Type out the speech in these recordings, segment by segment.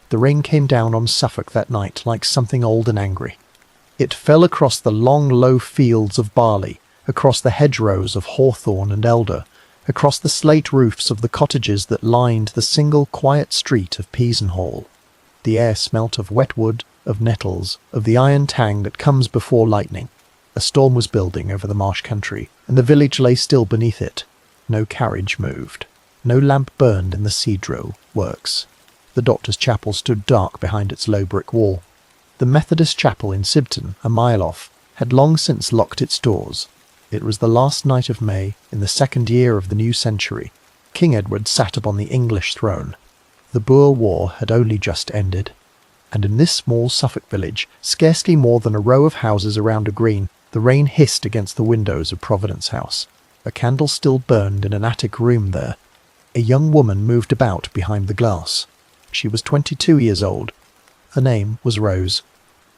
The rain came down on Suffolk that night like something old and angry. It fell across the long, low fields of barley, across the hedgerows of hawthorn and elder, across the slate roofs of the cottages that lined the single quiet street of Peasenhall. The air smelt of wet wood, of nettles, of the iron tang that comes before lightning. A storm was building over the marsh country, and the village lay still beneath it. No carriage moved. No lamp burned in the seed drill works. The doctor's chapel stood dark behind its low brick wall. The Methodist chapel in Sibton, a mile off, had long since locked its doors. It was the last night of May, in the second year of the new century. King Edward sat upon the English throne. The Boer War had only just ended. And in this small Suffolk village, scarcely more than a row of houses around a green, the rain hissed against the windows of Providence House. A candle still burned in an attic room there. A young woman moved about behind the glass. She was 22 years old. Her name was Rose.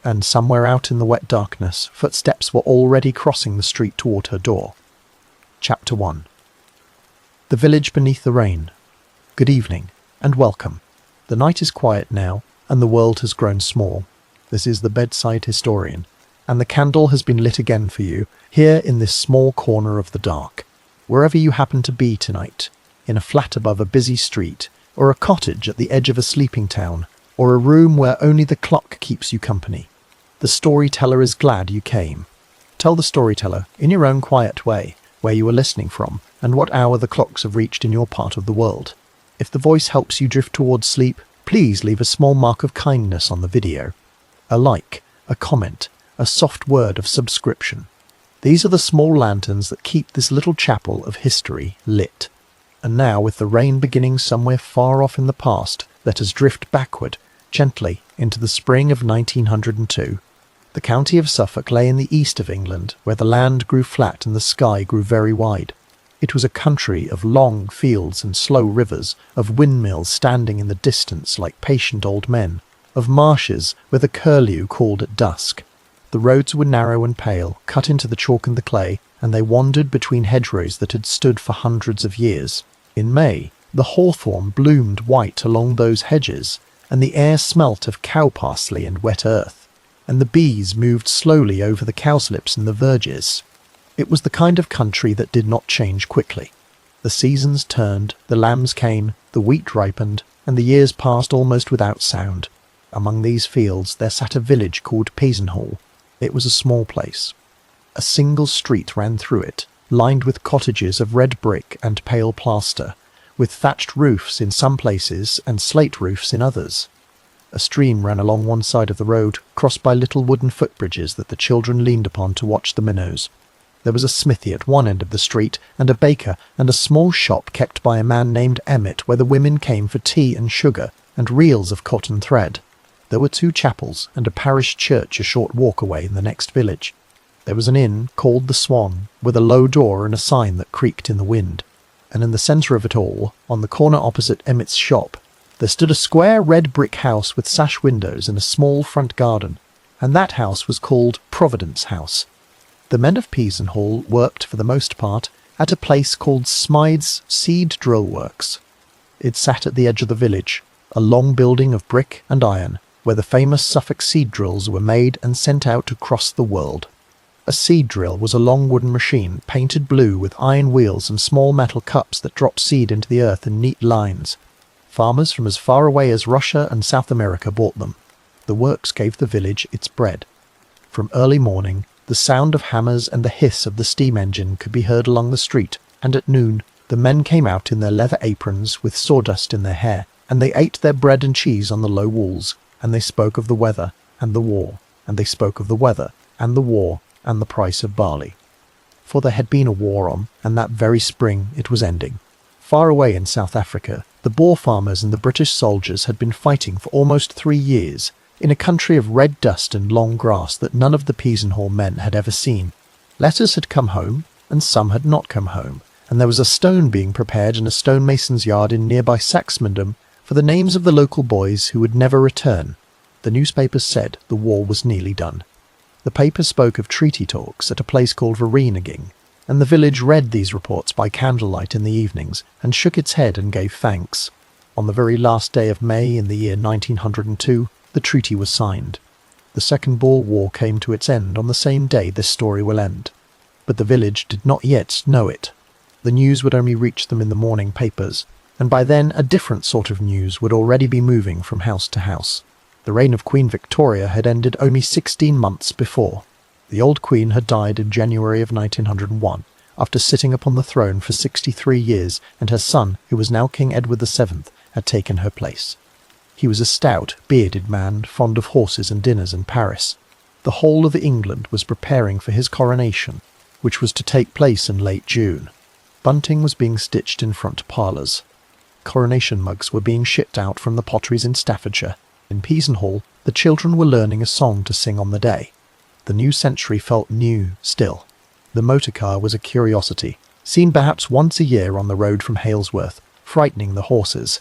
And somewhere out in the wet darkness, footsteps were already crossing the street toward her door. Chapter 1. The village beneath the rain. Good evening, and welcome. The night is quiet now, and the world has grown small. This is the Bedside Historian, and the candle has been lit again for you, here in this small corner of the dark. Wherever you happen to be tonight, in a flat above a busy street, or a cottage at the edge of a sleeping town, or a room where only the clock keeps you company, the storyteller is glad you came. Tell the storyteller, in your own quiet way, where you are listening from, and what hour the clocks have reached in your part of the world. If the voice helps you drift towards sleep, please leave a small mark of kindness on the video. A like, a comment, a soft word of subscription. These are the small lanterns that keep this little chapel of history lit. And now, with the rain beginning somewhere far off in the past, let us drift backward, gently, into the spring of 1902. The county of Suffolk lay in the east of England, where the land grew flat and the sky grew very wide. It was a country of long fields and slow rivers, of windmills standing in the distance like patient old men, of marshes where the curlew called at dusk. The roads were narrow and pale, cut into the chalk and the clay, and they wandered between hedgerows that had stood for hundreds of years. In May, the hawthorn bloomed white along those hedges, and the air smelt of cow parsley and wet earth, and the bees moved slowly over the cowslips and the verges. It was the kind of country that did not change quickly. The seasons turned, the lambs came, the wheat ripened, and the years passed almost without sound. Among these fields there sat a village called Peasenhall. It was a small place. A single street ran through it, lined with cottages of red brick and pale plaster, with thatched roofs in some places and slate roofs in others. A stream ran along one side of the road, crossed by little wooden footbridges that the children leaned upon to watch the minnows. There was a smithy at one end of the street, and a baker, and a small shop kept by a man named Emmett, where the women came for tea and sugar, and reels of cotton thread. There were 2 chapels, and a parish church a short walk away in the next village. There was an inn called the Swan, with a low door and a sign that creaked in the wind. And in the centre of it all, on the corner opposite Emmett's shop, there stood a square red brick house with sash windows and a small front garden, and that house was called Providence House. The men of Peasenhall worked, for the most part, at a place called Smythe's Seed Drill Works. It sat at the edge of the village, a long building of brick and iron, where the famous Suffolk seed drills were made and sent out across the world. A seed drill was a long wooden machine, painted blue with iron wheels and small metal cups that dropped seed into the earth in neat lines. Farmers from as far away as Russia and South America bought them. The works gave the village its bread. From early morning, the sound of hammers and the hiss of the steam engine could be heard along the street, and at noon the men came out in their leather aprons with sawdust in their hair, and they ate their bread and cheese on the low walls, and they spoke of the weather and the war, and they spoke of the weather and the war and the price of barley. For there had been a war on, and that very spring it was ending. Far away in South Africa, the Boer farmers and the British soldiers had been fighting for almost 3 years, in a country of red dust and long grass that none of the Peasenhall men had ever seen. Letters had come home, and some had not come home, and there was a stone being prepared in a stonemason's yard in nearby Saxmundham for the names of the local boys who would never return. The newspapers said the war was nearly done. The paper spoke of treaty talks at a place called Vereeniging, and the village read these reports by candlelight in the evenings, and shook its head and gave thanks. On the very last day of May in the year 1902, the treaty was signed. The Second Boer War came to its end on the same day this story will end. But the village did not yet know it. The news would only reach them in the morning papers, and by then a different sort of news would already be moving from house to house. The reign of Queen Victoria had ended only 16 months before. The old queen had died in January of 1901, after sitting upon the throne for 63 years, and her son, who was now King Edward VII, had taken her place. He was a stout, bearded man, fond of horses and dinners in Paris. The whole of England was preparing for his coronation, which was to take place in late June. Bunting was being stitched in front parlours. Coronation mugs were being shipped out from the potteries in Staffordshire. In Peasenhall, the children were learning a song to sing on the day. The new century felt new still. The motor car was a curiosity, seen perhaps once a year on the road from Halesworth, frightening the horses.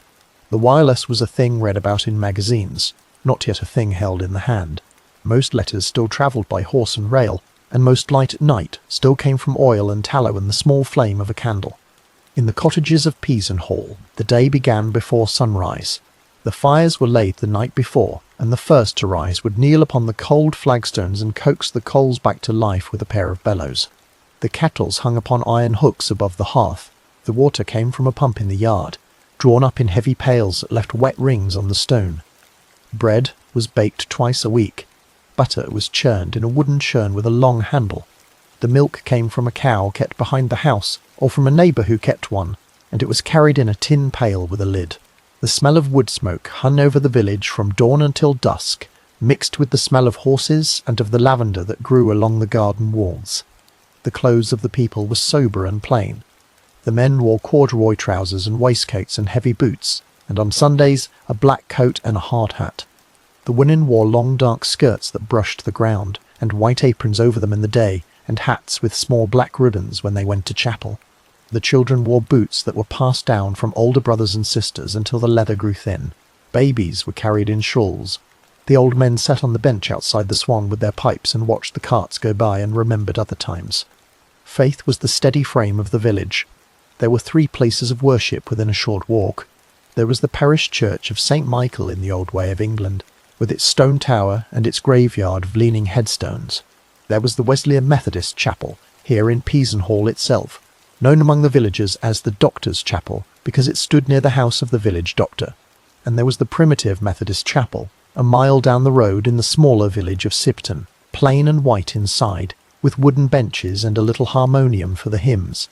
The wireless was a thing read about in magazines, not yet a thing held in the hand. Most letters still travelled by horse and rail, and most light at night still came from oil and tallow and the small flame of a candle. In the cottages of Peasenhall, the day began before sunrise. The fires were laid the night before, and the first to rise would kneel upon the cold flagstones and coax the coals back to life with a pair of bellows. The kettles hung upon iron hooks above the hearth. The water came from a pump in the yard, drawn up in heavy pails that left wet rings on the stone. Bread was baked twice a week. Butter was churned in a wooden churn with a long handle. The milk came from a cow kept behind the house, or from a neighbour who kept one, and it was carried in a tin pail with a lid. The smell of wood smoke hung over the village from dawn until dusk, mixed with the smell of horses and of the lavender that grew along the garden walls. The clothes of the people were sober and plain. The men wore corduroy trousers and waistcoats and heavy boots, and on Sundays a black coat and a hard hat. The women wore long dark skirts that brushed the ground, and white aprons over them in the day, and hats with small black ribbons when they went to chapel. The children wore boots that were passed down from older brothers and sisters until the leather grew thin. Babies were carried in shawls. The old men sat on the bench outside the Swan with their pipes and watched the carts go by and remembered other times. Faith was the steady frame of the village. There were 3 places of worship within a short walk. There was the parish church of St. Michael in the old way of England, with its stone tower and its graveyard of leaning headstones. There was the Wesleyan Methodist chapel, here in Peasenhall itself, known among the villagers as the Doctor's Chapel, because it stood near the house of the village doctor. And there was the primitive Methodist chapel, a mile down the road in the smaller village of Sipton, plain and white inside, with wooden benches and a little harmonium for the hymns.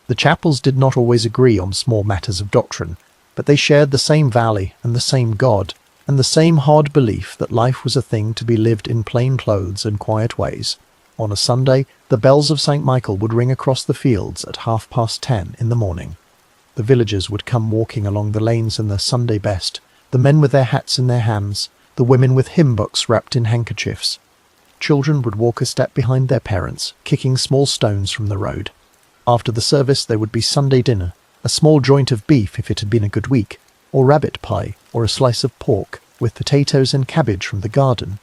The chapels did not always agree on small matters of doctrine, but they shared the same valley and the same God, and the same hard belief that life was a thing to be lived in plain clothes and quiet ways. On a Sunday, the bells of St. Michael would ring across the fields at 10:30 in the morning. The villagers would come walking along the lanes in their Sunday best, the men with their hats in their hands, the women with hymn books wrapped in handkerchiefs. Children would walk a step behind their parents, kicking small stones from the road. After the service there would be Sunday dinner, a small joint of beef if it had been a good week, or rabbit pie, or a slice of pork, with potatoes and cabbage from the garden.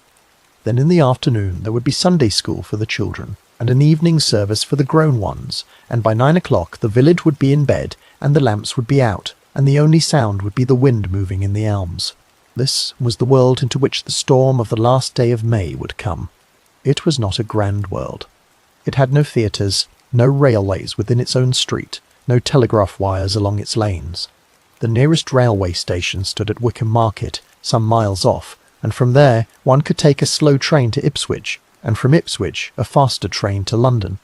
Then in the afternoon there would be Sunday school for the children, and an evening service for the grown ones, and by 9 o'clock the village would be in bed, and the lamps would be out, and the only sound would be the wind moving in the elms. This was the world into which the storm of the last day of May would come. It was not a grand world. It had no theatres, no railways within its own street, no telegraph wires along its lanes. The nearest railway station stood at Wickham Market, some miles off, and from there one could take a slow train to Ipswich, and from Ipswich a faster train to London.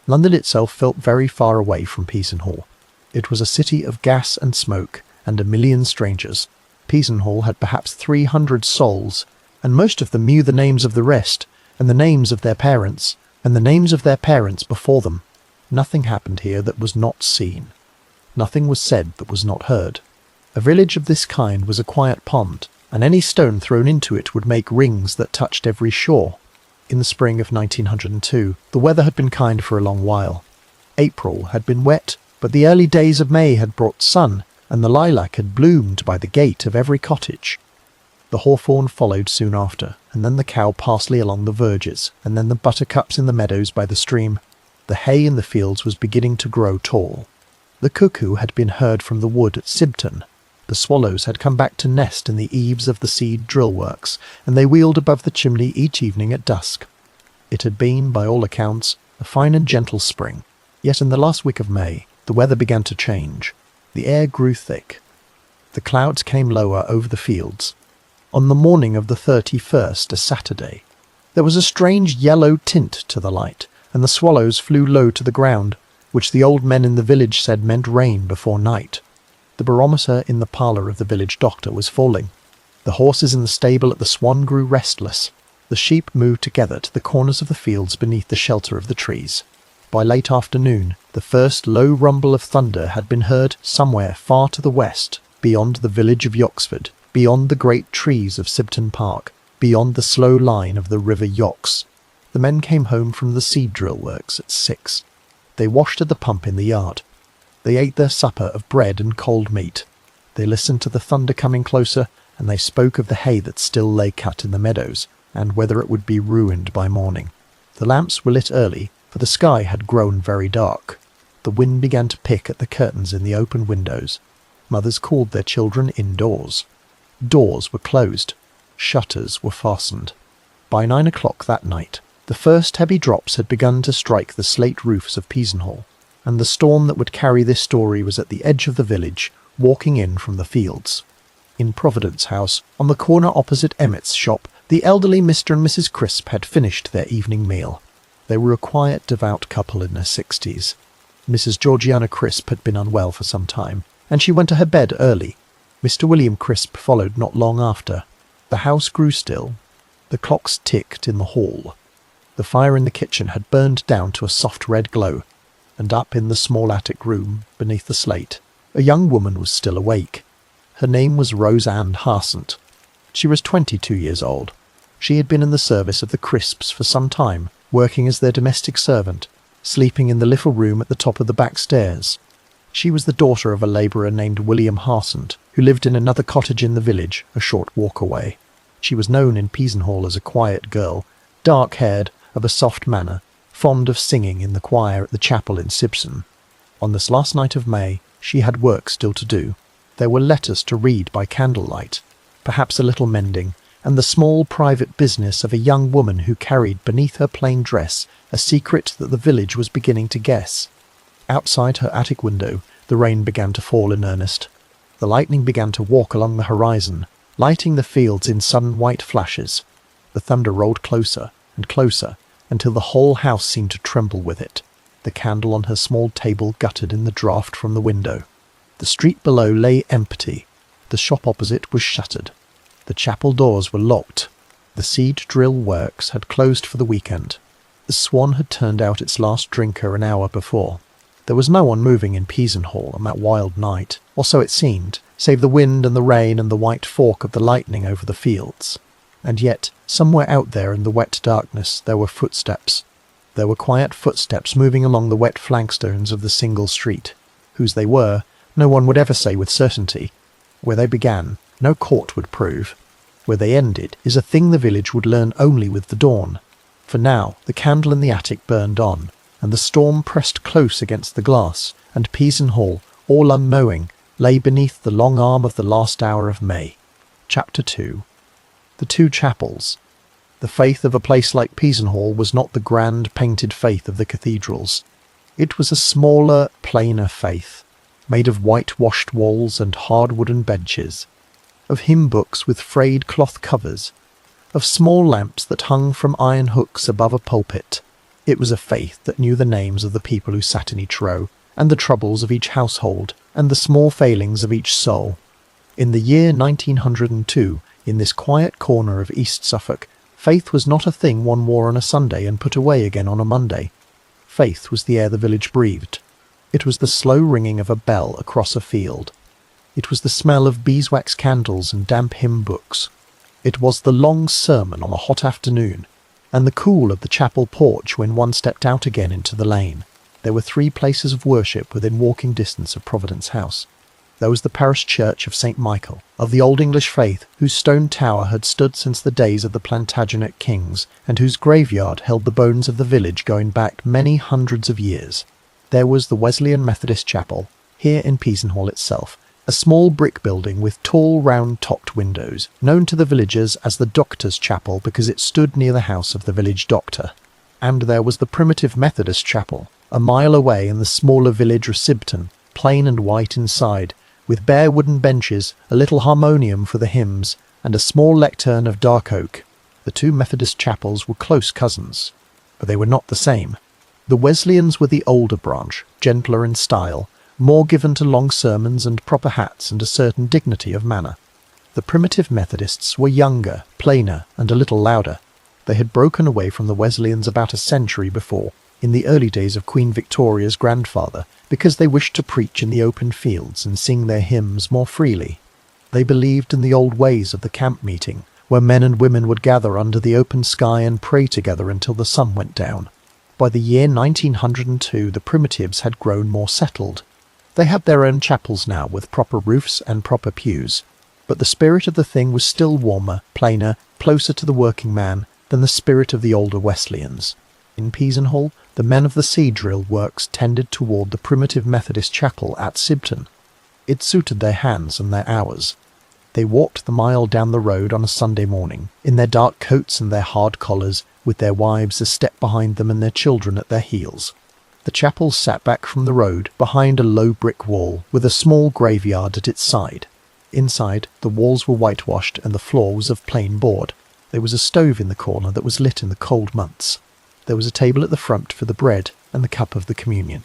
London itself felt very far away from Peasenhall. It was a city of gas and smoke, and a million strangers. Peasenhall had perhaps 300 souls, and most of them knew the names of the rest, and the names of their parents, and the names of their parents before them. Nothing happened here that was not seen. Nothing was said that was not heard. A village of this kind was a quiet pond, and any stone thrown into it would make rings that touched every shore. In the spring of 1902, the weather had been kind for a long while. April had been wet, but the early days of May had brought sun, and the lilac had bloomed by the gate of every cottage. The hawthorn followed soon after, and then the cow parsley along the verges, and then the buttercups in the meadows by the stream. The hay in the fields was beginning to grow tall. The cuckoo had been heard from the wood at Sibton, The swallows had come back to nest in the eaves of the seed drill works, and they wheeled above the chimney each evening at dusk. It had been, by all accounts, a fine and gentle spring, yet in the last week of May the weather began to change. The air grew thick. The clouds came lower over the fields. On the morning of the 31st, a Saturday, there was a strange yellow tint to the light, and the swallows flew low to the ground, which the old men in the village said meant rain before night. The barometer in the parlour of the village doctor was falling. The horses in the stable at the Swan grew restless. The sheep moved together to the corners of the fields beneath the shelter of the trees. By late afternoon, the first low rumble of thunder had been heard somewhere far to the west, beyond the village of Yoxford, beyond the great trees of Sibton Park, beyond the slow line of the river Yox. The men came home from the seed drill works at 6. They washed at the pump in the yard. They ate their supper of bread and cold meat. They listened to the thunder coming closer, and they spoke of the hay that still lay cut in the meadows, and whether it would be ruined by morning. The lamps were lit early, for the sky had grown very dark. The wind began to pick at the curtains in the open windows. Mothers called their children indoors. Doors were closed. Shutters were fastened. By 9 o'clock that night, the first heavy drops had begun to strike the slate roofs of Peasenhall, and the storm that would carry this story was at the edge of the village, walking in from the fields. In Providence House, on the corner opposite Emmett's shop, the elderly Mr. and Mrs. Crisp had finished their evening meal. They were a quiet, devout couple in their 60s. Mrs. Georgiana Crisp had been unwell for some time, and she went to her bed early. Mr. William Crisp followed not long after. The house grew still. The clocks ticked in the hall. The fire in the kitchen had burned down to a soft red glow, and up in the small attic room, beneath the slate, a young woman was still awake. Her name was Roseanne Harsent. She was 22 years old. She had been in the service of the Crisps for some time, working as their domestic servant, sleeping in the little room at the top of the back stairs. She was the daughter of a labourer named William Harsent, who lived in another cottage in the village, a short walk away. She was known in Peasenhall as a quiet girl, dark-haired, of a soft manner, fond of singing in the choir at the chapel in Sibson. On this last night of May, she had work still to do. There were letters to read by candlelight, perhaps a little mending, and the small private business of a young woman who carried beneath her plain dress a secret that the village was beginning to guess. Outside her attic window, the rain began to fall in earnest. The lightning began to walk along the horizon, lighting the fields in sudden white flashes. The thunder rolled closer and closer, until the whole house seemed to tremble with it. The candle on her small table guttered in the draught from the window. The street below lay empty. The shop opposite was shuttered. The chapel doors were locked. The seed drill works had closed for the weekend. The Swan had turned out its last drinker an hour before. There was no one moving in Peasenhall on that wild night, or so it seemed, save the wind and the rain and the white fork of the lightning over the fields. And yet, somewhere out there in the wet darkness, there were footsteps. There were quiet footsteps moving along the wet flankstones of the single street. Whose they were, no one would ever say with certainty. Where they began, no court would prove. Where they ended is a thing the village would learn only with the dawn. For now, the candle in the attic burned on, and the storm pressed close against the glass, and Peasenhall, all unknowing, lay beneath the long arm of the last hour of May. Chapter 2. The two chapels. The faith of a place like Peasenhall was not the grand painted faith of the cathedrals. It was a smaller, plainer faith, made of whitewashed walls and hard wooden benches, of hymn books with frayed cloth covers, of small lamps that hung from iron hooks above a pulpit. It was a faith that knew the names of the people who sat in each row, and the troubles of each household, and the small failings of each soul. In the year 1902, in this quiet corner of East Suffolk, faith was not a thing one wore on a Sunday and put away again on a Monday. Faith was the air the village breathed. It was the slow ringing of a bell across a field. It was the smell of beeswax candles and damp hymn books. It was the long sermon on a hot afternoon, and the cool of the chapel porch when one stepped out again into the lane. There were 3 places of worship within walking distance of Providence House. There was the parish church of St. Michael, of the Old English faith, whose stone tower had stood since the days of the Plantagenet kings, and whose graveyard held the bones of the village going back many hundreds of years. There was the Wesleyan Methodist chapel, here in Peasenhall itself, a small brick building with tall round-topped windows, known to the villagers as the Doctor's Chapel because it stood near the house of the village doctor. And there was the primitive Methodist chapel, a mile away in the smaller village of Sibton, plain and white inside, with bare wooden benches, a little harmonium for the hymns, and a small lectern of dark oak. The two Methodist chapels were close cousins, but they were not the same. The Wesleyans were the older branch, gentler in style, more given to long sermons and proper hats and a certain dignity of manner. The primitive Methodists were younger, plainer, and a little louder. They had broken away from the Wesleyans about a century before, in the early days of Queen Victoria's grandfather, because they wished to preach in the open fields and sing their hymns more freely. They believed in the old ways of the camp meeting, where men and women would gather under the open sky and pray together until the sun went down. By the year 1902, the primitives had grown more settled. They had their own chapels now, with proper roofs and proper pews. But the spirit of the thing was still warmer, plainer, closer to the working man than the spirit of the older Wesleyans. In Peasenhall, the men of the sea drill works tended toward the primitive Methodist chapel at Sibton. It suited their hands and their hours. They walked the mile down the road on a Sunday morning, in their dark coats and their hard collars, with their wives a step behind them and their children at their heels. The chapel sat back from the road, behind a low brick wall, with a small graveyard at its side. Inside, the walls were whitewashed and the floor was of plain board. There was a stove in the corner that was lit in the cold months. There was a table at the front for the bread and the cup of the communion.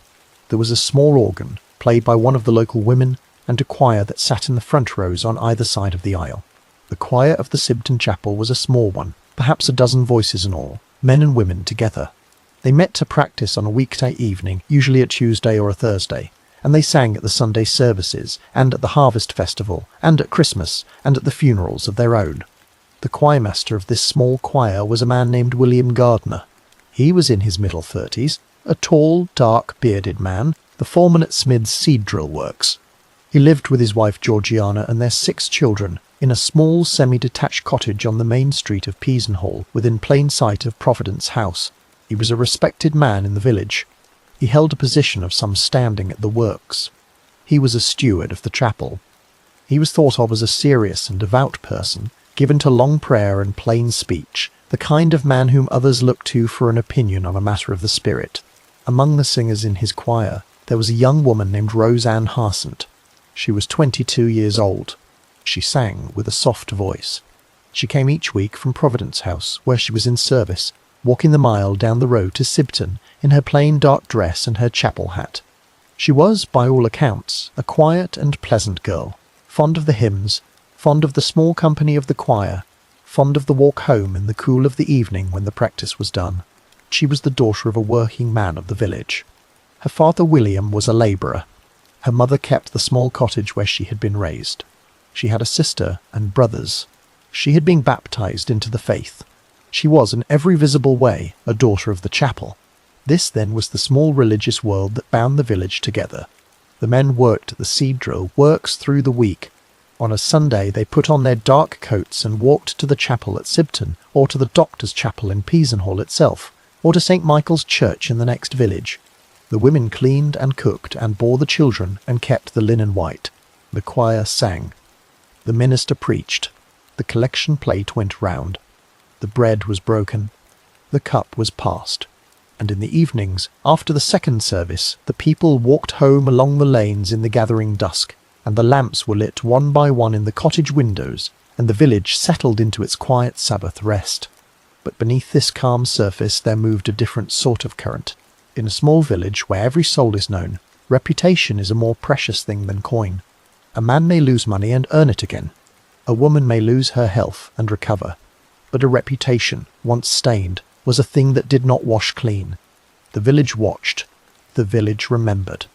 There was a small organ, played by one of the local women, and a choir that sat in the front rows on either side of the aisle. The choir of the Sibton Chapel was a small one, perhaps a dozen voices in all, men and women together. They met to practice on a weekday evening, usually a Tuesday or a Thursday, and they sang at the Sunday services, and at the harvest festival, and at Christmas, and at the funerals of their own. The choirmaster of this small choir was a man named William Gardner. He was in his middle 30s, a tall, dark, bearded man, the foreman at Smyth's seed drill works. He lived with his wife Georgiana and their 6 children in a small semi-detached cottage on the main street of Peasenhall, within plain sight of Providence House. He was a respected man in the village. He held a position of some standing at the works. He was a steward of the chapel. He was thought of as a serious and devout person, given to long prayer and plain speech, the kind of man whom others looked to for an opinion on a matter of the spirit. Among the singers in his choir, there was a young woman named Roseanne Harsent. She was 22 years old. She sang with a soft voice. She came each week from Providence House, where she was in service, walking the mile down the road to Sibton in her plain dark dress and her chapel hat. She was, by all accounts, a quiet and pleasant girl, fond of the hymns, fond of the small company of the choir, fond of the walk home in the cool of the evening when the practice was done. She was the daughter of a working man of the village. Her father William was a labourer. Her mother kept the small cottage where she had been raised. She had a sister and brothers. She had been baptized into the faith. She was in every visible way a daughter of the chapel. This then was the small religious world that bound the village together. The men worked at the seed drill works through the week. On a Sunday they put on their dark coats and walked to the chapel at Sibton, or to the Doctor's Chapel in Peasenhall itself, or to St. Michael's Church in the next village. The women cleaned and cooked and bore the children and kept the linen white. The choir sang. The minister preached. The collection plate went round. The bread was broken. The cup was passed. And in the evenings, after the second service, the people walked home along the lanes in the gathering dusk, and the lamps were lit one by one in the cottage windows, and the village settled into its quiet Sabbath rest. But beneath this calm surface there moved a different sort of current. In a small village where every soul is known, reputation is a more precious thing than coin. A man may lose money and earn it again. A woman may lose her health and recover. But a reputation, once stained, was a thing that did not wash clean. The village watched. The village remembered.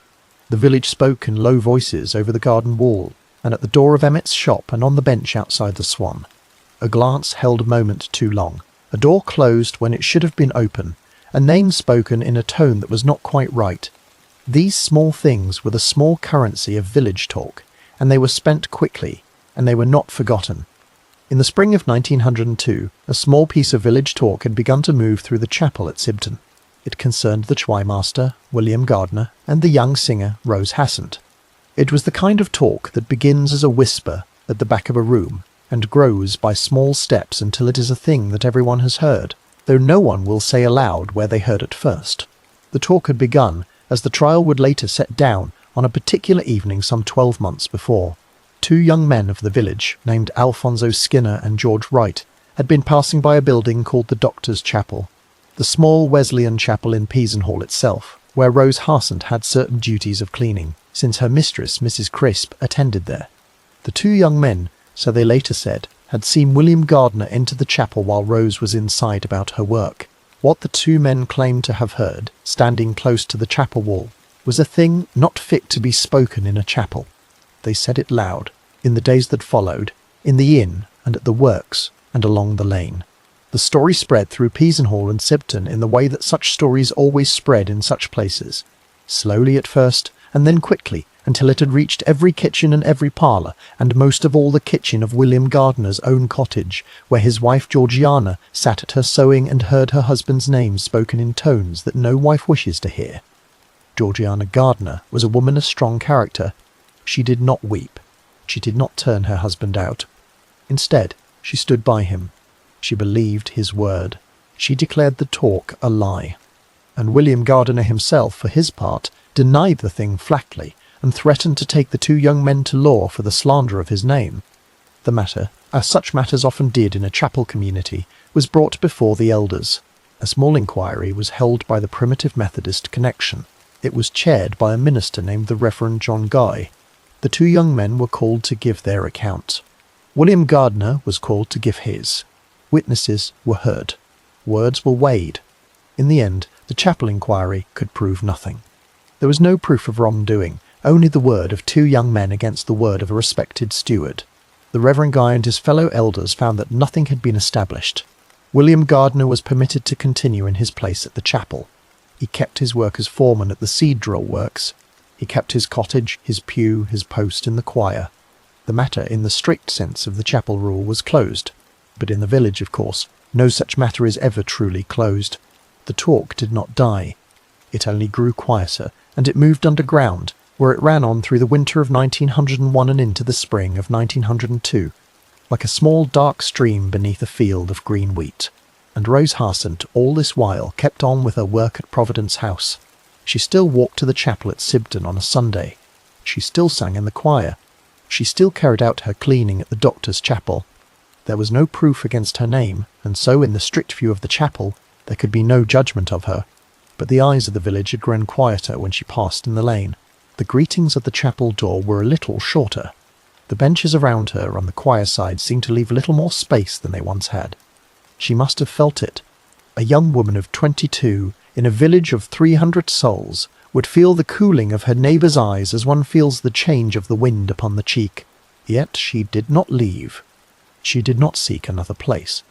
The village spoke in low voices over the garden wall, and at the door of Emmett's shop and on the bench outside the Swan. A glance held a moment too long. A door closed when it should have been open. A name spoken in a tone that was not quite right. These small things were the small currency of village talk, and they were spent quickly, and they were not forgotten. In the spring of 1902, a small piece of village talk had begun to move through the chapel at Sibton. It concerned the choirmaster, William Gardner, and the young singer, Rose Harsent. It was the kind of talk that begins as a whisper at the back of a room and grows by small steps until it is a thing that everyone has heard, though no one will say aloud where they heard it first. The talk had begun, as the trial would later set down, on a particular evening some 12 months before. 2 young men of the village, named Alfonso Skinner and George Wright, had been passing by a building called the Doctor's Chapel, the small Wesleyan chapel in Peasenhall itself, where Rose Harsent had certain duties of cleaning, since her mistress, Mrs. Crisp, attended there. The 2 young men, so they later said, had seen William Gardner enter the chapel while Rose was inside about her work. What the 2 men claimed to have heard, standing close to the chapel wall, was a thing not fit to be spoken in a chapel. They said it loud, in the days that followed, in the inn and at the works and along the lane. The story spread through Peasenhall and Sibton in the way that such stories always spread in such places, slowly at first and then quickly, until it had reached every kitchen and every parlour, and most of all the kitchen of William Gardner's own cottage, where his wife Georgiana sat at her sewing and heard her husband's name spoken in tones that no wife wishes to hear. Georgiana Gardner was a woman of strong character. She did not weep. She did not turn her husband out. Instead, she stood by him. She believed his word. She declared the talk a lie. And William Gardner himself, for his part, denied the thing flatly, and threatened to take the 2 young men to law for the slander of his name. The matter, as such matters often did in a chapel community, was brought before the elders. A small inquiry was held by the Primitive Methodist connection. It was chaired by a minister named the Reverend John Guy. The 2 young men were called to give their account. William Gardner was called to give his. Witnesses were heard. Words were weighed. In the end, the chapel inquiry could prove nothing. There was no proof of wrongdoing, only the word of 2 young men against the word of a respected steward. The Reverend Guy and his fellow elders found that nothing had been established. William Gardner was permitted to continue in his place at the chapel. He kept his work as foreman at the seed drill works. He kept his cottage, his pew, his post in the choir. The matter, in the strict sense of the chapel rule, was closed. But in the village, of course, no such matter is ever truly closed. The talk did not die. It only grew quieter, and it moved underground, where it ran on through the winter of 1901 and into the spring of 1902, like a small dark stream beneath a field of green wheat. And Rose Harsent all this while kept on with her work at Providence House. She still walked to the chapel at Sibton on a Sunday. She still sang in the choir. She still carried out her cleaning at the Doctor's Chapel. There was no proof against her name, and so in the strict view of the chapel there could be no judgment of her. But the eyes of the village had grown quieter when she passed in the lane. The greetings at the chapel door were a little shorter. The benches around her on the choir side seemed to leave a little more space than they once had. She must have felt it. A young woman of 22, in a village of 300 souls, would feel the cooling of her neighbour's eyes as one feels the change of the wind upon the cheek. Yet she did not leave. She did not seek another place.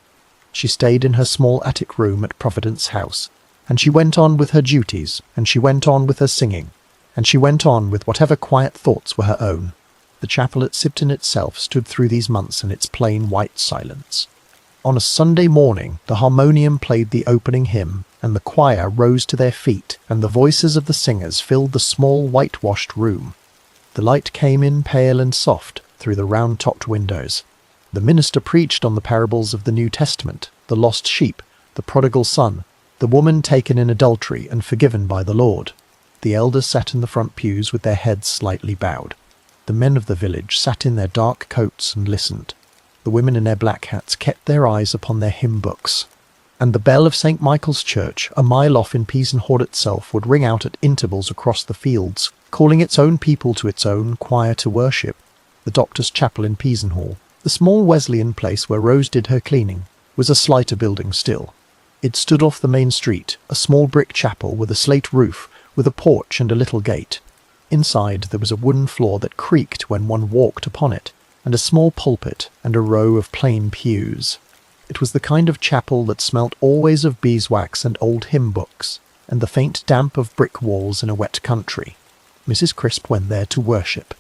She stayed in her small attic room at Providence House, and she went on with her duties, and she went on with her singing, and she went on with whatever quiet thoughts were her own. The chapel at Sibton itself stood through these months in its plain white silence. On a Sunday morning the harmonium played the opening hymn, and the choir rose to their feet, and the voices of the singers filled the small whitewashed room. The light came in pale and soft through the round-topped windows. The minister preached on the parables of the New Testament, the lost sheep, the prodigal son, the woman taken in adultery and forgiven by the Lord. The elders sat in the front pews with their heads slightly bowed. The men of the village sat in their dark coats and listened. The women in their black hats kept their eyes upon their hymn books. And the bell of St. Michael's Church, a mile off in Peasenhall itself, would ring out at intervals across the fields, calling its own people to its own choir to worship. The Doctor's Chapel in Peasenhall, the small Wesleyan place where Rose did her cleaning, was a slighter building still. It stood off the main street, a small brick chapel with a slate roof, with a porch and a little gate. Inside there was a wooden floor that creaked when one walked upon it, and a small pulpit and a row of plain pews. It was the kind of chapel that smelt always of beeswax and old hymn books, and the faint damp of brick walls in a wet country. Mrs. Crisp went there to worship.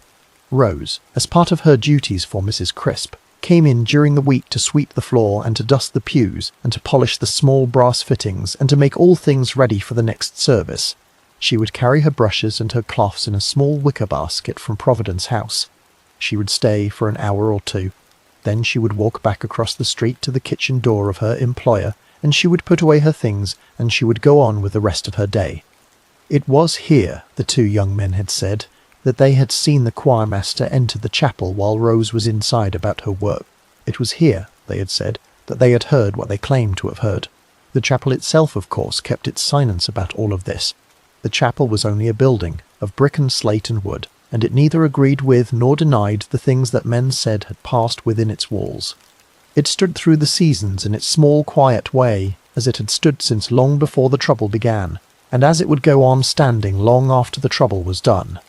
Rose, as part of her duties for Mrs. Crisp, came in during the week to sweep the floor and to dust the pews and to polish the small brass fittings and to make all things ready for the next service. She would carry her brushes and her cloths in a small wicker basket from Providence House. She would stay for an hour or two. Then she would walk back across the street to the kitchen door of her employer, and she would put away her things, and she would go on with the rest of her day. It was here, the two young men had said, that they had seen the choirmaster enter the chapel while Rose was inside about her work. It was here, they had said, that they had heard what they claimed to have heard. The chapel itself, of course, kept its silence about all of this. The chapel was only a building, of brick and slate and wood, and it neither agreed with nor denied the things that men said had passed within its walls. It stood through the seasons in its small, quiet way, as it had stood since long before the trouble began, and as it would go on standing long after the trouble was done.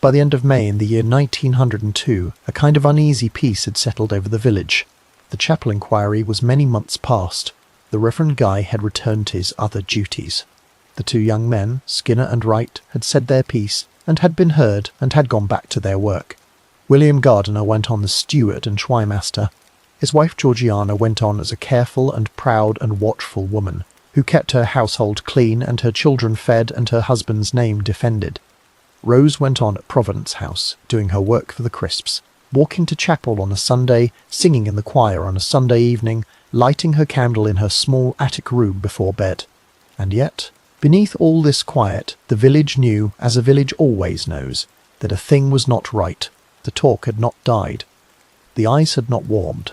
By the end of May in the year 1902, a kind of uneasy peace had settled over the village. The chapel inquiry was many months past. The Reverend Guy had returned to his other duties. The two young men, Skinner and Wright, had said their piece, and had been heard, and had gone back to their work. William Gardiner went on as steward and choirmaster. His wife Georgiana went on as a careful and proud and watchful woman, who kept her household clean and her children fed and her husband's name defended. Rose went on at Providence House, doing her work for the Crisps, walking to chapel on a Sunday, singing in the choir on a Sunday evening, lighting her candle in her small attic room before bed. And yet, beneath all this quiet, the village knew, as a village always knows, that a thing was not right. The talk had not died. The ice had not warmed.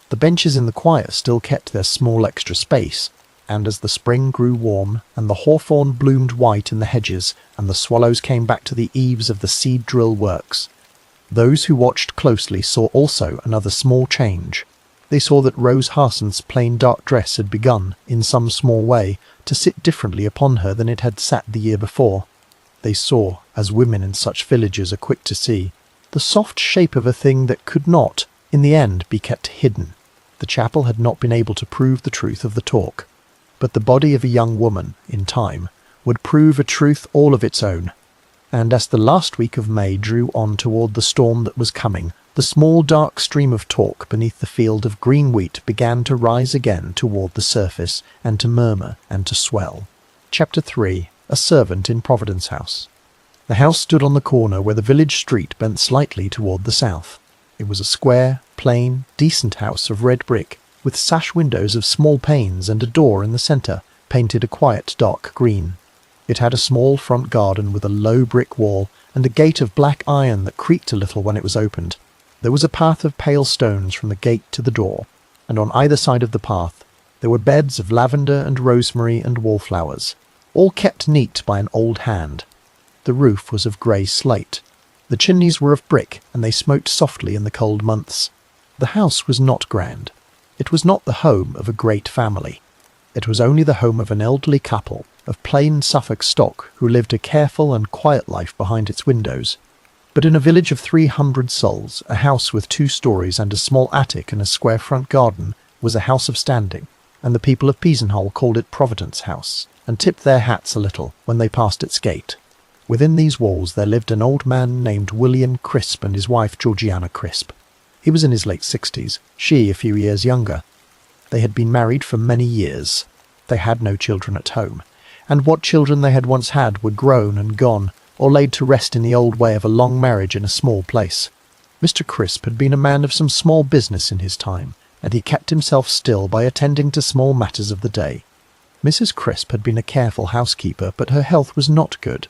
The benches in the choir still kept their small extra space, and as the spring grew warm, and the hawthorn bloomed white in the hedges, and the swallows came back to the eaves of the seed drill works, those who watched closely saw also another small change. They saw that Rose Harsent's plain dark dress had begun, in some small way, to sit differently upon her than it had sat the year before. They saw, as women in such villages are quick to see, the soft shape of a thing that could not, in the end, be kept hidden. The chapel had not been able to prove the truth of the talk. But the body of a young woman, in time, would prove a truth all of its own. And as the last week of May drew on toward the storm that was coming, the small dark stream of talk beneath the field of green wheat began to rise again toward the surface, and to murmur, and to swell. Chapter 3. A Servant in Providence House. The house stood on the corner where the village street bent slightly toward the south. It was a square, plain, decent house of red brick, with sash windows of small panes and a door in the centre, painted a quiet dark green. It had a small front garden with a low brick wall, and a gate of black iron that creaked a little when it was opened. There was a path of pale stones from the gate to the door, and on either side of the path there were beds of lavender and rosemary and wallflowers, all kept neat by an old hand. The roof was of grey slate. The chimneys were of brick, and they smoked softly in the cold months. The house was not grand. It was not the home of a great family. It was only the home of an elderly couple of plain Suffolk stock who lived a careful and quiet life behind its windows. But in a village of 300 souls, a house with 2 stories and a small attic and a square front garden was a house of standing, and the people of Peasenhall called it Providence House, and tipped their hats a little when they passed its gate. Within these walls there lived an old man named William Crisp and his wife Georgiana Crisp. He was in his late 60s, she a few years younger. They had been married for many years. They had no children at home, and what children they had once had were grown and gone, or laid to rest in the old way of a long marriage in a small place. Mr. Crisp had been a man of some small business in his time, and he kept himself still by attending to small matters of the day. Mrs. Crisp had been a careful housekeeper, but her health was not good.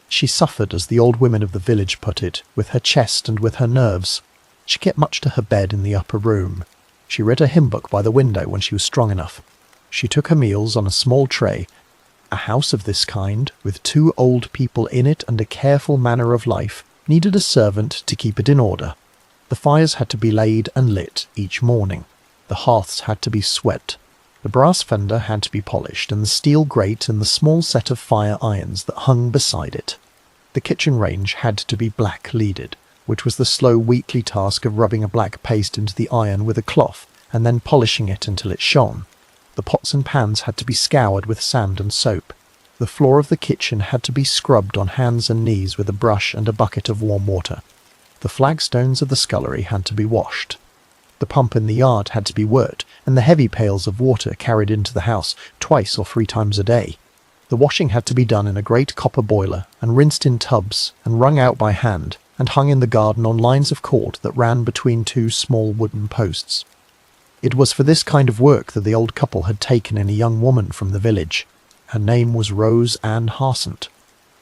She suffered, as the old women of the village put it, with her chest and with her nerves. She kept much to her bed in the upper room. She read a hymn book by the window when she was strong enough. She took her meals on a small tray. A house of this kind, with 2 old people in it and a careful manner of life, needed a servant to keep it in order. The fires had to be laid and lit each morning. The hearths had to be swept. The brass fender had to be polished, and the steel grate and the small set of fire irons that hung beside it. The kitchen range had to be black-leaded, which was the slow weekly task of rubbing a black paste into the iron with a cloth, and then polishing it until it shone. The pots and pans had to be scoured with sand and soap. The floor of the kitchen had to be scrubbed on hands and knees with a brush and a bucket of warm water. The flagstones of the scullery had to be washed. The pump in the yard had to be worked, and the heavy pails of water carried into the house 2 or 3 times a day. The The washing had to be done in a great copper boiler and rinsed in tubs and wrung out by hand and hung in the garden on lines of cord that ran between two small wooden posts. It was for this kind of work that the old couple had taken in a young woman from the village. Her name was Rose Ann Harsent.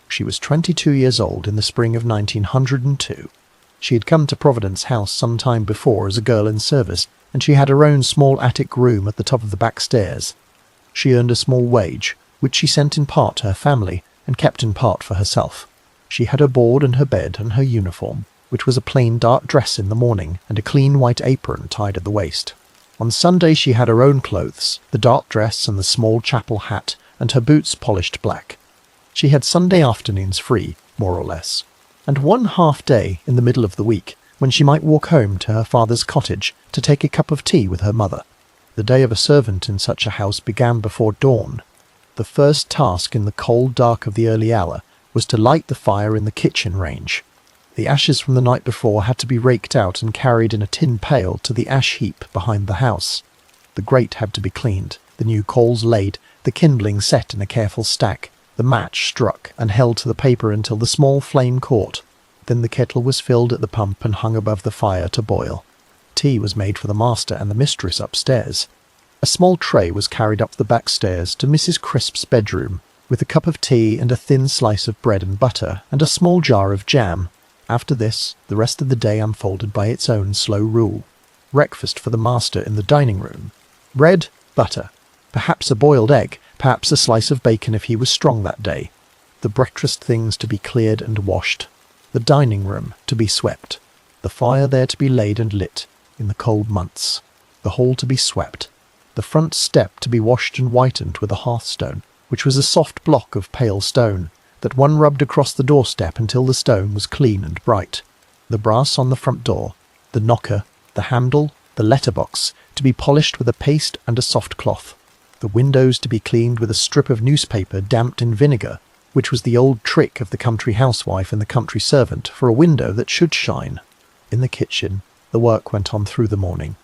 She was 22 years old in the spring of 1902. She had come to Providence House some time before as a girl in service, and she had her own small attic room at the top of the back stairs. She earned a small wage, which she sent in part to her family and kept in part for herself. She had her board and her bed and her uniform, which was a plain dark dress in the morning and a clean white apron tied at the waist. On Sunday she had her own clothes, the dark dress and the small chapel hat, and her boots polished black. She had Sunday afternoons free, more or less, and one half day in the middle of the week when she might walk home to her father's cottage to take a cup of tea with her mother. The day of a servant in such a house began before dawn. The first task in the cold dark of the early hour was to light the fire in the kitchen range. The ashes from the night before had to be raked out and carried in a tin pail to the ash heap behind the house. The grate had to be cleaned, the new coals laid, the kindling set in a careful stack, the match struck and held to the paper until the small flame caught. Then the kettle was filled at the pump and hung above the fire to boil. Tea was made for the master and the mistress upstairs. A small tray was carried up the back stairs to Mrs. Crisp's bedroom, with a cup of tea and a thin slice of bread and butter and a small jar of jam. After this, the rest of the day unfolded by its own slow rule. Breakfast for the master in the dining room. Bread, butter, perhaps a boiled egg, perhaps a slice of bacon if he was strong that day. The breakfast things to be cleared and washed. The dining room to be swept. The fire there to be laid and lit in the cold months. The hall to be swept. The front step to be washed and whitened with a hearthstone, which was a soft block of pale stone, that one rubbed across the doorstep until the stone was clean and bright. The brass on the front door, the knocker, the handle, the letterbox, to be polished with a paste and a soft cloth. The windows to be cleaned with a strip of newspaper damped in vinegar, which was the old trick of the country housewife and the country servant for a window that should shine. In the kitchen, the work went on through the morning.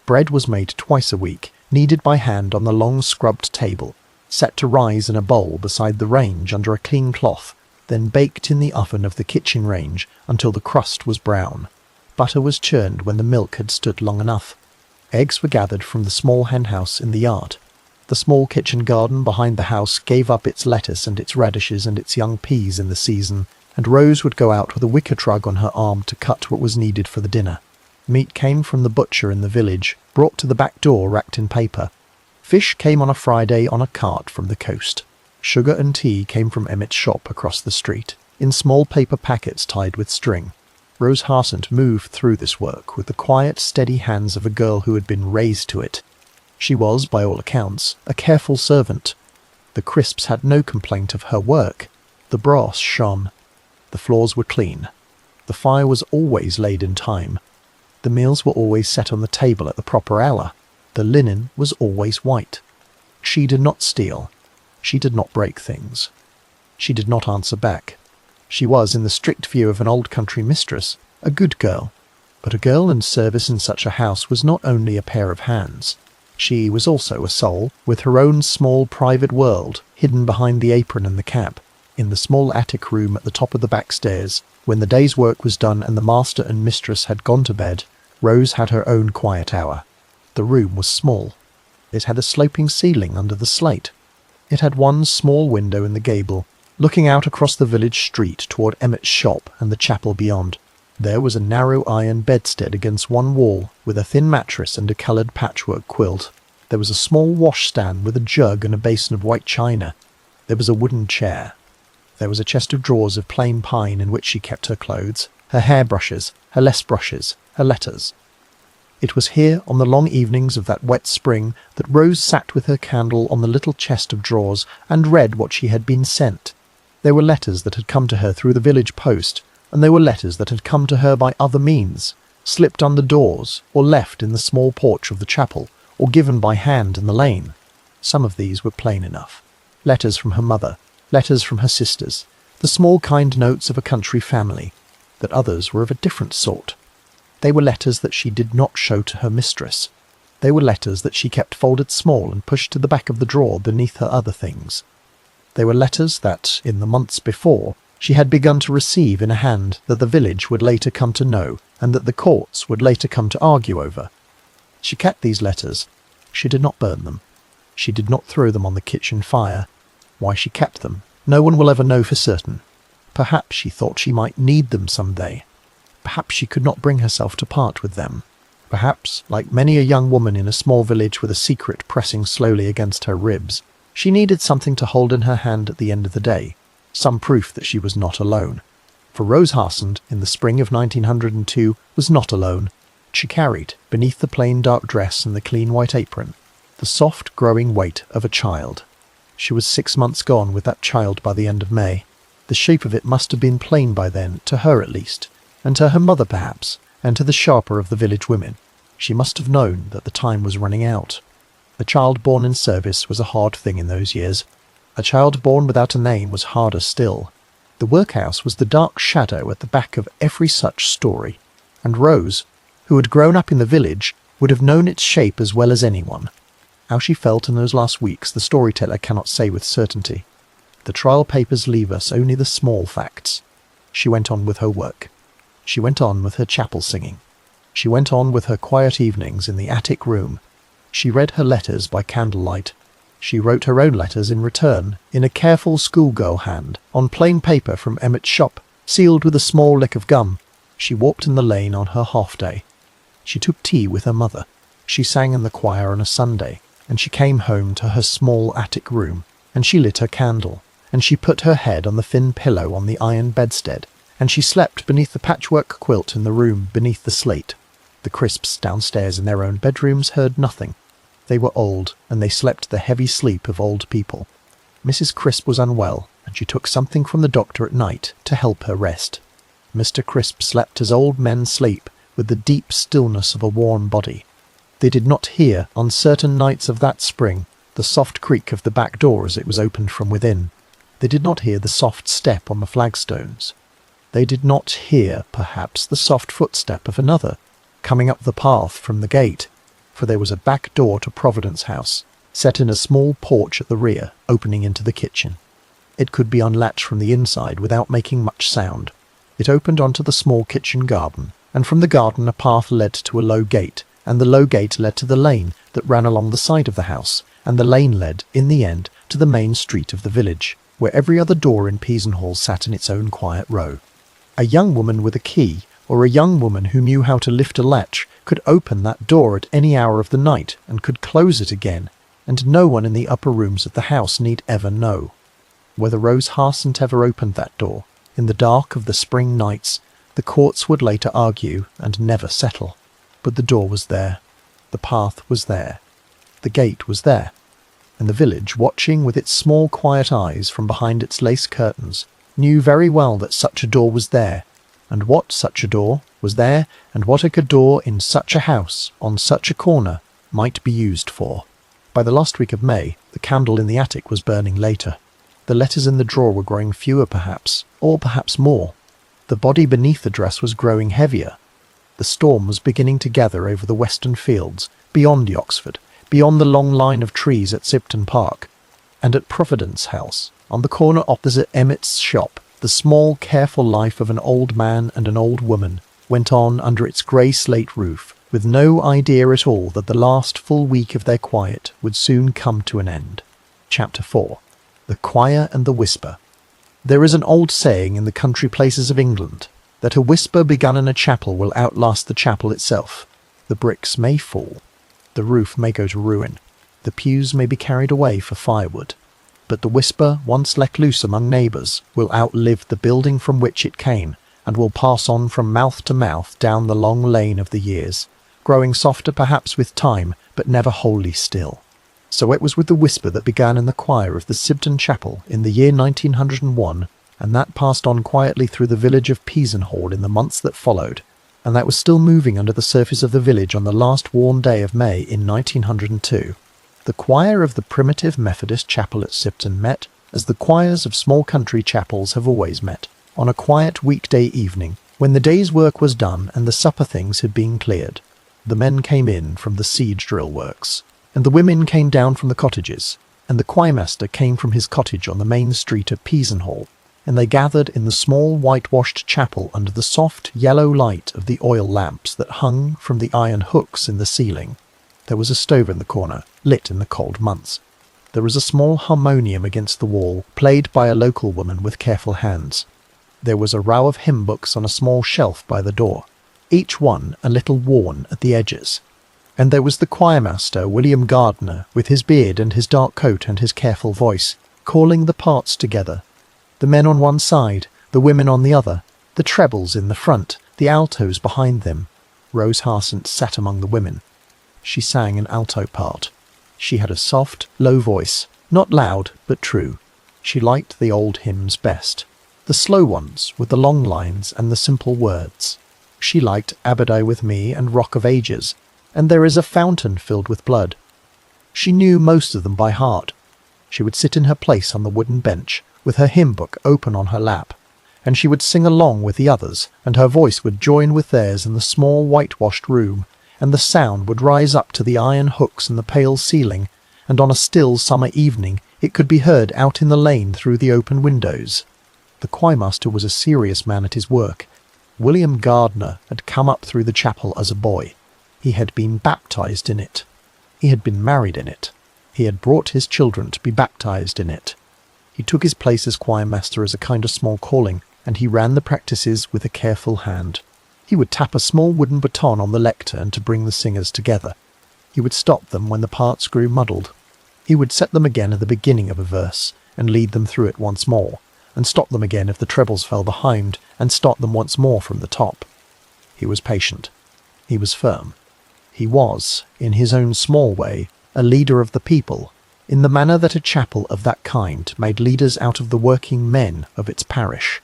Bread was made twice a week, kneaded by hand on the long scrubbed table, set to rise in a bowl beside the range under a clean cloth, then baked in the oven of the kitchen range until the crust was brown. Butter was churned when the milk had stood long enough. Eggs were gathered from the small hen-house in the yard. The small kitchen garden behind the house gave up its lettuce and its radishes and its young peas in the season, and Rose would go out with a wicker trug on her arm to cut what was needed for the dinner. Meat came from the butcher in the village, brought to the back door wrapped in paper. Fish came on a Friday on a cart from the coast. Sugar and tea came from Emmett's shop across the street, in small paper packets tied with string. Rose Harsent moved through this work with the quiet, steady hands of a girl who had been raised to it. She was, by all accounts, a careful servant. The Crisps had no complaint of her work. The brass shone. The floors were clean. The fire was always laid in time. The meals were always set on the table at the proper hour. The linen was always white. She did not steal. She did not break things. She did not answer back. She was, in the strict view of an old country mistress, a good girl. But a girl in service in such a house was not only a pair of hands. She was also a soul, with her own small private world, hidden behind the apron and the cap. In the small attic room at the top of the back stairs, when the day's work was done and the master and mistress had gone to bed, Rose had her own quiet hour. The room was small. It had a sloping ceiling under the slate. It had one small window in the gable, looking out across the village street toward Emmett's shop and the chapel beyond. There was a narrow iron bedstead against one wall, with a thin mattress and a coloured patchwork quilt. There was a small washstand with a jug and a basin of white china. There was a wooden chair. There was a chest of drawers of plain pine in which she kept her clothes, her hairbrushes, her less brushes, her letters. It was here, on the long evenings of that wet spring, that Rose sat with her candle on the little chest of drawers and read what she had been sent. There were letters that had come to her through the village post, and there were letters that had come to her by other means, slipped under doors, or left in the small porch of the chapel, or given by hand in the lane. Some of these were plain enough. Letters from her mother, letters from her sisters, the small kind notes of a country family, that others were of a different sort. They were letters that she did not show to her mistress. They were letters that she kept folded small and pushed to the back of the drawer beneath her other things. They were letters that, in the months before, she had begun to receive in a hand that the village would later come to know and that the courts would later come to argue over. She kept these letters. She did not burn them. She did not throw them on the kitchen fire. Why she kept them, no one will ever know for certain. Perhaps she thought she might need them some day. Perhaps she could not bring herself to part with them. Perhaps, like many a young woman in a small village with a secret pressing slowly against her ribs, she needed something to hold in her hand at the end of the day, some proof that she was not alone. For Rose Harsent, in the spring of 1902, was not alone. She carried, beneath the plain dark dress and the clean white apron, the soft growing weight of a child. She was 6 months gone with that child by the end of May. The shape of it must have been plain by then, to her at least, and to her mother perhaps, and to the sharper of the village women. She must have known that the time was running out. A child born in service was a hard thing in those years. A child born without a name was harder still. The workhouse was the dark shadow at the back of every such story, and Rose, who had grown up in the village, would have known its shape as well as anyone. How she felt in those last weeks the storyteller cannot say with certainty. The trial papers leave us only the small facts. She went on with her work. She went on with her chapel singing. She went on with her quiet evenings in the attic room. She read her letters by candlelight. She wrote her own letters in return, in a careful schoolgirl hand, on plain paper from Emmett's shop, sealed with a small lick of gum. She walked in the lane on her half-day. She took tea with her mother. She sang in the choir on a Sunday, and she came home to her small attic room, and she lit her candle, and she put her head on the thin pillow on the iron bedstead, and she slept beneath the patchwork quilt in the room beneath the slate. The Crisps downstairs in their own bedrooms heard nothing. They were old, and they slept the heavy sleep of old people. Mrs. Crisp was unwell, and she took something from the doctor at night to help her rest. Mr. Crisp slept as old men sleep, with the deep stillness of a warm body. They did not hear, on certain nights of that spring, the soft creak of the back door as it was opened from within. They did not hear the soft step on the flagstones. They did not hear, perhaps, the soft footstep of another, coming up the path from the gate, for there was a back door to Providence House, set in a small porch at the rear, opening into the kitchen. It could be unlatched from the inside without making much sound. It opened onto the small kitchen garden, and from the garden a path led to a low gate, and the low gate led to the lane that ran along the side of the house, and the lane led, in the end, to the main street of the village, where every other door in Peasenhall sat in its own quiet row. A young woman with a key, or a young woman who knew how to lift a latch, could open that door at any hour of the night, and could close it again, and no one in the upper rooms of the house need ever know. Whether Rose Harsent ever opened that door, in the dark of the spring nights, the courts would later argue and never settle. But the door was there, the path was there, the gate was there, and the village, watching with its small quiet eyes from behind its lace curtains, knew very well that such a door was there, and what such a door was there, and what a door in such a house, on such a corner, might be used for. By the last week of May, the candle in the attic was burning later. The letters in the drawer were growing fewer perhaps, or perhaps more. The body beneath the dress was growing heavier. The storm was beginning to gather over the western fields, beyond Yoxford, beyond the long line of trees at Sipton Park, and at Providence House, on the corner opposite Emmett's shop. The small, careful life of an old man and an old woman went on under its grey slate roof, with no idea at all that the last full week of their quiet would soon come to an end. Chapter 4. The Choir and the Whisper. There is an old saying in the country places of England that a whisper begun in a chapel will outlast the chapel itself. The bricks may fall, the roof may go to ruin, the pews may be carried away for firewood, but the whisper, once let loose among neighbours, will outlive the building from which it came, and will pass on from mouth to mouth down the long lane of the years, growing softer perhaps with time, but never wholly still. So it was with the whisper that began in the choir of the Sibton Chapel in the year 1901, and that passed on quietly through the village of Peasenhall in the months that followed, and that was still moving under the surface of the village on the last warm day of May in 1902. The choir of the primitive Methodist chapel at Sipton met, as the choirs of small country chapels have always met, on a quiet weekday evening, when the day's work was done and the supper things had been cleared. The men came in from the siege drill works, and the women came down from the cottages, and the choirmaster came from his cottage on the main street of Peasenhall, and they gathered in the small whitewashed chapel under the soft yellow light of the oil lamps that hung from the iron hooks in the ceiling. There was a stove in the corner, lit in the cold months. There was a small harmonium against the wall, played by a local woman with careful hands. There was a row of hymn books on a small shelf by the door, each one a little worn at the edges. And there was the choirmaster, William Gardner, with his beard and his dark coat and his careful voice, calling the parts together. The men on one side, the women on the other, the trebles in the front, the altos behind them. Rose Harsent sat among the women. She sang an alto part. She had a soft, low voice, not loud, but true. She liked the old hymns best, the slow ones with the long lines and the simple words. She liked Abide with Me and Rock of Ages, and There is a Fountain Filled with Blood. She knew most of them by heart. She would sit in her place on the wooden bench, with her hymn book open on her lap, and she would sing along with the others, and her voice would join with theirs in the small whitewashed room, and the sound would rise up to the iron hooks in the pale ceiling, and on a still summer evening it could be heard out in the lane through the open windows. The choirmaster was a serious man at his work. William Gardner had come up through the chapel as a boy. He had been baptized in it. He had been married in it. He had brought his children to be baptized in it. He took his place as choirmaster as a kind of small calling, and he ran the practices with a careful hand. He would tap a small wooden baton on the lectern to bring the singers together. He would stop them when the parts grew muddled. He would set them again at the beginning of a verse, and lead them through it once more, and stop them again if the trebles fell behind, and start them once more from the top. He was patient. He was firm. He was, in his own small way, a leader of the people, in the manner that a chapel of that kind made leaders out of the working men of its parish.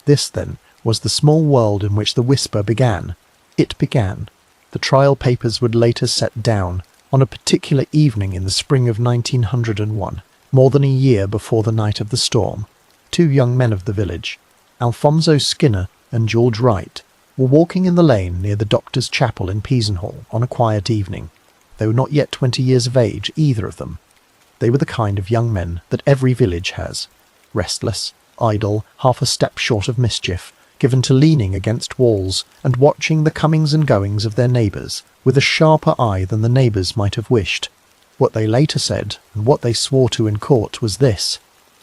This, then, was the small world in which the whisper began. It began. The trial papers would later set down, on a particular evening in the spring of 1901, more than a year before the night of the storm, two young men of the village, Alphonso Skinner and George Wright, were walking in the lane near the doctor's chapel in Peasenhall on a quiet evening. They were not yet 20 years of age, either of them. They were the kind of young men that every village has, restless, idle, half a step short of mischief, given to leaning against walls and watching the comings and goings of their neighbours with a sharper eye than the neighbours might have wished. What they later said, and what they swore to in court, was this.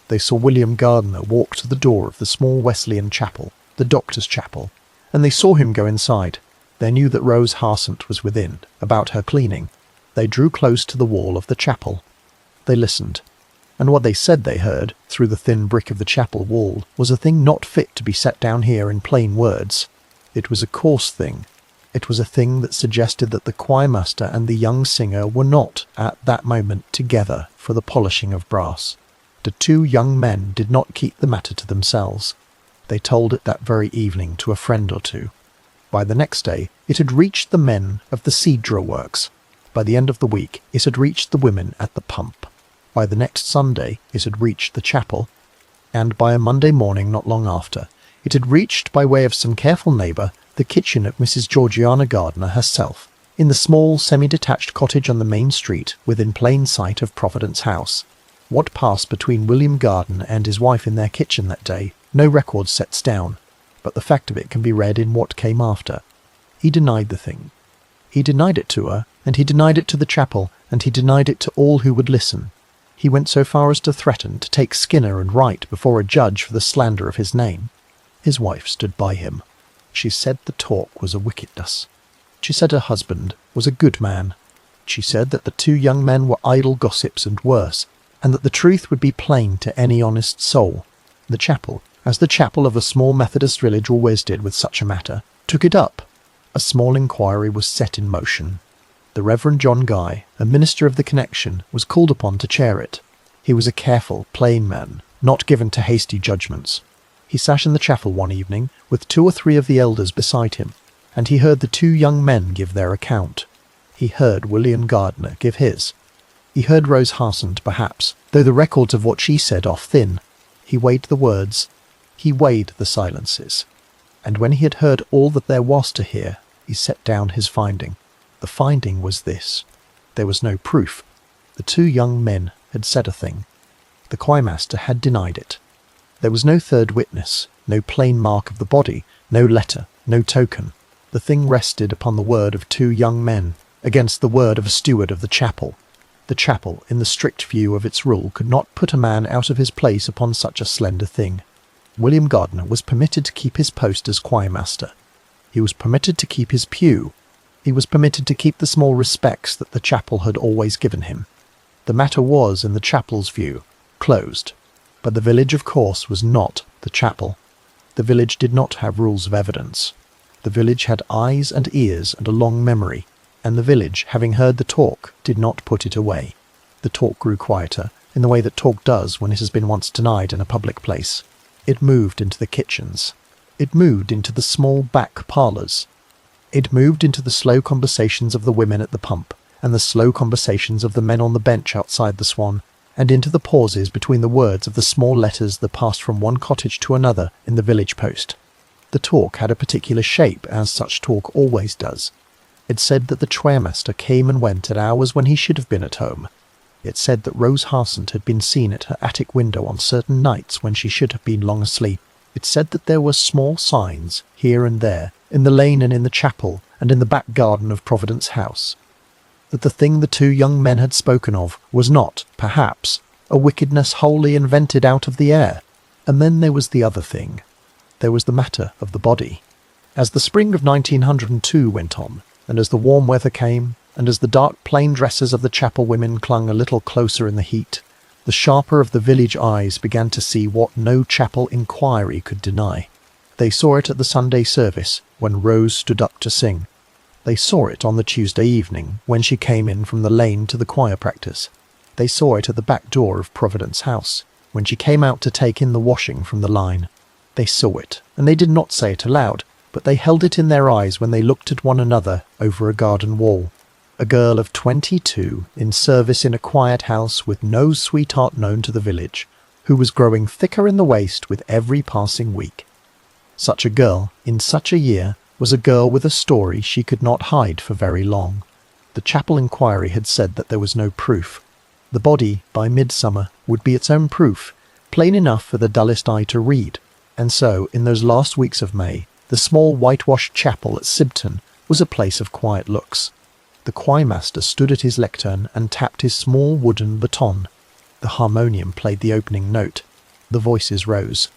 They saw William Gardner walk to the door of the small Wesleyan chapel, the doctor's chapel, and they saw him go inside. They knew that Rose Harsent was within, about her cleaning. They drew close to the wall of the chapel. They listened, and what they said they heard, through the thin brick of the chapel wall, was a thing not fit to be set down here in plain words. It was a coarse thing. It was a thing that suggested that the choirmaster and the young singer were not, at that moment, together for the polishing of brass. The two young men did not keep the matter to themselves. They told it that very evening to a friend or two. By the next day, it had reached the men of the seed-drill works. By the end of the week, it had reached the women at the pump. By the next Sunday, it had reached the chapel. And by a Monday morning not long after, it had reached, by way of some careful neighbour, the kitchen of Mrs. Georgiana Gardner herself, in the small semi-detached cottage on the main street within plain sight of Providence House. What passed between William Gardner and his wife in their kitchen that day, no record sets down, but the fact of it can be read in what came after. He denied the thing. He denied it to her, and he denied it to the chapel, and he denied it to all who would listen. He went so far as to threaten to take Skinner and Wright before a judge for the slander of his name. His wife stood by him. She said the talk was a wickedness. She said her husband was a good man. She said that the two young men were idle gossips and worse, and that the truth would be plain to any honest soul. The chapel, as the chapel of a small Methodist village always did with such a matter, took it up. A small inquiry was set in motion. The Reverend John Guy, a minister of the connection, was called upon to chair it. He was a careful, plain man, not given to hasty judgments. He sat in the chapel one evening, with 2 or 3 of the elders beside him, and he heard the 2 young men give their account. He heard William Gardner give his. He heard Rose Harsent, perhaps, though the records of what she said are thin. He weighed the words. He weighed the silences. And when he had heard all that there was to hear, he set down his finding. The finding was this. There was no proof. The 2 young men had said a thing. The choirmaster had denied it. There was no third witness, no plain mark of the body, no letter, no token. The thing rested upon the word of two young men, against the word of a steward of the chapel. The chapel, in the strict view of its rule, could not put a man out of his place upon such a slender thing. William Gardiner was permitted to keep his post as choirmaster. He was permitted to keep his pew. He was permitted to keep the small respects that the chapel had always given him. The matter was, in the chapel's view, closed. But the village, of course, was not the chapel. The village did not have rules of evidence. The village had eyes and ears and a long memory, and the village, having heard the talk, did not put it away. The talk grew quieter, in the way that talk does when it has been once denied in a public place. It moved into the kitchens. It moved into the small back parlours. It moved into the slow conversations of the women at the pump, and the slow conversations of the men on the bench outside the Swan, and into the pauses between the words of the small letters that passed from one cottage to another in the village post. The talk had a particular shape, as such talk always does. It said that the choirmaster came and went at hours when he should have been at home. It said that Rose Harsent had been seen at her attic window on certain nights when she should have been long asleep. It said that there were small signs, here and there, in the lane and in the chapel, and in the back garden of Providence House. That the thing the two young men had spoken of was not, perhaps, a wickedness wholly invented out of the air. And then there was the other thing. There was the matter of the body. As the spring of 1902 went on, and as the warm weather came, and as the dark plain dresses of the chapel women clung a little closer in the heat, the sharper of the village eyes began to see what no chapel inquiry could deny. They saw it at the Sunday service, when Rose stood up to sing. They saw it on the Tuesday evening, when she came in from the lane to the choir practice. They saw it at the back door of Providence House, when she came out to take in the washing from the line. They saw it, and they did not say it aloud, but they held it in their eyes when they looked at one another over a garden wall. A girl of 22, in service in a quiet house with no sweetheart known to the village, who was growing thicker in the waist with every passing week. Such a girl, in such a year, was a girl with a story she could not hide for very long. The chapel inquiry had said that there was no proof. The body, by midsummer, would be its own proof, plain enough for the dullest eye to read. And so, in those last weeks of May, the small whitewashed chapel at Sibton was a place of quiet looks. The choirmaster stood at his lectern and tapped his small wooden baton. The harmonium played the opening note. The voices rose.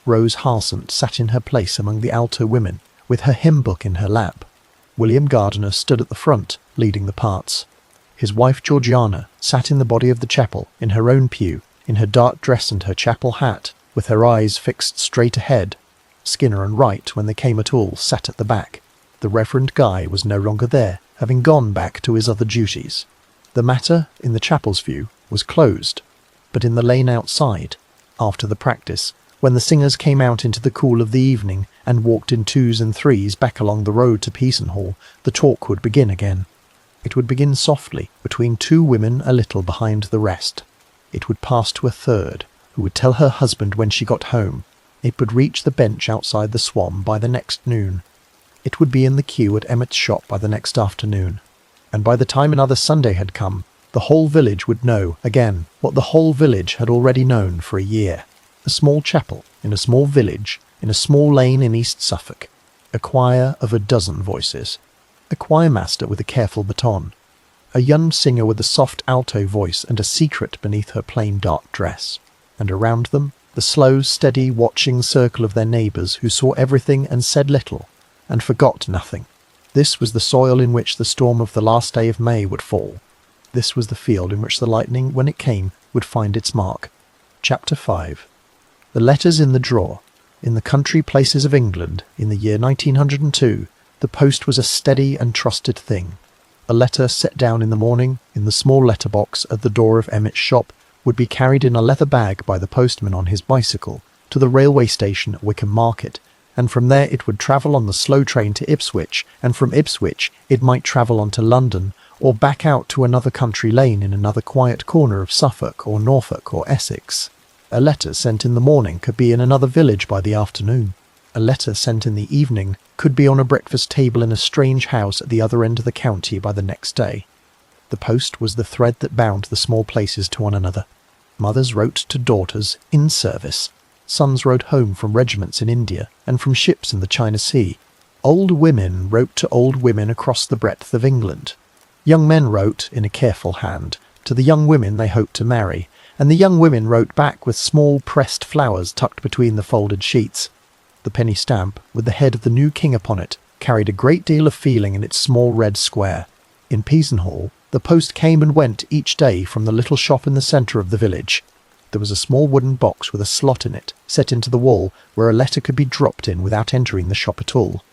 Rose Harsent sat in her place among the alto women, with her hymn book in her lap. William Gardiner stood at the front, leading the parts. His wife Georgiana sat in the body of the chapel, in her own pew, in her dark dress and her chapel hat, with her eyes fixed straight ahead. Skinner and Wright, when they came at all, sat at the back. The Reverend Guy was no longer there, having gone back to his other duties. The matter, in the chapel's view, was closed. But in the lane outside, after the practice, when the singers came out into the cool of the evening and walked in twos and threes back along the road to Peasenhall, the talk would begin again. It would begin softly, between two women a little behind the rest. It would pass to a third, who would tell her husband when she got home. It would reach the bench outside the Swan by the next noon. It would be in the queue at Emmett's shop by the next afternoon. And by the time another Sunday had come, the whole village would know, again, what the whole village had already known for a year. A small chapel, in a small village, in a small lane in East Suffolk. A choir of a dozen voices. A choirmaster with a careful baton. A young singer with a soft alto voice and a secret beneath her plain dark dress. And around them, the slow, steady, watching circle of their neighbours who saw everything and said little, and forgot nothing. This was the soil in which the storm of the last day of May would fall. This was the field in which the lightning, when it came, would find its mark. Chapter 5. The letters in the drawer. In the country places of England, in the year 1902, the post was a steady and trusted thing. A letter set down in the morning, in the small letterbox at the door of Emmett's shop, would be carried in a leather bag by the postman on his bicycle to the railway station at Wickham Market, and from there it would travel on the slow train to Ipswich, and from Ipswich it might travel on to London, or back out to another country lane in another quiet corner of Suffolk or Norfolk or Essex. A letter sent in the morning could be in another village by the afternoon. A letter sent in the evening could be on a breakfast table in a strange house at the other end of the county by the next day. The post was the thread that bound the small places to one another. Mothers wrote to daughters in service. Sons wrote home from regiments in India and from ships in the China Sea. Old women wrote to old women across the breadth of England. Young men wrote, in a careful hand, to the young women they hoped to marry, and the young women wrote back with small pressed flowers tucked between the folded sheets. The penny stamp, with the head of the new king upon it, carried a great deal of feeling in its small red square. In Peasenhall, the post came and went each day from the little shop in the centre of the village. There was a small wooden box with a slot in it, set into the wall, where a letter could be dropped in without entering the shop at all.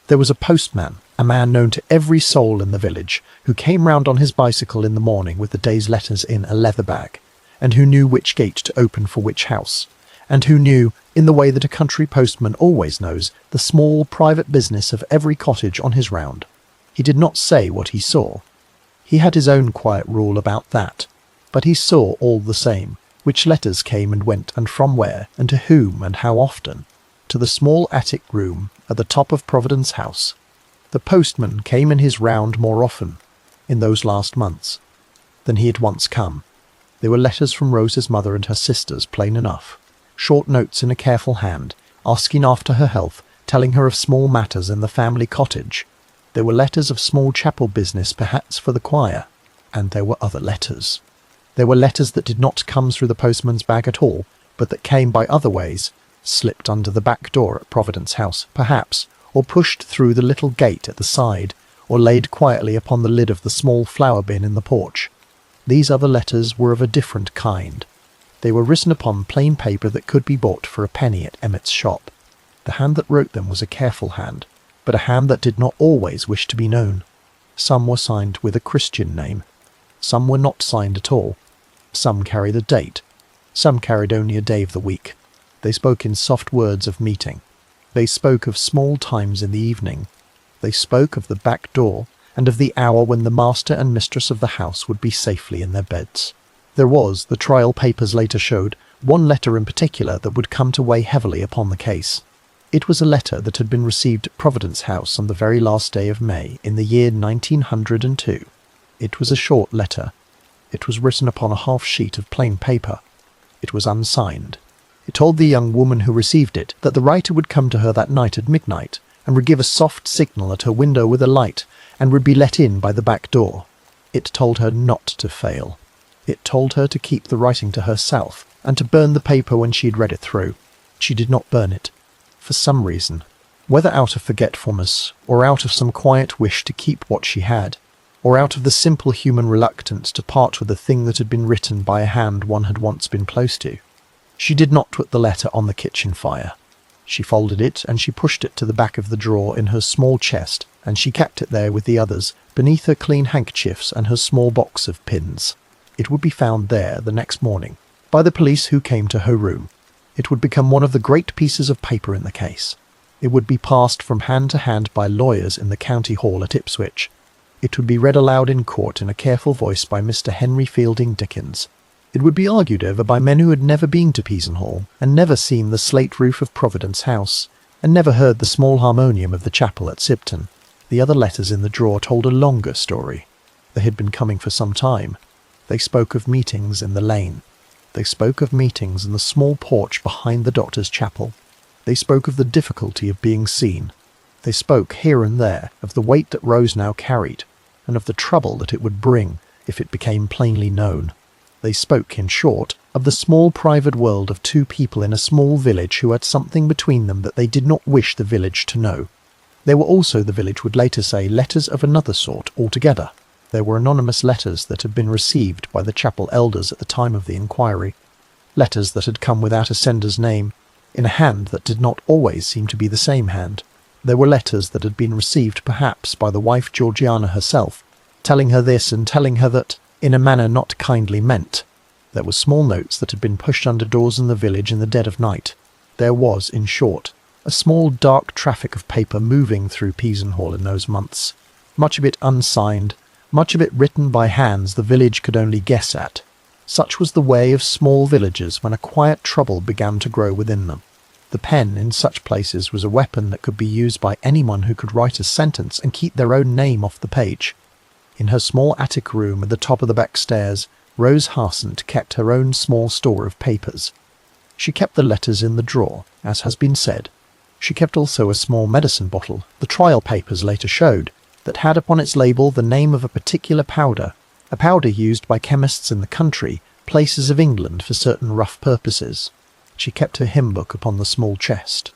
There was a postman, a man known to every soul in the village, who came round on his bicycle in the morning with the day's letters in a leather bag, and who knew which gate to open for which house, and who knew, in the way that a country postman always knows, the small private business of every cottage on his round. He did not say what he saw. He had his own quiet rule about that, but he saw all the same, which letters came and went and from where, and to whom and how often. To the small attic room at the top of Providence House. The postman came in his round more often, in those last months, than he had once come. There were letters from Rose's mother and her sisters, plain enough. Short notes in a careful hand, asking after her health, telling her of small matters in the family cottage. There were letters of small chapel business, perhaps for the choir, and there were other letters. There were letters that did not come through the postman's bag at all, but that came by other ways, slipped under the back door at Providence House, perhaps, or pushed through the little gate at the side, or laid quietly upon the lid of the small flower bin in the porch. These other letters were of a different kind. They were written upon plain paper that could be bought for a penny at Emmett's shop. The hand that wrote them was a careful hand, but a hand that did not always wish to be known. Some were signed with a Christian name. Some were not signed at all. Some carried a date. Some carried only a day of the week. They spoke in soft words of meeting. They spoke of small times in the evening. They spoke of the back door, and of the hour when the master and mistress of the house would be safely in their beds. There was, the trial papers later showed, one letter in particular that would come to weigh heavily upon the case. It was a letter that had been received at Providence House on the very last day of May in the year 1902. It was a short letter. It was written upon a half sheet of plain paper. It was unsigned. It told the young woman who received it that the writer would come to her that night at midnight, and would give a soft signal at her window with a light, and would be let in by the back door. It told her not to fail. It told her to keep the writing to herself, and to burn the paper when she had read it through. She did not burn it. For some reason, whether out of forgetfulness, or out of some quiet wish to keep what she had, or out of the simple human reluctance to part with a thing that had been written by a hand one had once been close to, she did not put the letter on the kitchen fire. She folded it, and she pushed it to the back of the drawer in her small chest, and she kept it there with the others, beneath her clean handkerchiefs and her small box of pins. It would be found there the next morning, by the police who came to her room. It would become one of the great pieces of paper in the case. It would be passed from hand to hand by lawyers in the county hall at Ipswich. It would be read aloud in court in a careful voice by Mr. Henry Fielding Dickens. It would be argued over by men who had never been to Peasenhall, and never seen the slate roof of Providence House, and never heard the small harmonium of the chapel at Sibton. The other letters in the drawer told a longer story. They had been coming for some time. They spoke of meetings in the lane. They spoke of meetings in the small porch behind the doctor's chapel. They spoke of the difficulty of being seen. They spoke here and there of the weight that Rose now carried, and of the trouble that it would bring if it became plainly known. They spoke, in short, of the small private world of two people in a small village who had something between them that they did not wish the village to know. There were also, the village would later say, letters of another sort altogether. There were anonymous letters that had been received by the chapel elders at the time of the inquiry. Letters that had come without a sender's name, in a hand that did not always seem to be the same hand. There were letters that had been received perhaps by the wife Georgiana herself, telling her this and telling her that, in a manner not kindly meant. There were small notes that had been pushed under doors in the village in the dead of night. There was, in short, a small dark traffic of paper moving through Peasenhall in those months, much of it unsigned, much of it written by hands the village could only guess at. Such was the way of small villages when a quiet trouble began to grow within them. The pen in such places was a weapon that could be used by anyone who could write a sentence and keep their own name off the page. In her small attic room at the top of the back stairs, Rose Harsent kept her own small store of papers. She kept the letters in the drawer, as has been said. She kept also a small medicine bottle, the trial papers later showed, that had upon its label the name of a particular powder, a powder used by chemists in the country, places of England for certain rough purposes. She kept her hymn book upon the small chest.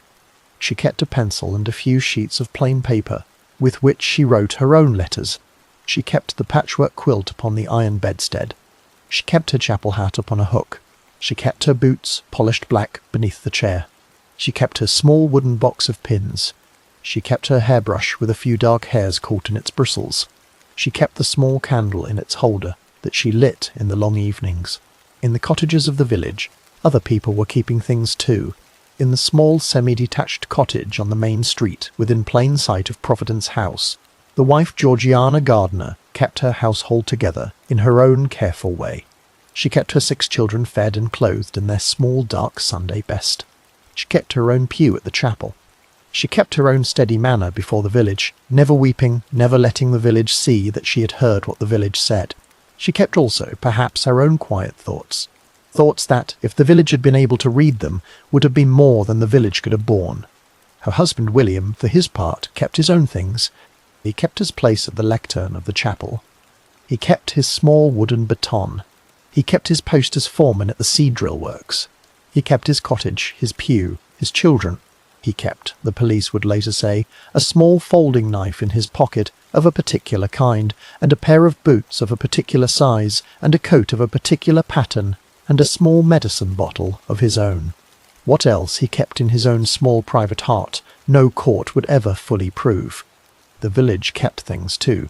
She kept a pencil and a few sheets of plain paper, with which she wrote her own letters. She kept the patchwork quilt upon the iron bedstead. She kept her chapel hat upon a hook. She kept her boots, polished black, beneath the chair. She kept her small wooden box of pins. She kept her hairbrush with a few dark hairs caught in its bristles. She kept the small candle in its holder that she lit in the long evenings. In the cottages of the village, other people were keeping things too. In the small semi-detached cottage on the main street within plain sight of Providence House, the wife Georgiana Gardner kept her household together in her own careful way. She kept her 6 children fed and clothed in their small dark Sunday best. She kept her own pew at the chapel. She kept her own steady manner before the village, never weeping, never letting the village see that she had heard what the village said. She kept also, perhaps, her own quiet thoughts. Thoughts that, if the village had been able to read them, would have been more than the village could have borne. Her husband William, for his part, kept his own things. He kept his place at the lectern of the chapel. He kept his small wooden baton. He kept his post as foreman at the seed drill works. He kept his cottage, his pew, his children. He kept, the police would later say, a small folding knife in his pocket of a particular kind, and a pair of boots of a particular size, and a coat of a particular pattern, and a small medicine bottle of his own. What else he kept in his own small private heart, no court would ever fully prove. The village kept things too.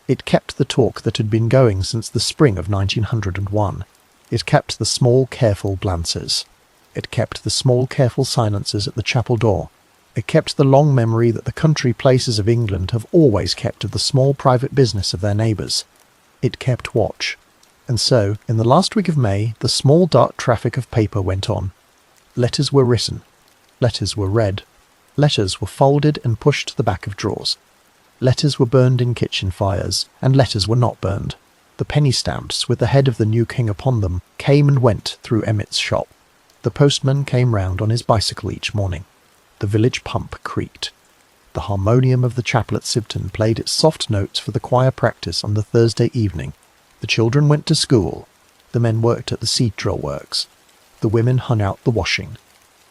It kept the talk that had been going since the spring of 1901. It kept the small careful glances. It kept the small careful silences at the chapel door. It kept the long memory that the country places of England have always kept of the small private business of their neighbours. It kept watch. And so, in the last week of May, the small dark traffic of paper went on. Letters were written. Letters were read. Letters were folded and pushed to the back of drawers. Letters were burned in kitchen fires, and letters were not burned. The penny stamps, with the head of the new king upon them, came and went through Emmett's shop. The postman came round on his bicycle each morning. The village pump creaked. The harmonium of the chapel at Sibton played its soft notes for the choir practice on the Thursday evening. The children went to school. The men worked at the seed drill works. The women hung out the washing.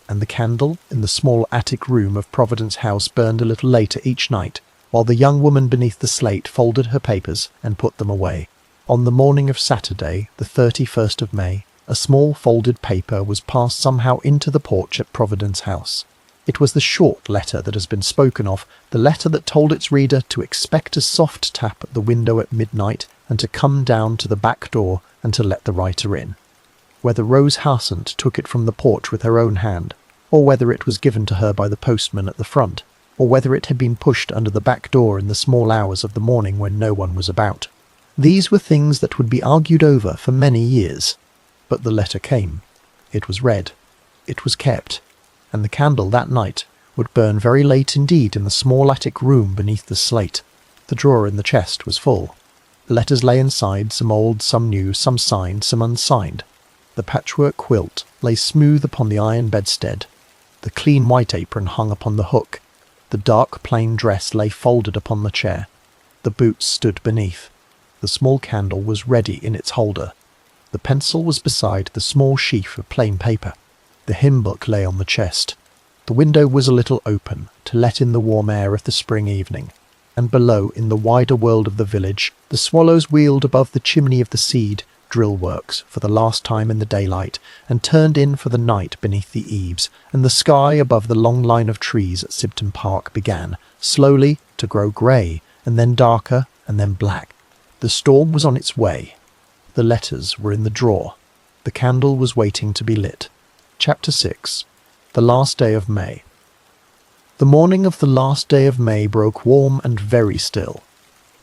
And the candle in the small attic room of Providence House burned a little later each night, while the young woman beneath the slate folded her papers and put them away. On the morning of Saturday, the 31st of May, a small folded paper was passed somehow into the porch at Providence House. It was the short letter that has been spoken of, the letter that told its reader to expect a soft tap at the window at midnight and to come down to the back door and to let the writer in. Whether Rose Harsent took it from the porch with her own hand, or whether it was given to her by the postman at the front, or whether it had been pushed under the back door in the small hours of the morning when no one was about. These were things that would be argued over for many years. But the letter came. It was read. It was kept. And the candle that night would burn very late indeed in the small attic room beneath the slate. The drawer in the chest was full. Letters lay inside, some old, some new, some signed, some unsigned. The patchwork quilt lay smooth upon the iron bedstead. The clean white apron hung upon the hook. The dark plain dress lay folded upon the chair. The boots stood beneath. The small candle was ready in its holder. The pencil was beside the small sheaf of plain paper. The hymn book lay on the chest. The window was a little open to let in the warm air of the spring evening, and below, in the wider world of the village, the swallows wheeled above the chimney of the seed drill works for the last time in the daylight, and turned in for the night beneath the eaves, and the sky above the long line of trees at Sibton Park began, slowly, to grow grey, and then darker, and then black. The storm was on its way. The letters were in the drawer. The candle was waiting to be lit. Chapter 6. The Last Day of May. The morning of the last day of May broke warm and very still.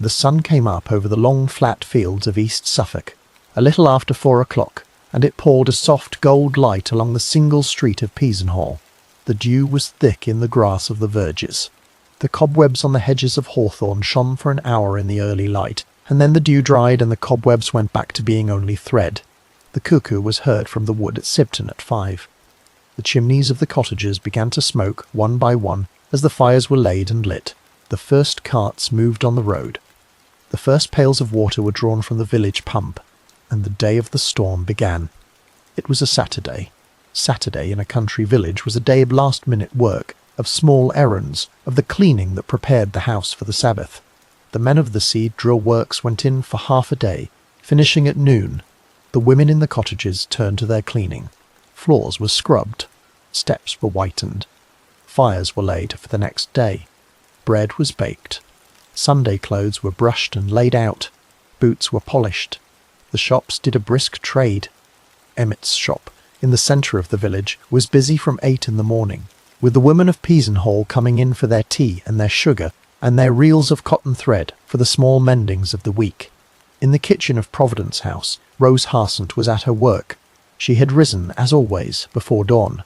The sun came up over the long flat fields of East Suffolk, a little after 4 o'clock, and it poured a soft gold light along the single street of Peasenhall. The dew was thick in the grass of the verges. The cobwebs on the hedges of hawthorn shone for an hour in the early light, and then the dew dried and the cobwebs went back to being only thread. The cuckoo was heard from the wood at Sibton at 5. The chimneys of the cottages began to smoke one by one as the fires were laid and lit. The first carts moved on the road. The first pails of water were drawn from the village pump, and the day of the storm began. It was a Saturday. Saturday in a country village was a day of last-minute work, of small errands, of the cleaning that prepared the house for the Sabbath. The men of the seed drill works went in for half a day, finishing at noon. The women in the cottages turned to their cleaning. Floors were scrubbed. Steps were whitened. Fires were laid for the next day. Bread was baked. Sunday clothes were brushed and laid out. Boots were polished. The shops did a brisk trade. Emmett's shop, in the centre of the village, was busy from 8 in the morning, with the women of Peasenhall coming in for their tea and their sugar and their reels of cotton thread for the small mendings of the week. In the kitchen of Providence House, Rose Harsent was at her work. She had risen, as always, before dawn.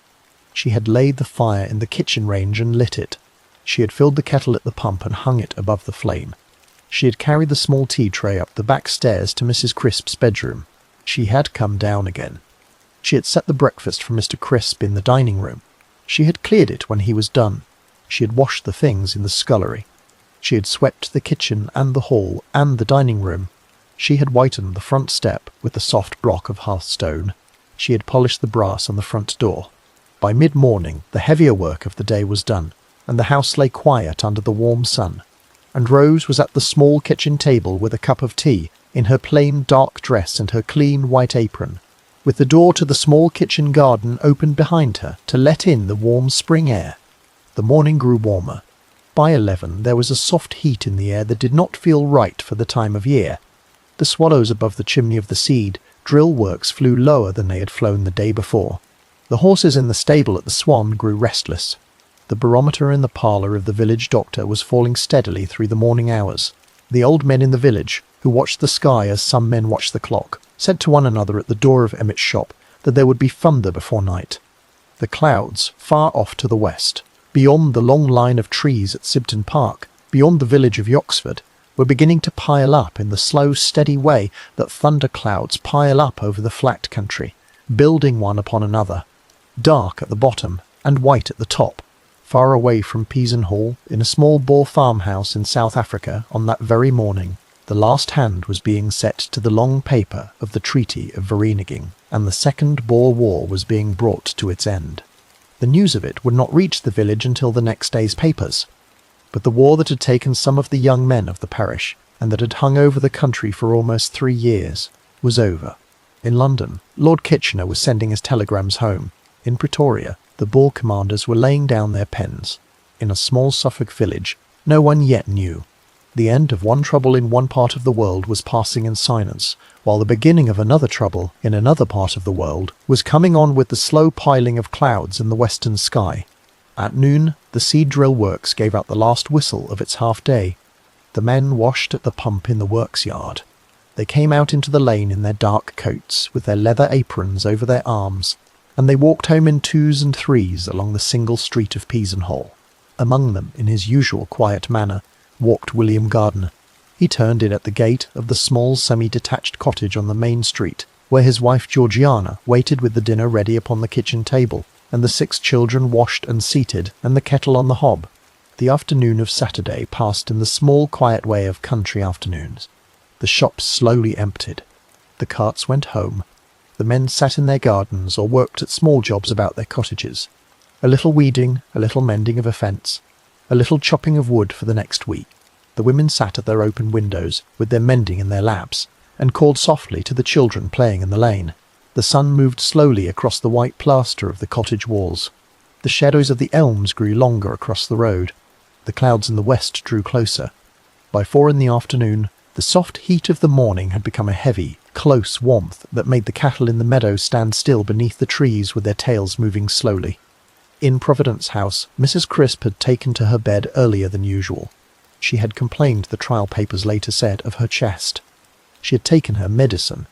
She had laid the fire in the kitchen range and lit it. She had filled the kettle at the pump and hung it above the flame. She had carried the small tea tray up the back stairs to Mrs. Crisp's bedroom. She had come down again. She had set the breakfast for Mr. Crisp in the dining room. She had cleared it when he was done. She had washed the things in the scullery. She had swept the kitchen and the hall and the dining room. She had whitened the front step with the soft block of hearthstone. She had polished the brass on the front door. By mid-morning, the heavier work of the day was done, and the house lay quiet under the warm sun. And Rose was at the small kitchen table with a cup of tea, in her plain dark dress and her clean white apron, with the door to the small kitchen garden open behind her to let in the warm spring air. The morning grew warmer. By 11 there was a soft heat in the air that did not feel right for the time of year. The swallows above the chimney of the seed drill works flew lower than they had flown the day before. The horses in the stable at the Swan grew restless. The barometer in the parlour of the village doctor was falling steadily through the morning hours. The old men in the village, who watched the sky as some men watch the clock, said to one another at the door of Emmett's shop that there would be thunder before night. The clouds, far off to the west, beyond the long line of trees at Sibton Park, beyond the village of Yoxford, were beginning to pile up in the slow, steady way that thunder clouds pile up over the flat country, building one upon another, dark at the bottom and white at the top. Far away from Peasenhall, in a small Boer farmhouse in South Africa on that very morning, the last hand was being set to the long paper of the Treaty of Vereeniging, and the second Boer War was being brought to its end. The news of it would not reach the village until the next day's papers. But the war that had taken some of the young men of the parish, and that had hung over the country for almost 3 years, was over. In London, Lord Kitchener was sending his telegrams home. In Pretoria, the Boer commanders were laying down their pens. In a small Suffolk village, no one yet knew. The end of one trouble in one part of the world was passing in silence, while the beginning of another trouble in another part of the world was coming on with the slow piling of clouds in the western sky. At noon, the seed drill works gave out the last whistle of its half-day. The men washed at the pump in the works yard. They came out into the lane in their dark coats, with their leather aprons over their arms, and they walked home in 2s and 3s along the single street of Peasenhall. Among them, in his usual quiet manner, walked William Gardiner. He turned in at the gate of the small semi-detached cottage on the main street, where his wife Georgiana waited with the dinner ready upon the kitchen table, and the 6 children washed and seated, and the kettle on the hob. The afternoon of Saturday passed in the small quiet way of country afternoons. The shops slowly emptied. The carts went home. The men sat in their gardens or worked at small jobs about their cottages. A little weeding, a little mending of a fence, a little chopping of wood for the next week. The women sat at their open windows, with their mending in their laps, and called softly to the children playing in the lane. The sun moved slowly across the white plaster of the cottage walls. The shadows of the elms grew longer across the road. The clouds in the west drew closer. By 4 in the afternoon, the soft heat of the morning had become a heavy, close warmth that made the cattle in the meadow stand still beneath the trees with their tails moving slowly. In Providence House, Mrs. Crisp had taken to her bed earlier than usual. She had complained, the trial papers later said, of her chest. She had taken her medicine.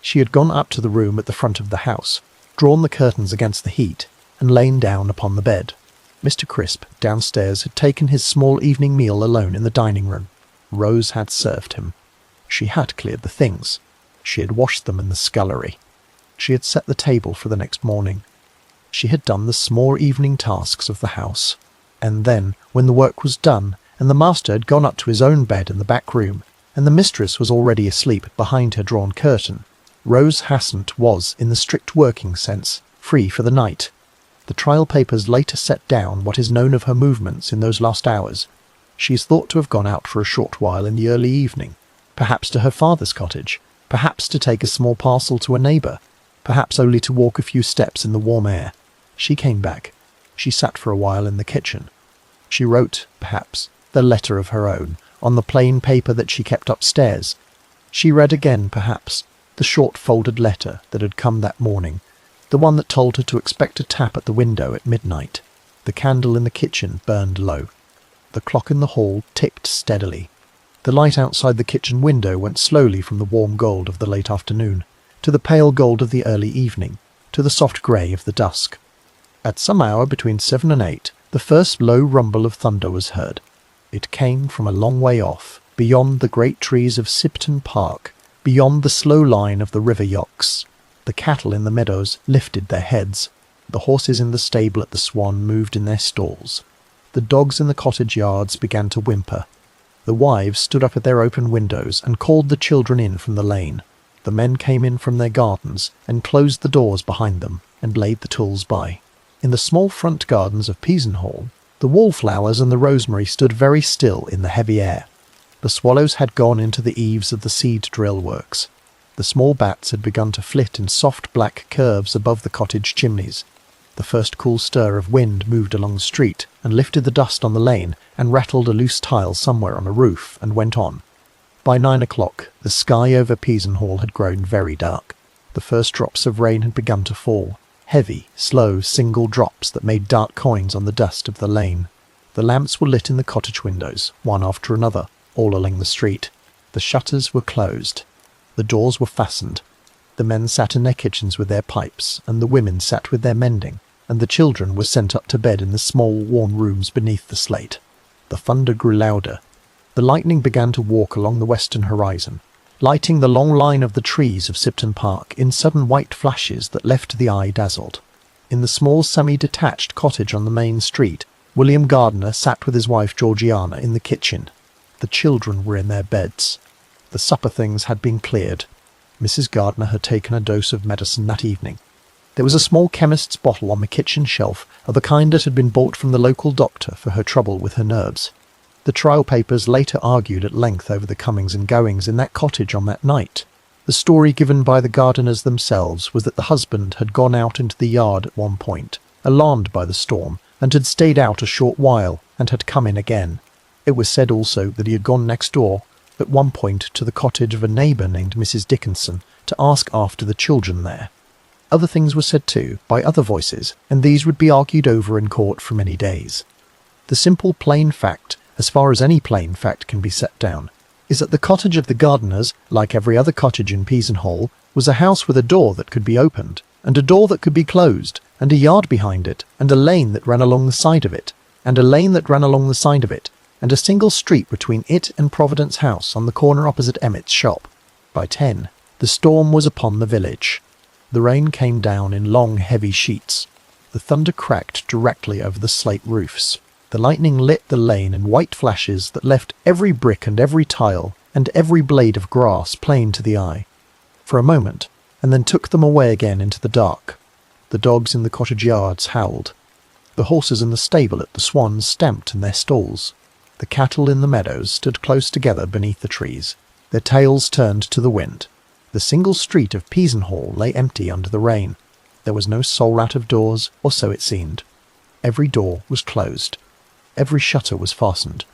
She had gone up to the room at the front of the house, drawn the curtains against the heat, and lain down upon the bed. Mr. Crisp, downstairs, had taken his small evening meal alone in the dining room. Rose had served him. She had cleared the things. She had washed them in the scullery. She had set the table for the next morning. She had done the small evening tasks of the house. And then, when the work was done, and the master had gone up to his own bed in the back room, and the mistress was already asleep behind her drawn curtain, Rose Harsent was, in the strict working sense, free for the night. The trial papers later set down what is known of her movements in those last hours. She is thought to have gone out for a short while in the early evening, perhaps to her father's cottage, perhaps to take a small parcel to a neighbour, perhaps only to walk a few steps in the warm air. She came back. She sat for a while in the kitchen. She wrote, perhaps, the letter of her own, on the plain paper that she kept upstairs. She read again, perhaps, the short folded letter that had come that morning, the one that told her to expect a tap at the window at midnight. The candle in the kitchen burned low. The clock in the hall ticked steadily. The light outside the kitchen window went slowly from the warm gold of the late afternoon, to the pale gold of the early evening, to the soft grey of the dusk. At some hour between 7 and 8, the first low rumble of thunder was heard. It came from a long way off, beyond the great trees of Sipton Park, beyond the slow line of the river yocks. The cattle in the meadows lifted their heads. The horses in the stable at the Swan moved in their stalls. The dogs in the cottage yards began to whimper. The wives stood up at their open windows and called the children in from the lane. The men came in from their gardens and closed the doors behind them and laid the tools by. In the small front gardens of Peasenhall, the wallflowers and the rosemary stood very still in the heavy air. The swallows had gone into the eaves of the seed drill works. The small bats had begun to flit in soft black curves above the cottage chimneys. The first cool stir of wind moved along the street and lifted the dust on the lane and rattled a loose tile somewhere on a roof and went on. By 9 o'clock, the sky over Peasenhall had grown very dark. The first drops of rain had begun to fall, heavy, slow, single drops that made dark coins on the dust of the lane. The lamps were lit in the cottage windows, one after another, all along the street. The shutters were closed. The doors were fastened. The men sat in their kitchens with their pipes, and the women sat with their mending, and the children were sent up to bed in the small, warm rooms beneath the slate. The thunder grew louder. The lightning began to walk along the western horizon, lighting the long line of the trees of Sipton Park in sudden white flashes that left the eye dazzled. In the small semi-detached cottage on the main street, William Gardiner sat with his wife Georgiana in the kitchen. The children were in their beds. The supper things had been cleared. Mrs. Gardiner had taken a dose of medicine that evening. There was a small chemist's bottle on the kitchen shelf of the kind that had been bought from the local doctor for her trouble with her nerves. The trial papers later argued at length over the comings and goings in that cottage on that night. The story given by the Gardiners themselves was that the husband had gone out into the yard at one point, alarmed by the storm, and had stayed out a short while, and had come in again. It was said also that he had gone next door, at one point to the cottage of a neighbour named Mrs. Dickinson, to ask after the children there. Other things were said too, by other voices, and these would be argued over in court for many days. The simple plain fact, as far as any plain fact can be set down, is that the cottage of the Gardiners, like every other cottage in Peasenhall, was a house with a door that could be opened, and a door that could be closed, and a yard behind it, and a lane that ran along the side of it, and a lane that ran along the side of it, and a single street between it and Providence House on the corner opposite Emmett's shop. By 10, the storm was upon the village. The rain came down in long, heavy sheets. The thunder cracked directly over the slate roofs. The lightning lit the lane in white flashes that left every brick and every tile and every blade of grass plain to the eye. For a moment, and then took them away again into the dark. The dogs in the cottage yards howled. The horses in the stable at the Swan stamped in their stalls. The cattle in the meadows stood close together beneath the trees, their tails turned to the wind. The single street of Peasenhall lay empty under the rain. There was no soul out of doors, or so it seemed. Every door was closed. Every shutter was fastened.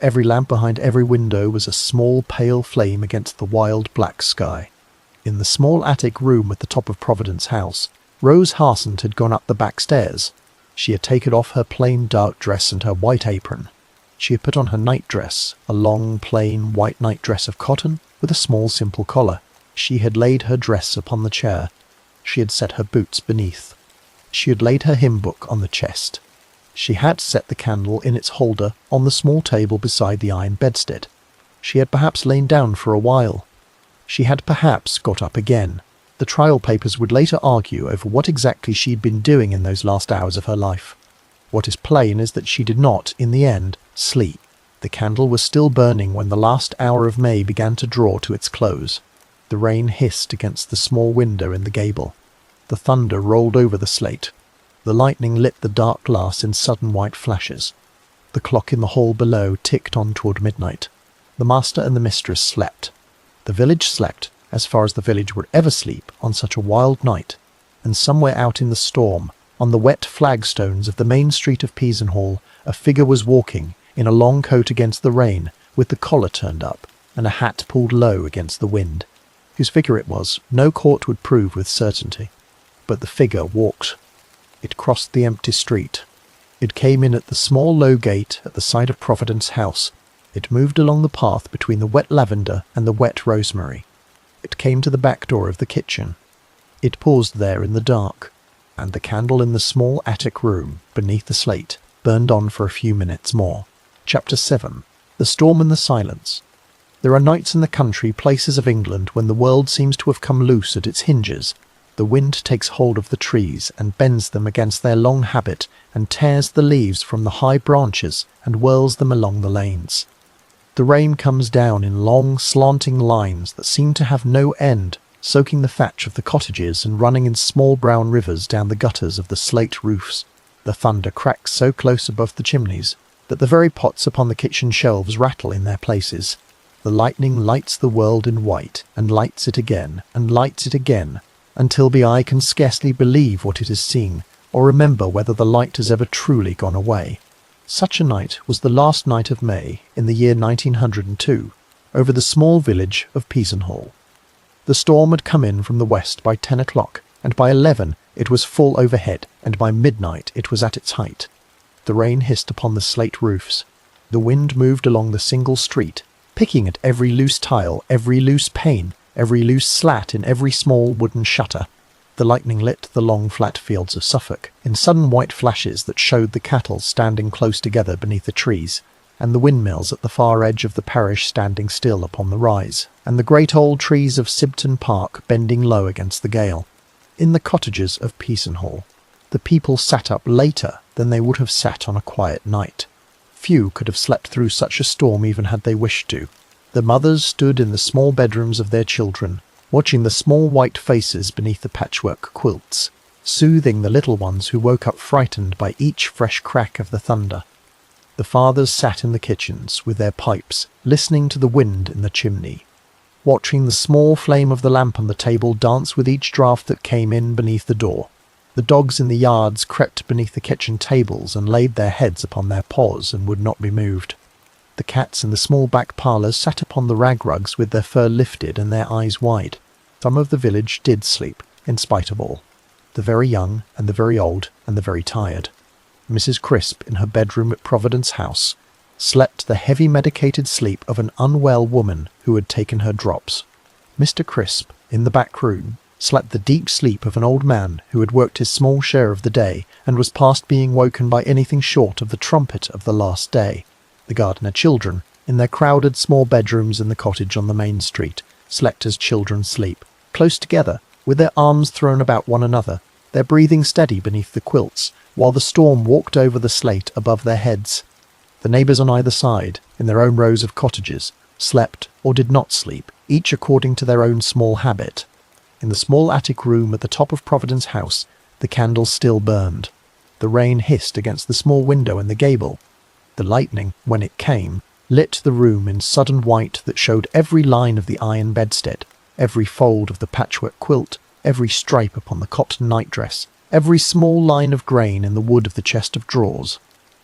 Every lamp behind every window was a small pale flame against the wild black sky. In the small attic room at the top of Providence House, Rose Harsent had gone up the back stairs. She had taken off her plain dark dress and her white apron. She had put on her night-dress, a long, plain, white night-dress of cotton, with a small, simple collar. She had laid her dress upon the chair. She had set her boots beneath. She had laid her hymn-book on the chest. She had set the candle in its holder on the small table beside the iron bedstead. She had perhaps lain down for a while. She had perhaps got up again. The trial papers would later argue over what exactly she'd been doing in those last hours of her life. What is plain is that she did not, in the end, sleep. The candle was still burning when the last hour of May began to draw to its close. The rain hissed against the small window in the gable. The thunder rolled over the slate. The lightning lit the dark glass in sudden white flashes. The clock in the hall below ticked on toward midnight. The master and the mistress slept. The village slept, as far as the village would ever sleep on such a wild night, and somewhere out in the storm, on the wet flagstones of the main street of Peasenhall, a figure was walking, in a long coat against the rain, with the collar turned up, and a hat pulled low against the wind. Whose figure it was, no court would prove with certainty. But the figure walked. It crossed the empty street. It came in at the small low gate at the side of Providence House. It moved along the path between the wet lavender and the wet rosemary. It came to the back door of the kitchen. It paused there in the dark, and the candle in the small attic room, beneath the slate, burned on for a few minutes more. Chapter 7. The Storm and the Silence. There are nights in the country places of England when the world seems to have come loose at its hinges. The wind takes hold of the trees and bends them against their long habit and tears the leaves from the high branches and whirls them along the lanes. The rain comes down in long, slanting lines that seem to have no end, soaking the thatch of the cottages and running in small brown rivers down the gutters of the slate roofs. The thunder cracks so close above the chimneys that the very pots upon the kitchen shelves rattle in their places. The lightning lights the world in white, and lights it again, and lights it again, until the eye can scarcely believe what it has seen, or remember whether the light has ever truly gone away. Such a night was the last night of May, in the year 1902, over the small village of Peasenhall. The storm had come in from the west by 10 o'clock, and by 11 it was full overhead, and by midnight it was at its height. The rain hissed upon the slate roofs. The wind moved along the single street, picking at every loose tile, every loose pane, every loose slat in every small wooden shutter. The lightning lit the long flat fields of Suffolk in sudden white flashes that showed the cattle standing close together beneath the trees, and the windmills at the far edge of the parish standing still upon the rise, and the great old trees of Sibton Park bending low against the gale. In the cottages of Peasenhall, the people sat up later than they would have sat on a quiet night. Few could have slept through such a storm even had they wished to. The mothers stood in the small bedrooms of their children, watching the small white faces beneath the patchwork quilts, soothing the little ones who woke up frightened by each fresh crack of the thunder. The fathers sat in the kitchens with their pipes, listening to the wind in the chimney, watching the small flame of the lamp on the table dance with each draught that came in beneath the door. The dogs in the yards crept beneath the kitchen tables and laid their heads upon their paws and would not be moved. The cats in the small back parlours sat upon the rag rugs with their fur lifted and their eyes wide. Some of the village did sleep, in spite of all. The very young, and the very old, and the very tired. Mrs. Crisp, in her bedroom at Providence House, slept the heavy medicated sleep of an unwell woman who had taken her drops. Mr. Crisp, in the back room, slept the deep sleep of an old man who had worked his small share of the day and was past being woken by anything short of the trumpet of the last day. The Gardiner children, in their crowded small bedrooms in the cottage on the main street, slept as children sleep, close together, with their arms thrown about one another, their breathing steady beneath the quilts, while the storm walked over the slate above their heads. The neighbours on either side, in their own rows of cottages, slept or did not sleep, each according to their own small habit. In the small attic room at the top of Providence House, the candle still burned. The rain hissed against the small window in the gable. The lightning, when it came, lit the room in sudden white that showed every line of the iron bedstead, every fold of the patchwork quilt, every stripe upon the cotton nightdress, every small line of grain in the wood of the chest of drawers.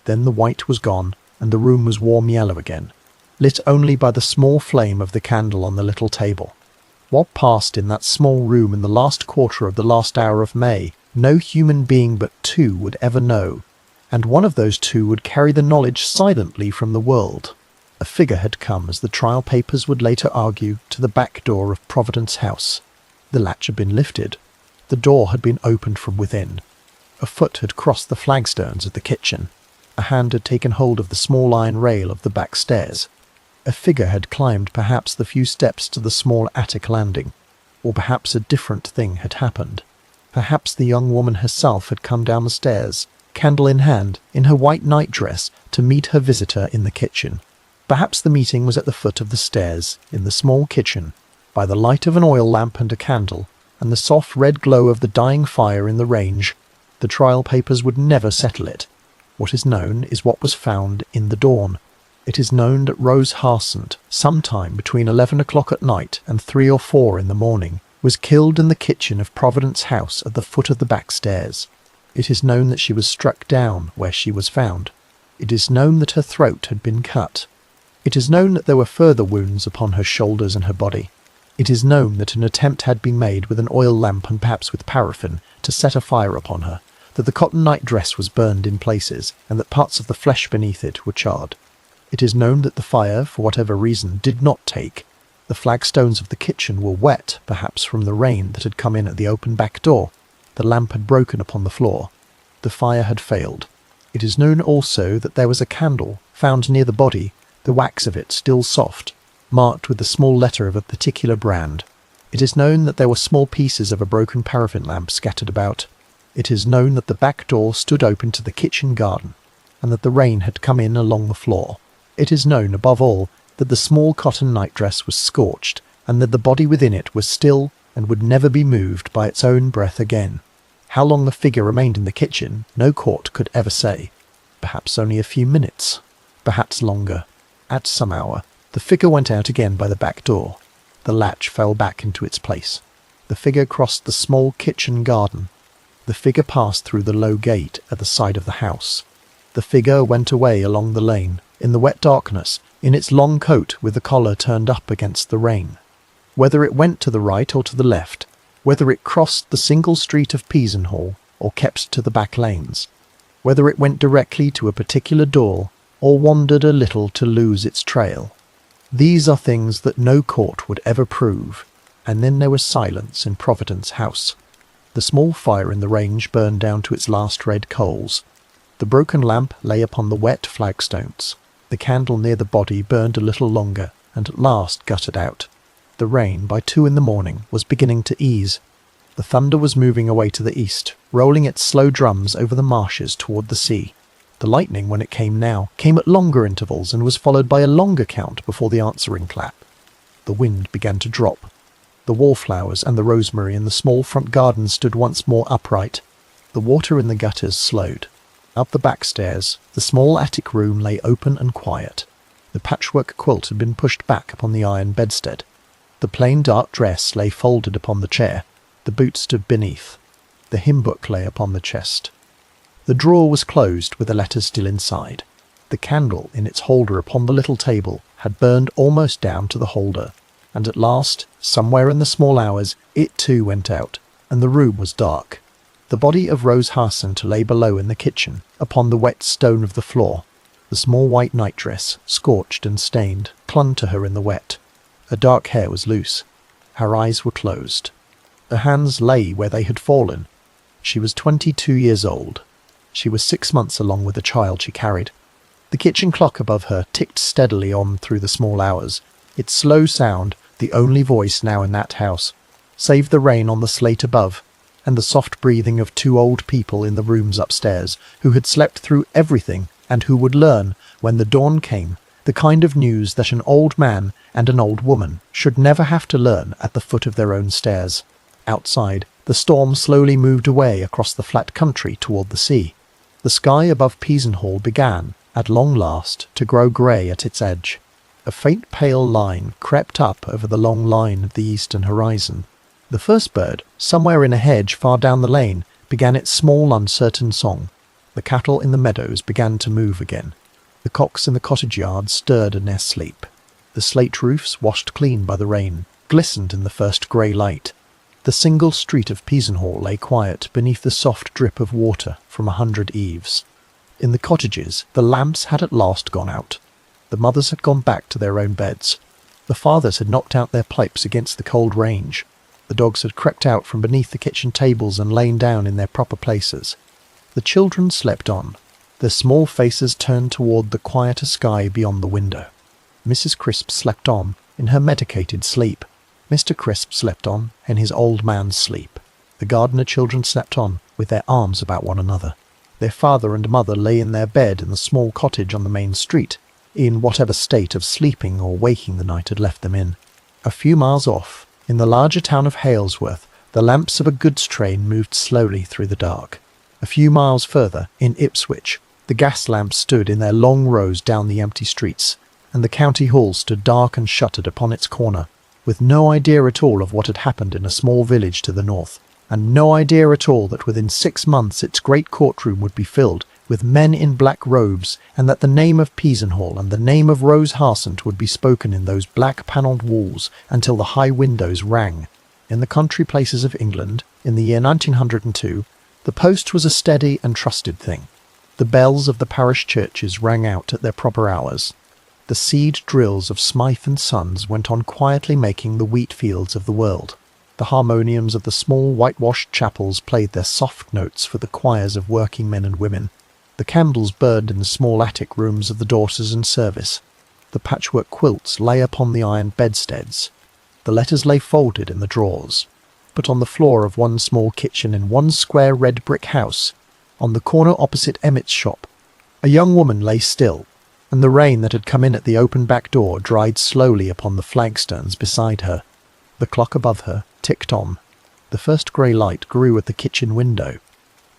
Then the white was gone, and the room was warm yellow again, lit only by the small flame of the candle on the little table. What passed in that small room in the last quarter of the last hour of May, no human being but two would ever know, and one of those two would carry the knowledge silently from the world. A figure had come, as the trial papers would later argue, to the back door of Providence House. The latch had been lifted. The door had been opened from within. A foot had crossed the flagstones of the kitchen. A hand had taken hold of the small iron rail of the back stairs. A figure had climbed perhaps the few steps to the small attic landing, or perhaps a different thing had happened. Perhaps the young woman herself had come down the stairs, candle in hand, in her white nightdress, to meet her visitor in the kitchen. Perhaps the meeting was at the foot of the stairs, in the small kitchen, by the light of an oil lamp and a candle, and the soft red glow of the dying fire in the range. The trial papers would never settle it. What is known is what was found in the dawn. It is known that Rose Harsent, sometime between 11 o'clock at night and 3 or 4 in the morning, was killed in the kitchen of Providence House at the foot of the back stairs. It is known that she was struck down where she was found. It is known that her throat had been cut. It is known that there were further wounds upon her shoulders and her body. It is known that an attempt had been made with an oil lamp and perhaps with paraffin to set a fire upon her, that the cotton nightdress was burned in places, and that parts of the flesh beneath it were charred. It is known that the fire, for whatever reason, did not take. The flagstones of the kitchen were wet, perhaps from the rain that had come in at the open back door. The lamp had broken upon the floor. The fire had failed. It is known also that there was a candle found near the body, the wax of it still soft, marked with the small letter of a particular brand. It is known that there were small pieces of a broken paraffin lamp scattered about. It is known that the back door stood open to the kitchen garden, and that the rain had come in along the floor. It is known, above all, that the small cotton nightdress was scorched, and that the body within it was still and would never be moved by its own breath again. How long the figure remained in the kitchen, no court could ever say. Perhaps only a few minutes, perhaps longer. At some hour, the figure went out again by the back door. The latch fell back into its place. The figure crossed the small kitchen garden. The figure passed through the low gate at the side of the house. The figure went away along the lane, in the wet darkness, in its long coat with the collar turned up against the rain. Whether it went to the right or to the left, whether it crossed the single street of Peasenhall or kept to the back lanes, whether it went directly to a particular door or wandered a little to lose its trail. These are things that no court would ever prove, and then there was silence in Providence House. The small fire in the range burned down to its last red coals. The broken lamp lay upon the wet flagstones. The candle near the body burned a little longer, and at last guttered out. The rain, by 2 in the morning, was beginning to ease. The thunder was moving away to the east, rolling its slow drums over the marshes toward the sea. The lightning, when it came now, came at longer intervals and was followed by a longer count before the answering clap. The wind began to drop. The wallflowers and the rosemary in the small front garden stood once more upright. The water in the gutters slowed. Up the back stairs, the small attic room lay open and quiet. The patchwork quilt had been pushed back upon the iron bedstead. The plain dark dress lay folded upon the chair. The boot stood beneath. The hymn book lay upon the chest. The drawer was closed with the letters still inside. The candle in its holder upon the little table had burned almost down to the holder, and at last, somewhere in the small hours, it too went out, and the room was dark. The body of Rose Harsent lay below in the kitchen, upon the wet stone of the floor. The small white nightdress, scorched and stained, clung to her in the wet. Her dark hair was loose. Her eyes were closed. Her hands lay where they had fallen. She was 22 years old. She was 6 months along with the child she carried. The kitchen clock above her ticked steadily on through the small hours, its slow sound the only voice now in that house, save the rain on the slate above, and the soft breathing of 2 old people in the rooms upstairs, who had slept through everything, and who would learn, when the dawn came, the kind of news that an old man and an old woman should never have to learn at the foot of their own stairs. Outside, the storm slowly moved away across the flat country toward the sea. The sky above Peasenhall began, at long last, to grow grey at its edge. A faint pale line crept up over the long line of the eastern horizon. The first bird, somewhere in a hedge far down the lane, began its small uncertain song. The cattle in the meadows began to move again. The cocks in the cottage yard stirred in their sleep. The slate roofs, washed clean by the rain, glistened in the first grey light. The single street of Peasenhall lay quiet beneath the soft drip of water from 100 eaves. In the cottages, the lamps had at last gone out. The mothers had gone back to their own beds. The fathers had knocked out their pipes against the cold range. The dogs had crept out from beneath the kitchen tables and lain down in their proper places. The children slept on, their small faces turned toward the quieter sky beyond the window. Mrs. Crisp slept on in her medicated sleep. Mr. Crisp slept on in his old man's sleep. The Gardiner children slept on with their arms about one another. Their father and mother lay in their bed in the small cottage on the main street, in whatever state of sleeping or waking the night had left them in. A few miles off, in the larger town of Halesworth, the lamps of a goods train moved slowly through the dark. A few miles further, in Ipswich, the gas lamps stood in their long rows down the empty streets, and the county hall stood dark and shuttered upon its corner, with no idea at all of what had happened in a small village to the north, and no idea at all that within 6 months its great courtroom would be filled with men in black robes, and that the name of Peasenhall and the name of Rose Harsent would be spoken in those black-panelled walls until the high windows rang. In the country places of England, in the year 1902, the post was a steady and trusted thing. The bells of the parish churches rang out at their proper hours. The seed drills of Smyth and Sons went on quietly making the wheat fields of the world. The harmoniums of the small whitewashed chapels played their soft notes for the choirs of working men and women. The candles burned in the small attic rooms of the daughters in service. The patchwork quilts lay upon the iron bedsteads. The letters lay folded in the drawers. But on the floor of one small kitchen in one square red brick house, on the corner opposite Emmett's shop, a young woman lay still, and the rain that had come in at the open back door dried slowly upon the flagstones beside her. The clock above her ticked on. The first grey light grew at the kitchen window,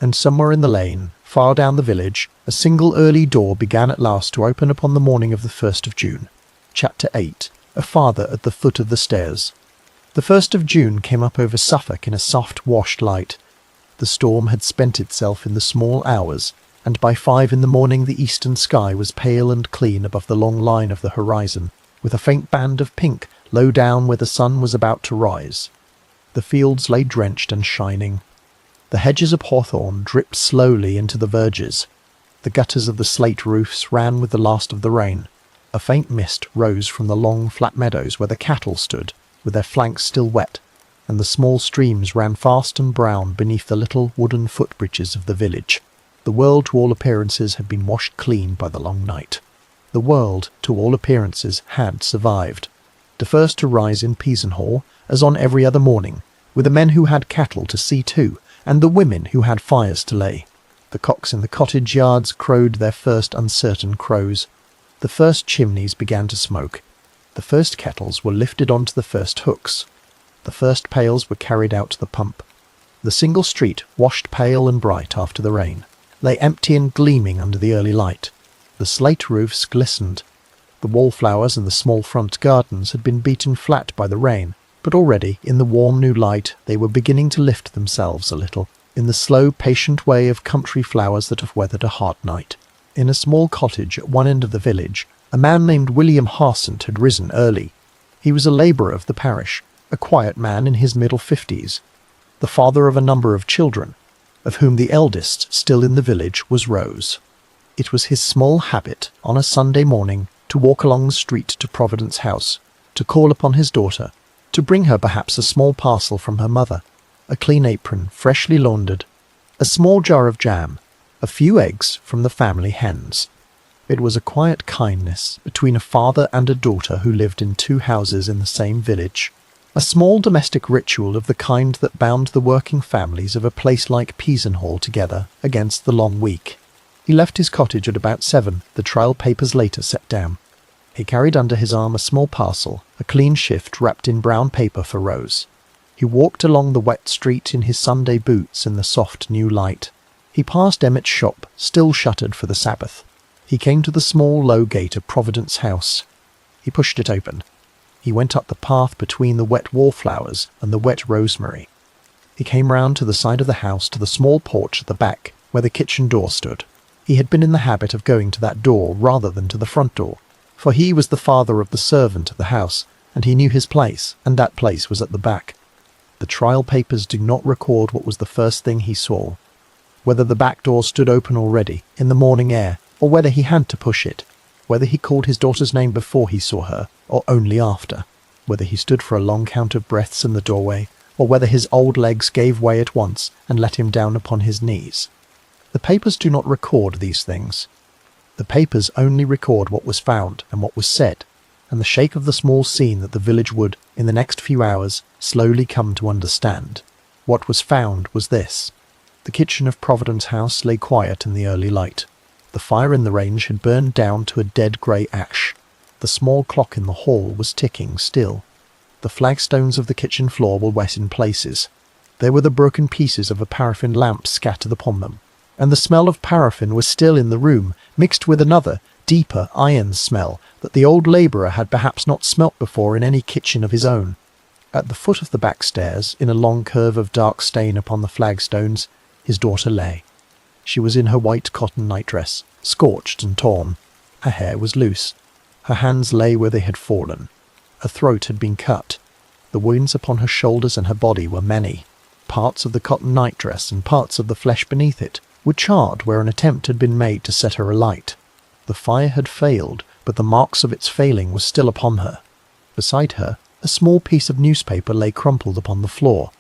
and somewhere in the lane, far down the village, a single early door began at last to open upon the morning of the 1st of June. Chapter 8. A father at the foot of the stairs. The 1st of June came up over Suffolk in a soft washed light. The storm had spent itself in the small hours, and by 5 in the morning the eastern sky was pale and clean above the long line of the horizon, with a faint band of pink low down where the sun was about to rise. The fields lay drenched and shining. The hedges of hawthorn dripped slowly into the verges. The gutters of the slate roofs ran with the last of the rain. A faint mist rose from the long flat meadows where the cattle stood, with their flanks still wet, and the small streams ran fast and brown beneath the little wooden footbridges of the village. The world, to all appearances, had been washed clean by the long night. The world, to all appearances, had survived. The first to rise in Peasenhall, as on every other morning, with the men who had cattle to see to, and the women who had fires to lay. The cocks in the cottage yards crowed their first uncertain crows. The first chimneys began to smoke. The first kettles were lifted onto the first hooks. The first pails were carried out to the pump. The single street, washed pale and bright after the rain, lay empty and gleaming under the early light. The slate roofs glistened. The wallflowers in the small front gardens had been beaten flat by the rain, but already, in the warm new light, they were beginning to lift themselves a little, in the slow, patient way of country flowers that have weathered a hard night. In a small cottage at one end of the village, a man named William Harsent had risen early. He was a labourer of the parish, a quiet man in his middle 50s, the father of a number of children, of whom the eldest, still in the village, was Rose. It was his small habit, on a Sunday morning, to walk along the street to Providence House, to call upon his daughter, to bring her perhaps a small parcel from her mother, a clean apron, freshly laundered, a small jar of jam, a few eggs from the family hens. It was a quiet kindness between a father and a daughter who lived in 2 houses in the same village, a small domestic ritual of the kind that bound the working families of a place like Peasenhall together against the long week. He left his cottage at about 7, the trial papers later set down. He carried under his arm a small parcel, a clean shift wrapped in brown paper for Rose. He walked along the wet street in his Sunday boots in the soft new light. He passed Emmett's shop, still shuttered for the Sabbath. He came to the small low gate of Providence House. He pushed it open. He went up the path between the wet wallflowers and the wet rosemary. He came round to the side of the house to the small porch at the back, where the kitchen door stood. He had been in the habit of going to that door rather than to the front door, for he was the father of the servant of the house, and he knew his place, and that place was at the back. The trial papers do not record what was the first thing he saw, whether the back door stood open already, in the morning air, or whether he had to push it, whether he called his daughter's name before he saw her, or only after, whether he stood for a long count of breaths in the doorway, or whether his old legs gave way at once and let him down upon his knees. The papers do not record these things. The papers only record what was found and what was said. and the shake of the small scene that the village would, in the next few hours, slowly come to understand. What was found was this. The kitchen of Providence House lay quiet in the early light. The fire in the range had burned down to a dead grey ash. The small clock in the hall was ticking still. The flagstones of the kitchen floor were wet in places. There were the broken pieces of a paraffin lamp scattered upon them, and the smell of paraffin was still in the room, mixed with another, deeper iron smell that the old labourer had perhaps not smelt before in any kitchen of his own. At the foot of the back stairs, in a long curve of dark stain upon the flagstones, his daughter lay. She was in her white cotton nightdress, scorched and torn. Her hair was loose. Her hands lay where they had fallen. Her throat had been cut. The wounds upon her shoulders and her body were many. Parts of the cotton nightdress and parts of the flesh beneath it were charred where an attempt had been made to set her alight. The fire had failed, but the marks of its failing were still upon her. Beside her, a small piece of newspaper lay crumpled upon the floor.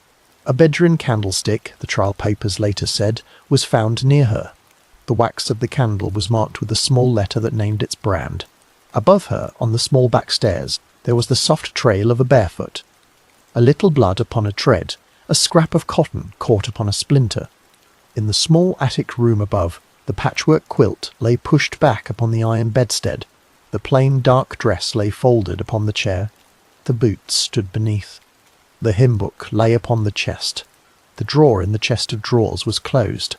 A bedroom candlestick, the trial papers later said, was found near her. The wax of the candle was marked with a small letter that named its brand. Above her, on the small back stairs, there was the soft trail of a barefoot. A little blood upon a tread, a scrap of cotton caught upon a splinter. In the small attic room above, the patchwork quilt lay pushed back upon the iron bedstead. The plain dark dress lay folded upon the chair. The boots stood beneath. The hymn book lay upon the chest. The drawer in the chest of drawers was closed.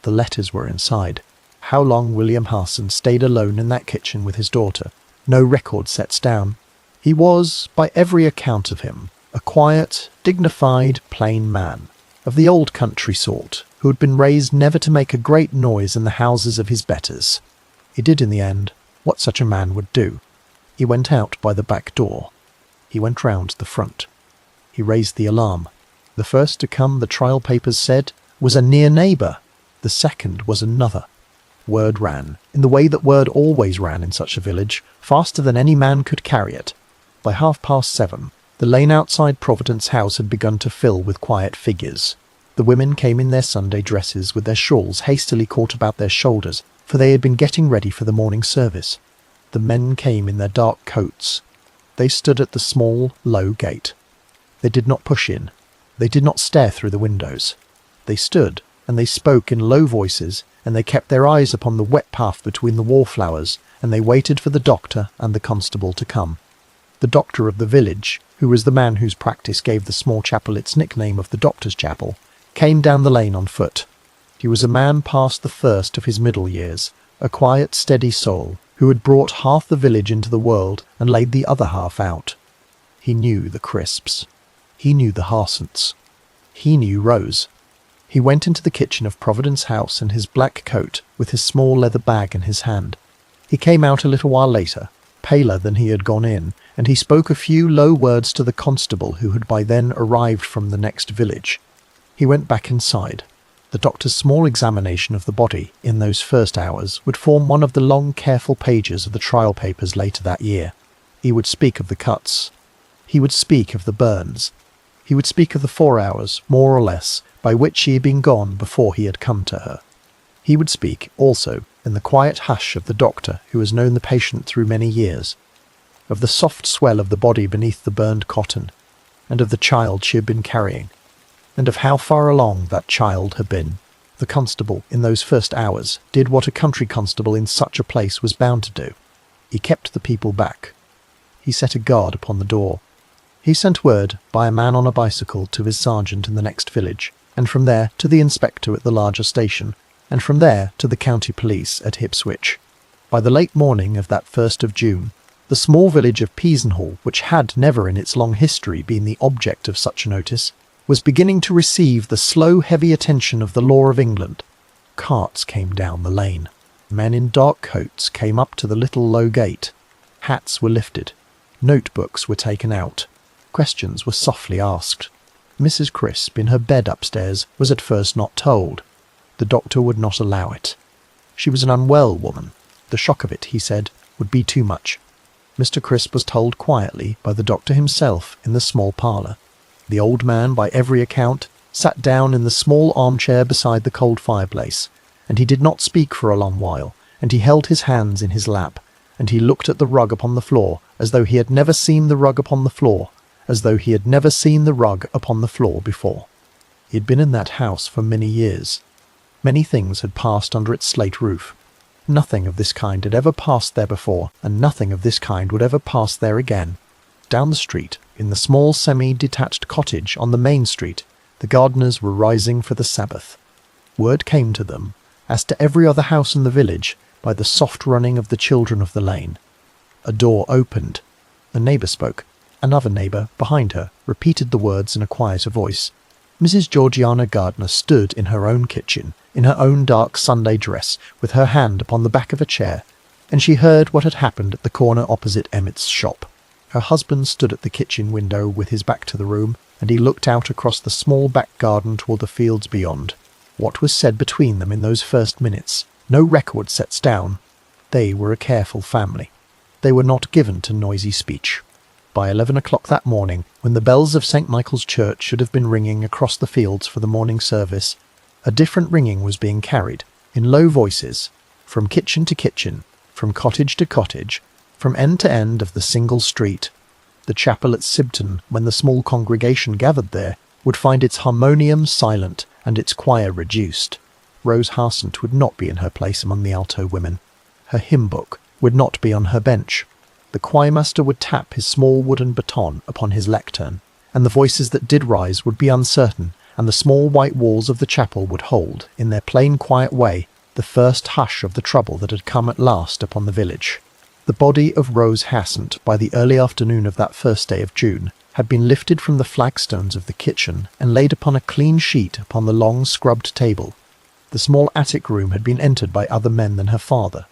The letters were inside. How long William Harsent stayed alone in that kitchen with his daughter, no record sets down. He was, by every account of him, a quiet, dignified, plain man, of the old country sort, who had been raised never to make a great noise in the houses of his betters. He did in the end what such a man would do. He went out by the back door. He went round the front. He raised the alarm. The first to come, the trial papers said, was a near neighbour. The second was another. Word ran, in the way that word always ran in such a village, faster than any man could carry it. By 7:30, the lane outside Providence House had begun to fill with quiet figures. The women came in their Sunday dresses with their shawls hastily caught about their shoulders, for they had been getting ready for the morning service. The men came in their dark coats. They stood at the small, low gate. They did not push in. They did not stare through the windows. They stood, and they spoke in low voices, and they kept their eyes upon the wet path between the wallflowers, and they waited for the doctor and the constable to come. The doctor of the village, who was the man whose practice gave the small chapel its nickname of the Doctor's Chapel, came down the lane on foot. He was a man past the first of his middle years, a quiet, steady soul, who had brought half the village into the world and laid the other half out. He knew the Crisps. He knew the Harsents. He knew Rose. He went into the kitchen of Providence House in his black coat, with his small leather bag in his hand. He came out a little while later, paler than he had gone in, and he spoke a few low words to the constable who had by then arrived from the next village. He went back inside. The doctor's small examination of the body in those first hours would form one of the long, careful pages of the trial papers later that year. He would speak of the cuts. He would speak of the burns. He would speak of the 4 hours, more or less, by which she had been gone before he had come to her. He would speak, also, in the quiet hush of the doctor who has known the patient through many years, of the soft swell of the body beneath the burned cotton, and of the child she had been carrying, and of how far along that child had been. The constable, in those first hours, did what a country constable in such a place was bound to do. He kept the people back. He set a guard upon the door. He sent word, by a man on a bicycle, to his sergeant in the next village, and from there to the inspector at the larger station, and from there to the county police at Ipswich. By the late morning of that 1st of June, the small village of Peasenhall, which had never in its long history been the object of such a notice, was beginning to receive the slow, heavy attention of the law of England. Carts came down the lane. Men in dark coats came up to the little low gate. Hats were lifted. Notebooks were taken out. Questions were softly asked. Mrs. Crisp, in her bed upstairs, was at first not told. The doctor would not allow it. She was an unwell woman. The shock of it, he said, would be too much. Mr. Crisp was told quietly by the doctor himself in the small parlour. The old man, by every account, sat down in the small armchair beside the cold fireplace, and he did not speak for a long while, and he held his hands in his lap, and he looked at the rug upon the floor, as though he had never seen the rug upon the floor, as though he had never seen the rug upon the floor before. He had been in that house for many years. Many things had passed under its slate roof. Nothing of this kind had ever passed there before, and nothing of this kind would ever pass there again. Down the street, in the small semi-detached cottage on the main street, the gardeners were rising for the Sabbath. Word came to them, as to every other house in the village, by the soft running of the children of the lane. A door opened. A neighbour spoke. Another neighbour, behind her, repeated the words in a quieter voice. Mrs. Georgiana Gardner stood in her own kitchen, in her own dark Sunday dress, with her hand upon the back of a chair, and she heard what had happened at the corner opposite Emmett's shop. Her husband stood at the kitchen window with his back to the room, and he looked out across the small back garden toward the fields beyond. What was said between them in those first minutes, no record sets down. They were a careful family. They were not given to noisy speech. By 11 o'clock that morning, when the bells of St. Michael's Church should have been ringing across the fields for the morning service, a different ringing was being carried, in low voices, from kitchen to kitchen, from cottage to cottage, from end to end of the single street. The chapel at Sibton, when the small congregation gathered there, would find its harmonium silent and its choir reduced. Rose Harsent would not be in her place among the alto women. Her hymn book would not be on her bench. The choirmaster would tap his small wooden baton upon his lectern, and the voices that did rise would be uncertain, and the small white walls of the chapel would hold, in their plain quiet way, the first hush of the trouble that had come at last upon the village. The body of Rose Harsent, by the early afternoon of that first day of June, had been lifted from the flagstones of the kitchen and laid upon a clean sheet upon the long scrubbed table. The small attic room had been entered by other men than her father,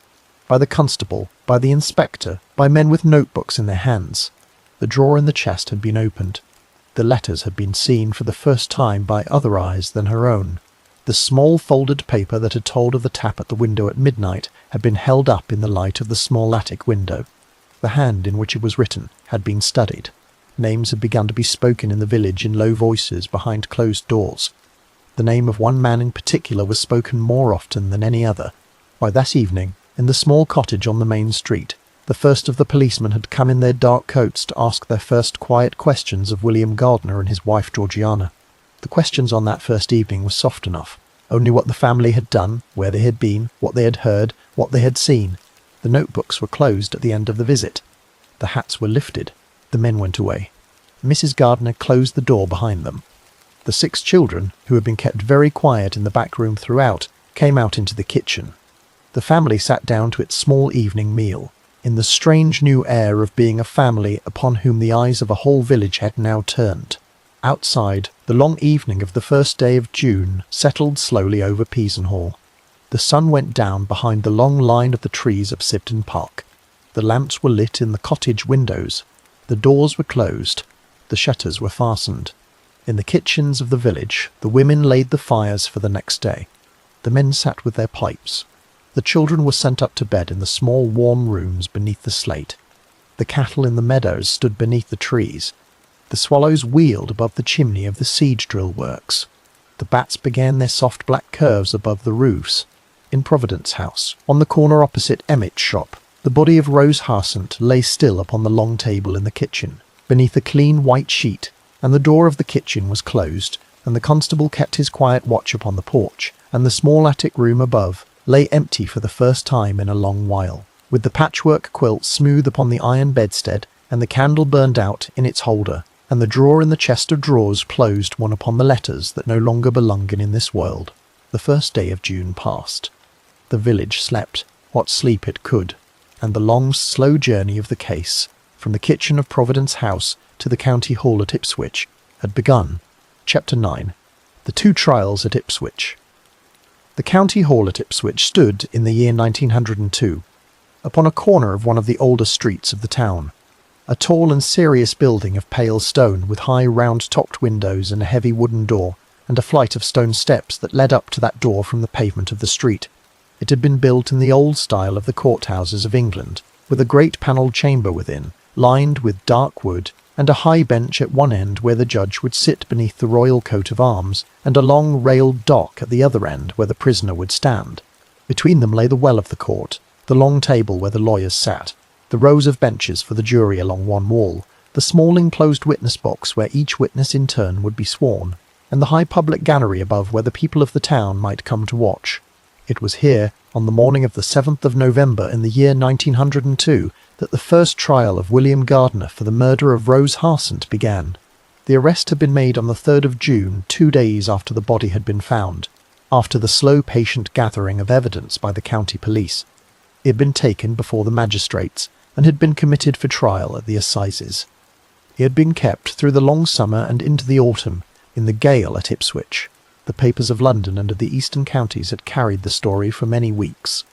by the constable, by the inspector, by men with notebooks in their hands. The drawer in the chest had been opened. The letters had been seen for the first time by other eyes than her own. The small folded paper that had told of the tap at the window at midnight had been held up in the light of the small attic window. The hand in which it was written had been studied. Names had begun to be spoken in the village in low voices behind closed doors. The name of one man in particular was spoken more often than any other. By that evening, in the small cottage on the main street, the first of the policemen had come in their dark coats to ask their first quiet questions of William Gardner and his wife Georgiana. The questions on that first evening were soft enough. Only what the family had done, where they had been, what they had heard, what they had seen. The notebooks were closed at the end of the visit. The hats were lifted. The men went away. Mrs. Gardner closed the door behind them. The 6 children, who had been kept very quiet in the back room throughout, came out into the kitchen. The family sat down to its small evening meal, in the strange new air of being a family upon whom the eyes of a whole village had now turned. Outside, the long evening of the first day of June settled slowly over Peasenhall. The sun went down behind the long line of the trees of Sibton Park. The lamps were lit in the cottage windows. The doors were closed. The shutters were fastened. In the kitchens of the village, the women laid the fires for the next day. The men sat with their pipes. The children were sent up to bed in the small warm rooms beneath the slate. The cattle in the meadows stood beneath the trees. The swallows wheeled above the chimney of the siege drill works. The bats began their soft black curves above the roofs. In Providence House, on the corner opposite Emmett's shop, the body of Rose Harsent lay still upon the long table in the kitchen, beneath a clean white sheet, and the door of the kitchen was closed, and the constable kept his quiet watch upon the porch, and the small attic room above lay empty for the first time in a long while, with the patchwork quilt smooth upon the iron bedstead, and the candle burned out in its holder, and the drawer in the chest of drawers closed one upon the letters that no longer belong in this world. The first day of June passed. The village slept, what sleep it could, and the long, slow journey of the case, from the kitchen of Providence House to the county hall at Ipswich, had begun. Chapter 9. The 2 trials at Ipswich. The county hall at Ipswich stood in the year 1902, upon a corner of one of the older streets of the town, a tall and serious building of pale stone with high round-topped windows and a heavy wooden door, and a flight of stone steps that led up to that door from the pavement of the street. It had been built in the old style of the courthouses of England, with a great panelled chamber within, lined with dark wood, and a high bench at one end where the judge would sit beneath the royal coat of arms, and a long railed dock at the other end where the prisoner would stand. Between them lay the well of the court, The long table where the lawyers sat, the rows of benches for the jury along one wall, the small enclosed witness box where each witness in turn would be sworn, and the high public gallery above where the people of the town might come to watch. It was here, on the morning of the 7th of November in the year 1902, that the first trial of William Gardiner for the murder of Rose Harsent began. The arrest had been made on the 3rd of June, 2 days after the body had been found, after the slow patient gathering of evidence by the county police. He had been taken before the magistrates and had been committed for trial at the assizes. He had been kept through the long summer and into the autumn in the gaol at Ipswich. The papers of London and of the eastern counties had carried the story for many weeks.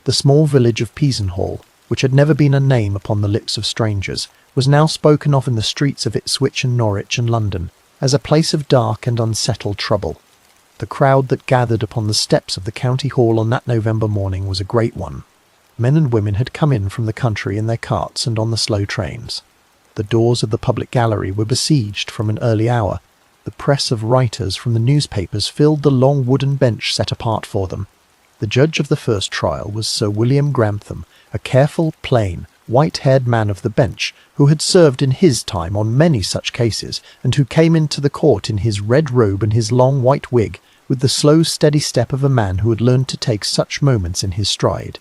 The small village of Peasenhall, which had never been a name upon the lips of strangers, was now spoken of in the streets of Ipswich and Norwich and London as a place of dark and unsettled trouble. The crowd that gathered upon the steps of the county hall on that November morning was a great one. Men and women had come in from the country in their carts and on the slow trains. The doors of the public gallery were besieged from an early hour. The press of writers from the newspapers filled the long wooden bench set apart for them. The judge of the first trial was Sir William Grantham, a careful, plain, white-haired man of the bench, who had served in his time on many such cases, and who came into the court in his red robe and his long white wig, with the slow, steady step of a man who had learned to take such moments in his stride.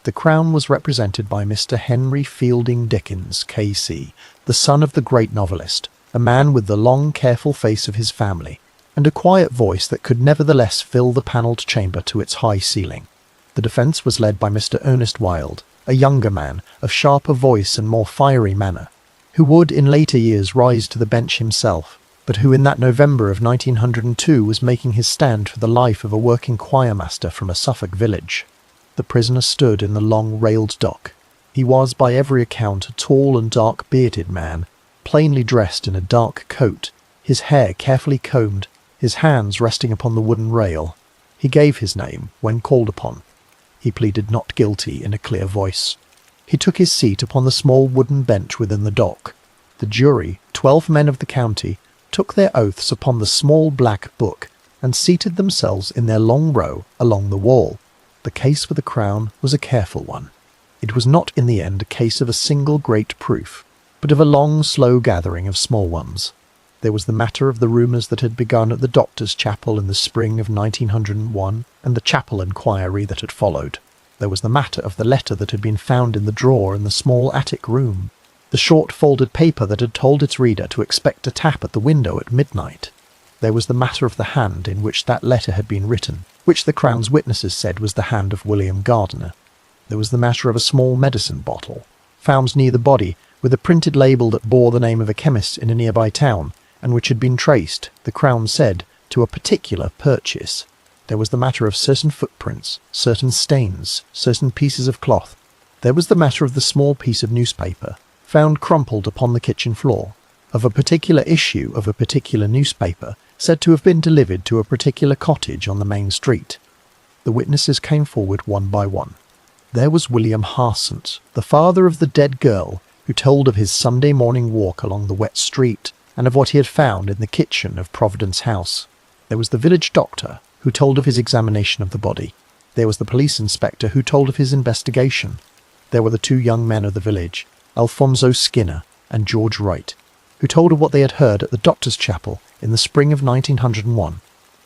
The Crown was represented by Mr. Henry Fielding Dickens, K.C., the son of the great novelist, a man with the long, careful face of his family, and a quiet voice that could nevertheless fill the panelled chamber to its high ceiling. The defence was led by Mr. Ernest Wilde, a younger man, of sharper voice and more fiery manner, who would in later years rise to the bench himself, but who in that November of 1902 was making his stand for the life of a working choirmaster from a Suffolk village. The prisoner stood in the long railed dock. He was by every account a tall and dark-bearded man, plainly dressed in a dark coat, his hair carefully combed, his hands resting upon the wooden rail. He gave his name when called upon. He pleaded not guilty in a clear voice. He took his seat upon the small wooden bench within the dock. The jury, 12 men of the county, took their oaths upon the small black book and seated themselves in their long row along the wall. The case for the Crown was a careful one. It was not in the end a case of a single great proof, but of a long, slow gathering of small ones. There was the matter of the rumours that had begun at the doctor's chapel in the spring of 1901, and the chapel inquiry that had followed. There was the matter of the letter that had been found in the drawer in the small attic room, the short folded paper that had told its reader to expect a tap at the window at midnight. There was the matter of the hand in which that letter had been written, which the Crown's witnesses said was the hand of William Gardiner. There was the matter of a small medicine bottle, found near the body, with a printed label that bore the name of a chemist in a nearby town, and which had been traced, the Crown said, to a particular purchase. There was the matter of certain footprints, certain stains, certain pieces of cloth. There was the matter of the small piece of newspaper, found crumpled upon the kitchen floor, of a particular issue of a particular newspaper, said to have been delivered to a particular cottage on the main street. The witnesses came forward one by one. There was William Harsent, the father of the dead girl, who told of his Sunday morning walk along the wet street, and of what he had found in the kitchen of Providence House. There was the village doctor, who told of his examination of the body. There was the police inspector, who told of his investigation. There were the 2 young men of the village, Alphonso Skinner and George Wright, who told of what they had heard at the doctor's chapel in the spring of 1901.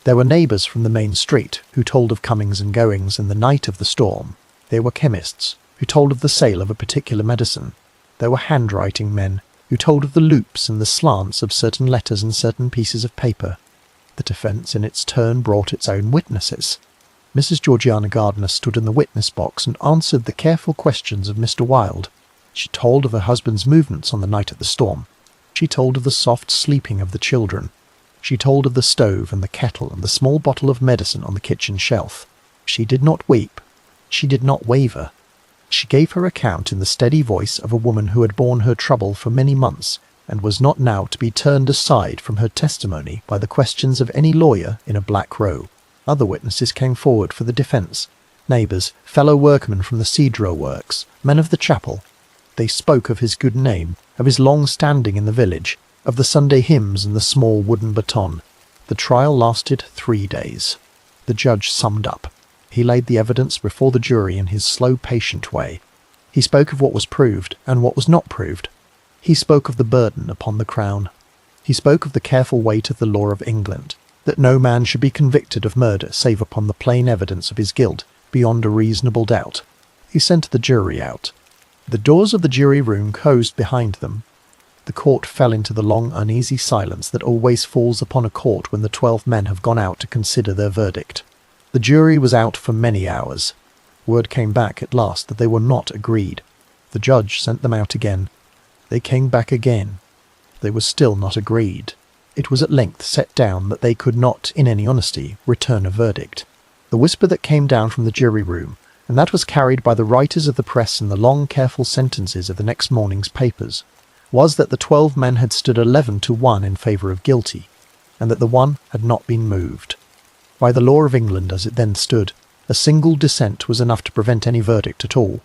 There were neighbours from the main street, who told of comings and goings in the night of the storm. There were chemists, who told of the sale of a particular medicine. There were handwriting men, who told of the loops and the slants of certain letters and certain pieces of paper. The defence in its turn brought its own witnesses. Mrs. Georgiana Gardiner stood in the witness box and answered the careful questions of Mr. Wilde. She told of her husband's movements on the night of the storm. She told of the soft sleeping of the children. She told of the stove and the kettle and the small bottle of medicine on the kitchen shelf. She did not weep. She did not waver. She gave her account in the steady voice of a woman who had borne her trouble for many months, and was not now to be turned aside from her testimony by the questions of any lawyer in a black robe. Other witnesses came forward for the defence, neighbours, fellow workmen from the Cedro works, men of the chapel. They spoke of his good name, of his long standing in the village, of the Sunday hymns and the small wooden baton. The trial lasted 3 days. The judge summed up. He laid the evidence before the jury in his slow, patient way. He spoke of what was proved and what was not proved. He spoke of the burden upon the Crown. He spoke of the careful weight of the law of England, that no man should be convicted of murder save upon the plain evidence of his guilt, beyond a reasonable doubt. He sent the jury out. The doors of the jury room closed behind them. The court fell into the long, uneasy silence that always falls upon a court when the 12 men have gone out to consider their verdict. The jury was out for many hours. Word came back at last that they were not agreed. The judge sent them out again. They came back again. They were still not agreed. It was at length set down that they could not, in any honesty, return a verdict. The whisper that came down from the jury room, and that was carried by the writers of the press in the long, careful sentences of the next morning's papers, was that the 12 men had stood 11-1 in favour of guilty, and that the one had not been moved. By the law of England as it then stood, a single dissent was enough to prevent any verdict at all.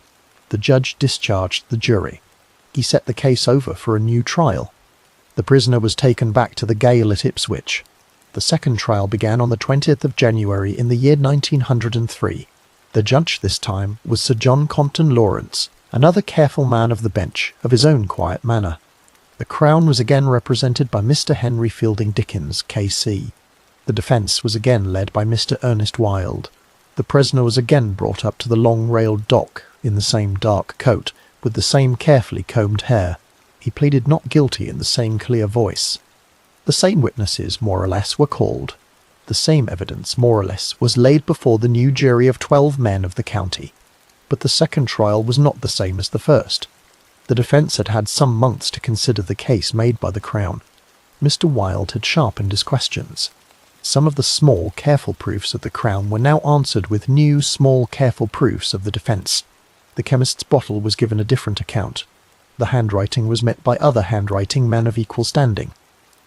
The judge discharged the jury. He set the case over for a new trial. The prisoner was taken back to the gaol at Ipswich. The second trial began on the 20th of January in the year 1903. The judge this time was Sir John Compton Lawrence, another careful man of the bench, of his own quiet manner. The Crown was again represented by Mr. Henry Fielding Dickens, K.C. The defence was again led by Mr. Ernest Wilde. The prisoner was again brought up to the long-railed dock, in the same dark coat, with the same carefully combed hair. He pleaded not guilty in the same clear voice. The same witnesses, more or less, were called. The same evidence, more or less, was laid before the new jury of 12 men of the county. But the second trial was not the same as the first. The defence had had some months to consider the case made by the Crown. Mr. Wilde had sharpened his questions. Some of the small, careful proofs of the Crown were now answered with new, small, careful proofs of the defence. The chemist's bottle was given a different account. The handwriting was met by other handwriting men of equal standing.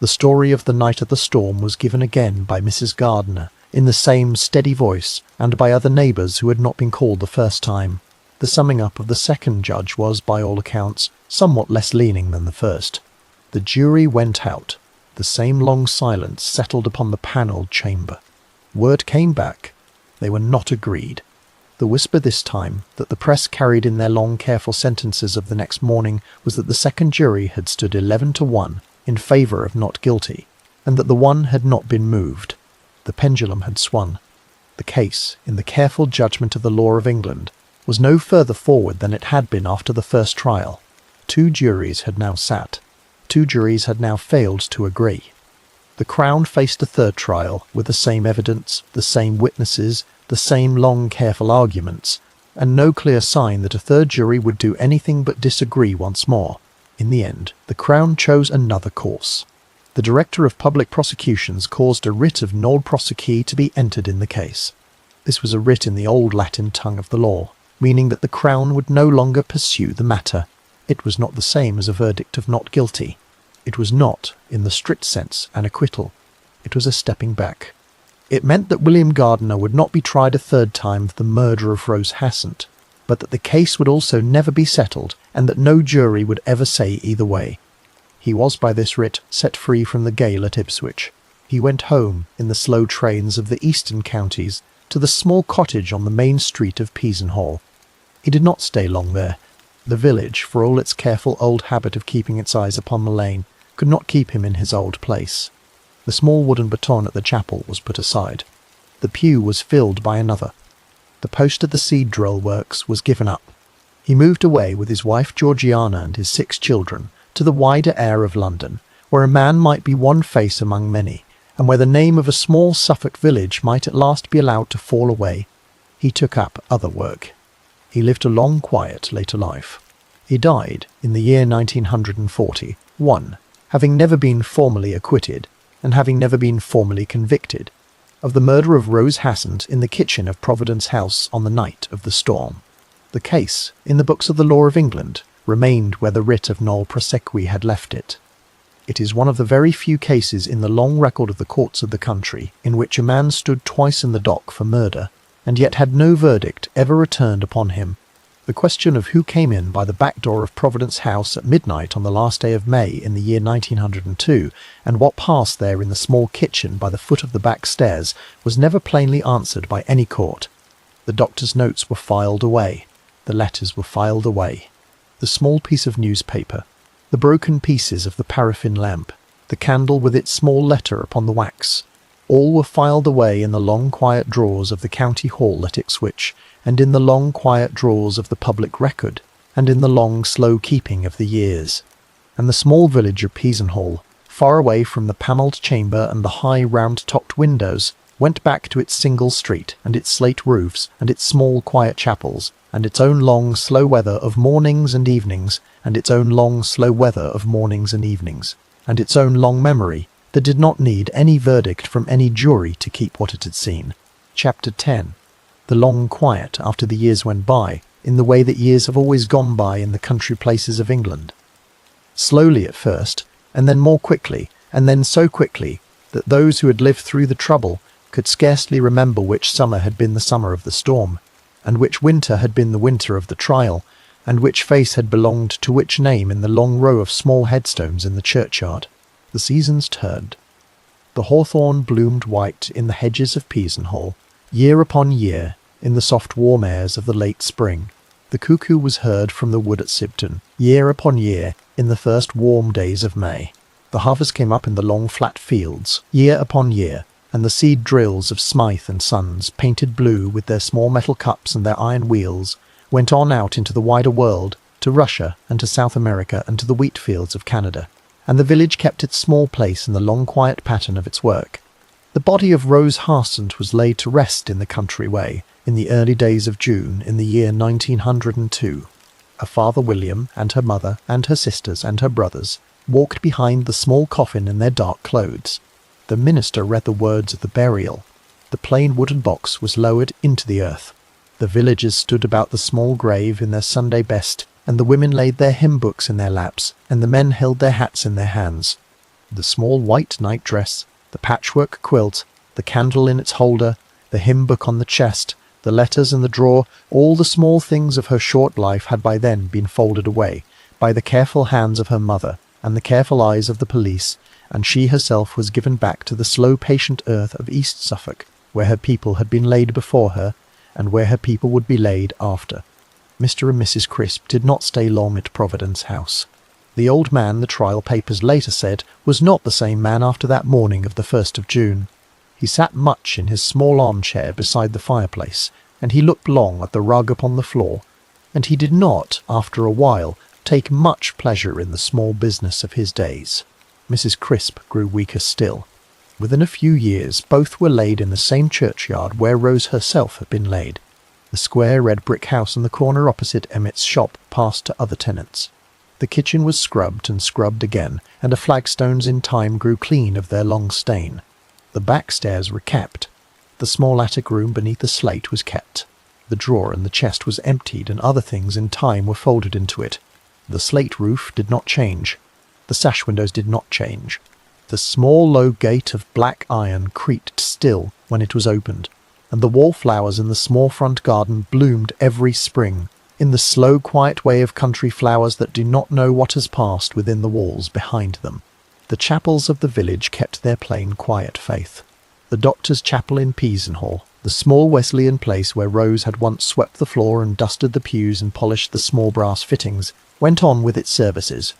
The story of the night of the storm was given again by Mrs. Gardiner, in the same steady voice, and by other neighbours who had not been called the first time. The summing up of the second judge was, by all accounts, somewhat less leaning than the first. The jury went out. The same long silence settled upon the panelled chamber. Word came back. They were not agreed. The whisper this time, that the press carried in their long, careful sentences of the next morning, was that the second jury had stood 11-1 in favour of not guilty, and that the one had not been moved. The pendulum had swung. The case, in the careful judgment of the law of England, was no further forward than it had been after the first trial. 2 juries had now sat. 2 juries had now failed to agree. The Crown faced a third trial, with the same evidence, the same witnesses, the same long, careful arguments, and no clear sign that a third jury would do anything but disagree once more. In the end, the Crown chose another course. The Director of Public Prosecutions caused a writ of nolle prosequi to be entered in the case. This was a writ in the old Latin tongue of the law, meaning that the Crown would no longer pursue the matter. It was not the same as a verdict of not guilty. It was not, in the strict sense, an acquittal. It was a stepping back. It meant that William Gardiner would not be tried a third time for the murder of Rose Harsent, but that the case would also never be settled, and that no jury would ever say either way. He was by this writ set free from the gaol at Ipswich. He went home, in the slow trains of the eastern counties, to the small cottage on the main street of Peasenhall. He did not stay long there. The village, for all its careful old habit of keeping its eyes upon the lane, could not keep him in his old place. The small wooden baton at the chapel was put aside. The pew was filled by another. The post at the seed drill works was given up. He moved away with his wife Georgiana and his 6 children to the wider air of London, where a man might be one face among many, and where the name of a small Suffolk village might at last be allowed to fall away. He took up other work. He lived a long, quiet, later life. He died in the year 1941, having never been formally acquitted, and having never been formally convicted, of the murder of Rose Harsent in the kitchen of Providence House on the night of the storm. The case, in the books of the law of England, remained where the writ of nolle prosequi had left it. It is one of the very few cases in the long record of the courts of the country in which a man stood twice in the dock for murder, and yet had no verdict ever returned upon him. The question of who came in by the back door of Providence House at midnight on the last day of May in the year 1902, and what passed there in the small kitchen by the foot of the back stairs, was never plainly answered by any court. The doctor's notes were filed away. The letters were filed away. The small piece of newspaper, the broken pieces of the paraffin lamp, the candle with its small letter upon the wax, all were filed away in the long quiet drawers of the county hall at Ipswich, and in the long quiet drawers of the public record, and in the long slow keeping of the years. And the small village of Peasenhall, far away from the panelled chamber and the high round-topped windows, went back to its single street and its slate roofs and its small quiet chapels, and its own long slow weather of mornings and evenings, and its own long slow weather of mornings and evenings, and its own long memory that did not need any verdict from any jury to keep what it had seen. Chapter 10. The long quiet after the years went by, in the way that years have always gone by in the country places of England. Slowly at first, and then more quickly, and then so quickly that those who had lived through the trouble could scarcely remember which summer had been the summer of the storm, and which winter had been the winter of the trial, and which face had belonged to which name in the long row of small headstones in the churchyard. The seasons turned. The hawthorn bloomed white in the hedges of Peasenhall, year upon year, in the soft warm airs of the late spring. The cuckoo was heard from the wood at Sibton, year upon year, in the first warm days of May. The harvest came up in the long flat fields, year upon year, and the seed drills of Smyth and Sons, painted blue with their small metal cups and their iron wheels, went on out into the wider world, to Russia and to South America and to the wheat fields of Canada, and the village kept its small place in the long quiet pattern of its work. The body of Rose Harsent was laid to rest in the country way, in the early days of June in the year 1902. Her father William, and her mother, and her sisters, and her brothers, walked behind the small coffin in their dark clothes. The minister read the words of the burial. The plain wooden box was lowered into the earth. The villagers stood about the small grave in their Sunday best, and the women laid their hymn books in their laps, and the men held their hats in their hands. The small white night-dress, the patchwork quilt, the candle in its holder, the hymn book on the chest, the letters in the drawer, all the small things of her short life had by then been folded away, by the careful hands of her mother, and the careful eyes of the police, and she herself was given back to the slow patient earth of East Suffolk, where her people had been laid before her, and where her people would be laid after. Mr. and Mrs. Crisp did not stay long at Providence House. The old man, the trial papers later said, was not the same man after that morning of the 1st of June. He sat much in his small armchair beside the fireplace, and he looked long at the rug upon the floor, and he did not, after a while, take much pleasure in the small business of his days. Mrs. Crisp grew weaker still. Within a few years both were laid in the same churchyard where Rose herself had been laid. The square red brick house in the corner opposite Emmett's shop passed to other tenants. The kitchen was scrubbed and scrubbed again, and the flagstones in time grew clean of their long stain. The back stairs were kept. The small attic room beneath the slate was kept. The drawer and the chest was emptied, and other things in time were folded into it. The slate roof did not change. The sash windows did not change. The small low gate of black iron creaked still when it was opened, and the wallflowers in the small front garden bloomed every spring, in the slow quiet way of country flowers that do not know what has passed within the walls behind them. The chapels of the village kept their plain quiet faith. The doctor's chapel in Peasenhall, the small Wesleyan place where Rose had once swept the floor and dusted the pews and polished the small brass fittings, went on with its services.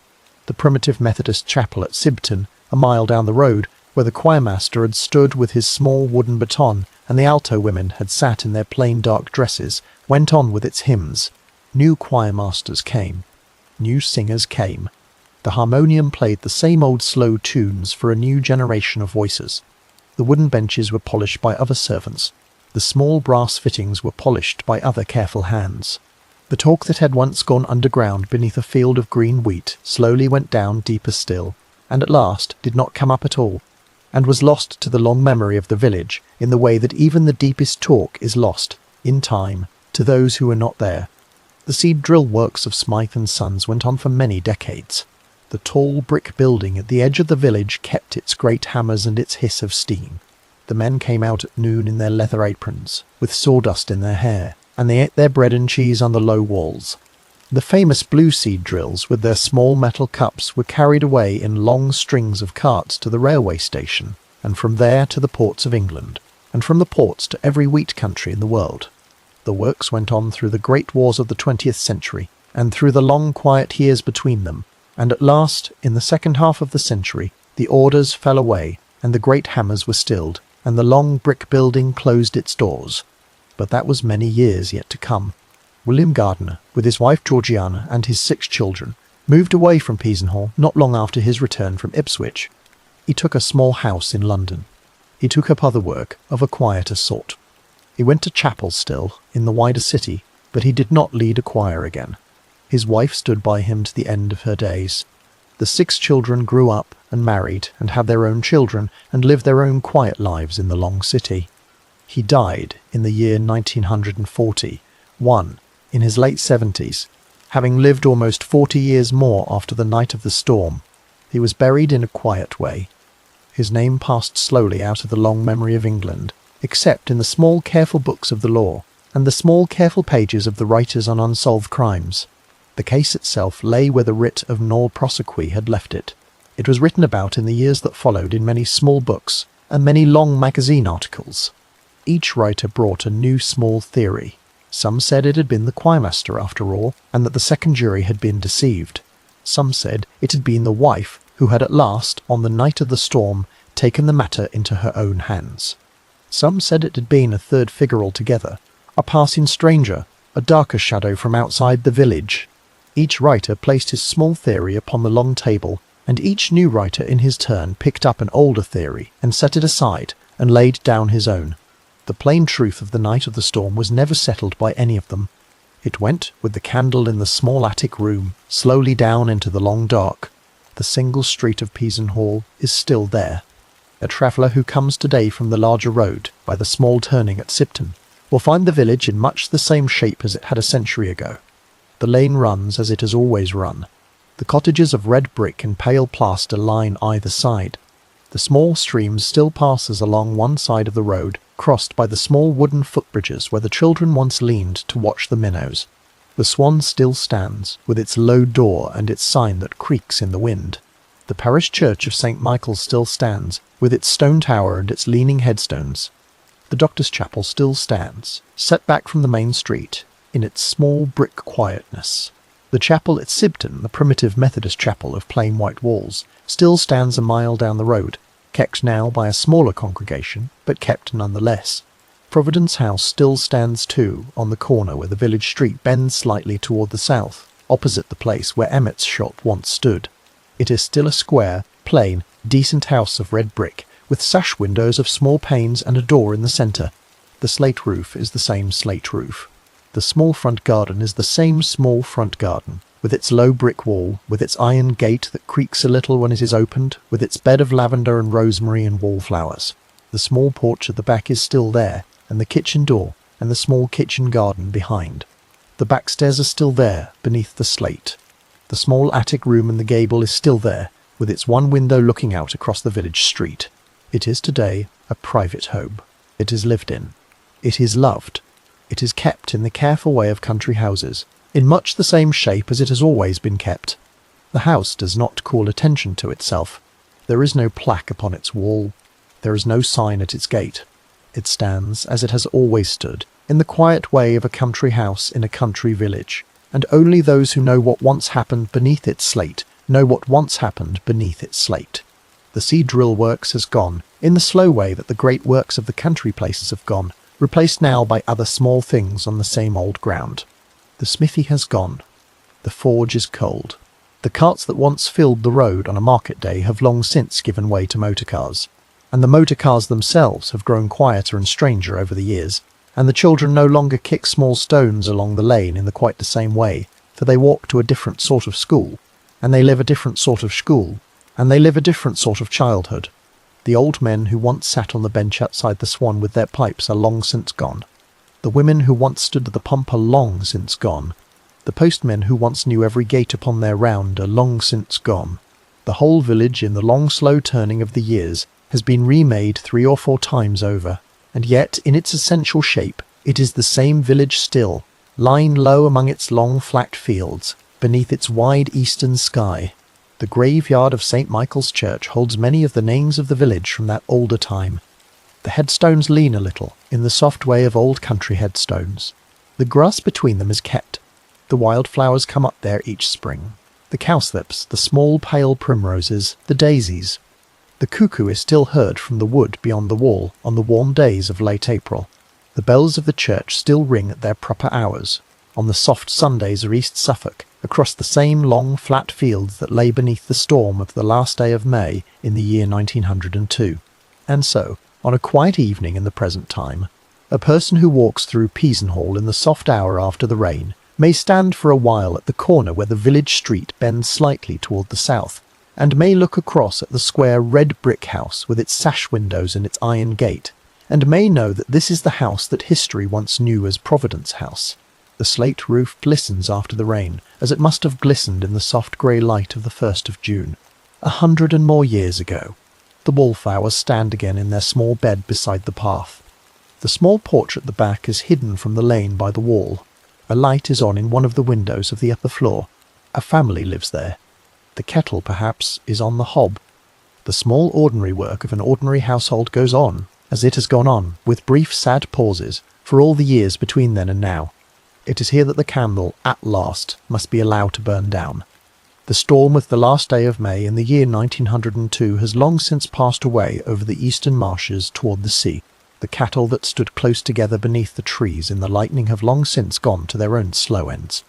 The primitive Methodist chapel at Sibton, a mile down the road, where the choirmaster had stood with his small wooden baton and the alto women had sat in their plain dark dresses, went on with its hymns. New choirmasters came. New singers came. The harmonium played the same old slow tunes for a new generation of voices. The wooden benches were polished by other servants. The small brass fittings were polished by other careful hands. The talk that had once gone underground beneath a field of green wheat slowly went down deeper still, and at last did not come up at all, and was lost to the long memory of the village in the way that even the deepest talk is lost, in time, to those who were not there. The seed drill works of Smyth and Sons went on for many decades. The tall brick building at the edge of the village kept its great hammers and its hiss of steam. The men came out at noon in their leather aprons, with sawdust in their hair, and they ate their bread and cheese on the low walls. The famous blue seed drills with their small metal cups were carried away in long strings of carts to the railway station, and from there to the ports of England, and from the ports to every wheat country in the world. The works went on through the great wars of the 20th century, and through the long quiet years between them, and at last, in the second half of the century, the orders fell away, and the great hammers were stilled, and the long brick building closed its doors. But that was many years yet to come. William Gardiner, with his wife Georgiana and his 6 children, moved away from Peasenhall not long after his return from Ipswich. He took a small house in London. He took up other work of a quieter sort. He went to chapel still, in the wider city, but he did not lead a choir again. His wife stood by him to the end of her days. The 6 children grew up and married and had their own children and lived their own quiet lives in the long city. He died in the year 1941, in his late 70s, having lived almost 40 years more after the night of the storm. He was buried in a quiet way. His name passed slowly out of the long memory of England, except in the small careful books of the law, and the small careful pages of the writers on unsolved crimes. The case itself lay where the writ of nolle prosequi had left it. It was written about in the years that followed in many small books and many long magazine articles. Each writer brought a new small theory. Some said it had been the choirmaster after all, and that the second jury had been deceived. Some said it had been the wife who had at last, on the night of the storm, taken the matter into her own hands. Some said it had been a third figure altogether, a passing stranger, a darker shadow from outside the village. Each writer placed his small theory upon the long table, and each new writer in his turn picked up an older theory and set it aside and laid down his own. The plain truth of the night of the storm was never settled by any of them. It went, with the candle in the small attic room, slowly down into the long dark. The single street of Peasenhall is still there. A traveller who comes today from the larger road, by the small turning at Sipton, will find the village in much the same shape as it had a century ago. The lane runs as it has always run. The cottages of red brick and pale plaster line either side. The small stream still passes along one side of the road, crossed by the small wooden footbridges where the children once leaned to watch the minnows. The Swan still stands, with its low door and its sign that creaks in the wind. The parish church of St. Michael's still stands, with its stone tower and its leaning headstones. The doctor's chapel still stands, set back from the main street, in its small brick quietness. The chapel at Sibton, the primitive Methodist chapel of plain white walls, still stands a mile down the road, kept now by a smaller congregation, but kept nonetheless. Providence House still stands too, on the corner where the village street bends slightly toward the south, opposite the place where Emmett's shop once stood. It is still a square, plain, decent house of red brick, with sash windows of small panes and a door in the centre. The slate roof is the same slate roof. The small front garden is the same small front garden, with its low brick wall, with its iron gate that creaks a little when it is opened, with its bed of lavender and rosemary and wallflowers. The small porch at the back is still there, and the kitchen door, and the small kitchen garden behind. The backstairs are still there, beneath the slate. The small attic room in the gable is still there, with its one window looking out across the village street. It is today a private home. It is lived in. It is loved. It is kept in the careful way of country houses, in much the same shape as it has always been kept. The house does not call attention to itself. There is no plaque upon its wall. There is no sign at its gate. It stands, as it has always stood, in the quiet way of a country house in a country village, and only those who know what once happened beneath its slate know what once happened beneath its slate. The sea drill works has gone, in the slow way that the great works of the country places have gone, replaced now by other small things on the same old ground. The smithy has gone. The forge is cold. The carts that once filled the road on a market day have long since given way to motor cars, and the motor cars themselves have grown quieter and stranger over the years, and the children no longer kick small stones along the lane in quite the same way, for they walk to a different sort of school, and they live a different sort of school, and they live a different sort of childhood. The old men who once sat on the bench outside the Swan with their pipes are long since gone. The women who once stood at the pump are long since gone. The postmen who once knew every gate upon their round are long since gone. The whole village, in the long slow turning of the years, has been remade 3 or 4 times over, and yet in its essential shape it is the same village still, lying low among its long flat fields, beneath its wide eastern sky. The graveyard of St. Michael's Church holds many of the names of the village from that older time. The headstones lean a little, in the soft way of old country headstones. The grass between them is kept. The wildflowers come up there each spring. The cowslips, the small pale primroses, the daisies. The cuckoo is still heard from the wood beyond the wall on the warm days of late April. The bells of the church still ring at their proper hours, on the soft Sundays of East Suffolk, across the same long flat fields that lay beneath the storm of the last day of May in the year 1902. And so, on a quiet evening in the present time, a person who walks through Peasenhall in the soft hour after the rain may stand for a while at the corner where the village street bends slightly toward the south, and may look across at the square red brick house with its sash windows and its iron gate, and may know that this is the house that history once knew as Providence House. The slate roof glistens after the rain, as it must have glistened in the soft grey light of the 1st of June, 100 and more years ago. The wallflowers stand again in their small bed beside the path. The small porch at the back is hidden from the lane by the wall. A light is on in one of the windows of the upper floor. A family lives there. The kettle, perhaps, is on the hob. The small ordinary work of an ordinary household goes on, as it has gone on, with brief sad pauses, for all the years between then and now. It is here that the candle, at last, must be allowed to burn down. The storm of the last day of May in the year 1902 has long since passed away over the eastern marshes toward the sea. The cattle that stood close together beneath the trees in the lightning have long since gone to their own slow ends.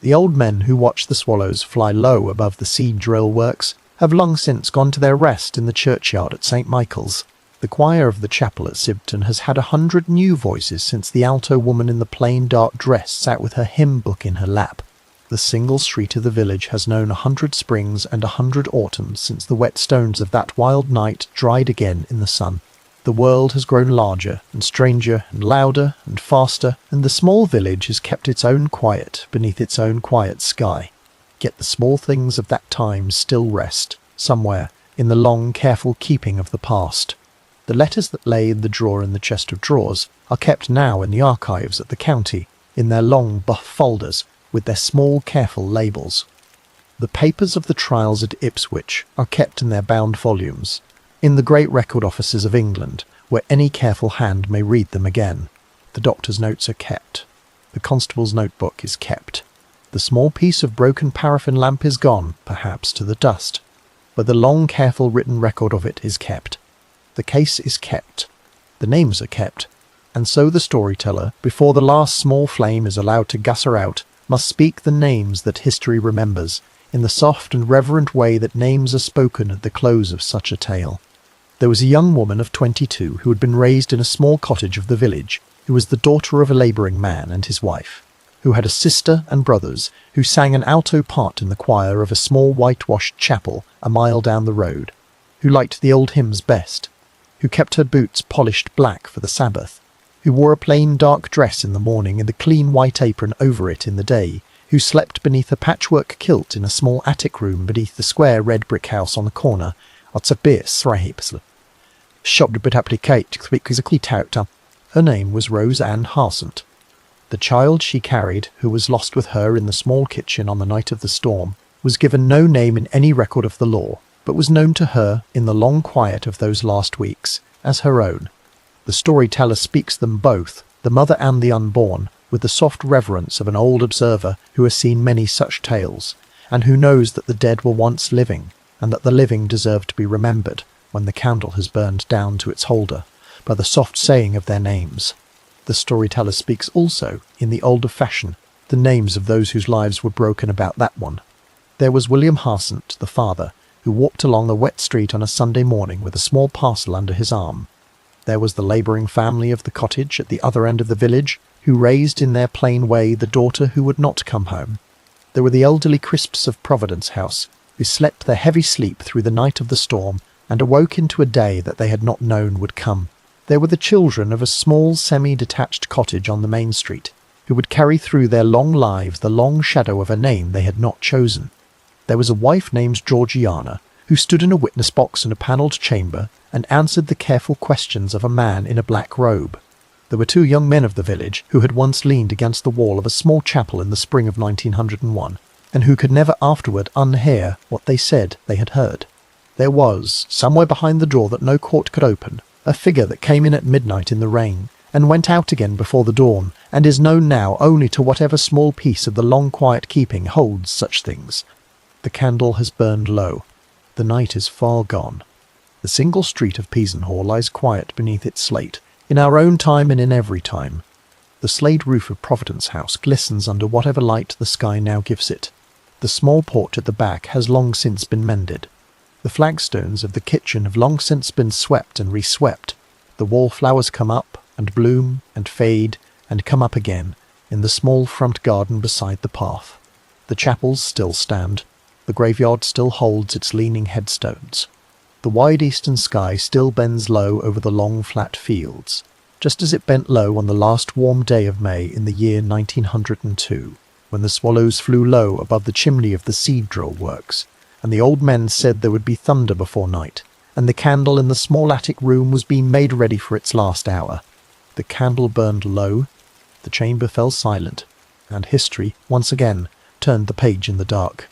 The old men who watch the swallows fly low above the seed drill works have long since gone to their rest in the churchyard at St. Michael's. The choir of the chapel at Sibton has had 100 new voices since the alto woman in the plain dark dress sat with her hymn book in her lap. The single street of the village has known 100 springs and 100 autumns since the wet stones of that wild night dried again in the sun. The world has grown larger and stranger and louder and faster, and the small village has kept its own quiet beneath its own quiet sky. Yet the small things of that time still rest, somewhere, in the long, careful keeping of the past. The letters that lay in the drawer in the chest of drawers are kept now in the archives at the county, in their long buff folders, with their small, careful labels. The papers of the trials at Ipswich are kept in their bound volumes, in the great record offices of England, where any careful hand may read them again. The doctor's notes are kept. The constable's notebook is kept. The small piece of broken paraffin lamp is gone, perhaps, to the dust, but the long, careful written record of it is kept. The case is kept. The names are kept. And so the storyteller, before the last small flame is allowed to gutter out, must speak the names that history remembers, in the soft and reverent way that names are spoken at the close of such a tale. There was a young woman of 22 who had been raised in a small cottage of the village, who was the daughter of a labouring man and his wife, who had a sister and brothers, who sang an alto part in the choir of a small whitewashed chapel a mile down the road, who liked the old hymns best, who kept her boots polished black for the Sabbath, who wore a plain dark dress in the morning and a clean white apron over it in the day, who slept beneath a patchwork kilt in a small attic room beneath the square red brick house on the corner. Her name was Rose Ann Harsent. The child she carried, who was lost with her in the small kitchen on the night of the storm, was given no name in any record of the law, but was known to her, in the long quiet of those last weeks, as her own. The storyteller speaks them both, the mother and the unborn, with the soft reverence of an old observer who has seen many such tales, and who knows that the dead were once living, and that the living deserve to be remembered, when the candle has burned down to its holder, by the soft saying of their names. The storyteller speaks also, in the older fashion, the names of those whose lives were broken about that one. There was William Harsent, the father, who walked along the wet street on a Sunday morning with a small parcel under his arm. There was the labouring family of the cottage at the other end of the village, who raised in their plain way the daughter who would not come home. There were the elderly Crisps of Providence House, who slept their heavy sleep through the night of the storm, and awoke into a day that they had not known would come. There were the children of a small semi-detached cottage on the main street, who would carry through their long lives the long shadow of a name they had not chosen. There was a wife named Georgiana, who stood in a witness box in a panelled chamber and answered the careful questions of a man in a black robe. There were 2 young men of the village who had once leaned against the wall of a small chapel in the spring of 1901, and who could never afterward unhear what they said they had heard. There was, somewhere behind the door that no court could open, a figure that came in at midnight in the rain, and went out again before the dawn, and is known now only to whatever small piece of the long quiet keeping holds such things. The candle has burned low. The night is far gone. The single street of Peasenhall lies quiet beneath its slate, in our own time and in every time. The slate roof of Providence House glistens under whatever light the sky now gives it. The small porch at the back has long since been mended. The flagstones of the kitchen have long since been swept and reswept. The wallflowers come up and bloom and fade and come up again in the small front garden beside the path. The chapels still stand. The graveyard still holds its leaning headstones. The wide eastern sky still bends low over the long flat fields, just as it bent low on the last warm day of May in the year 1902, when the swallows flew low above the chimney of the seed drill works, and the old men said there would be thunder before night, and the candle in the small attic room was being made ready for its last hour. The candle burned low, the chamber fell silent, and history, once again, turned the page in the dark.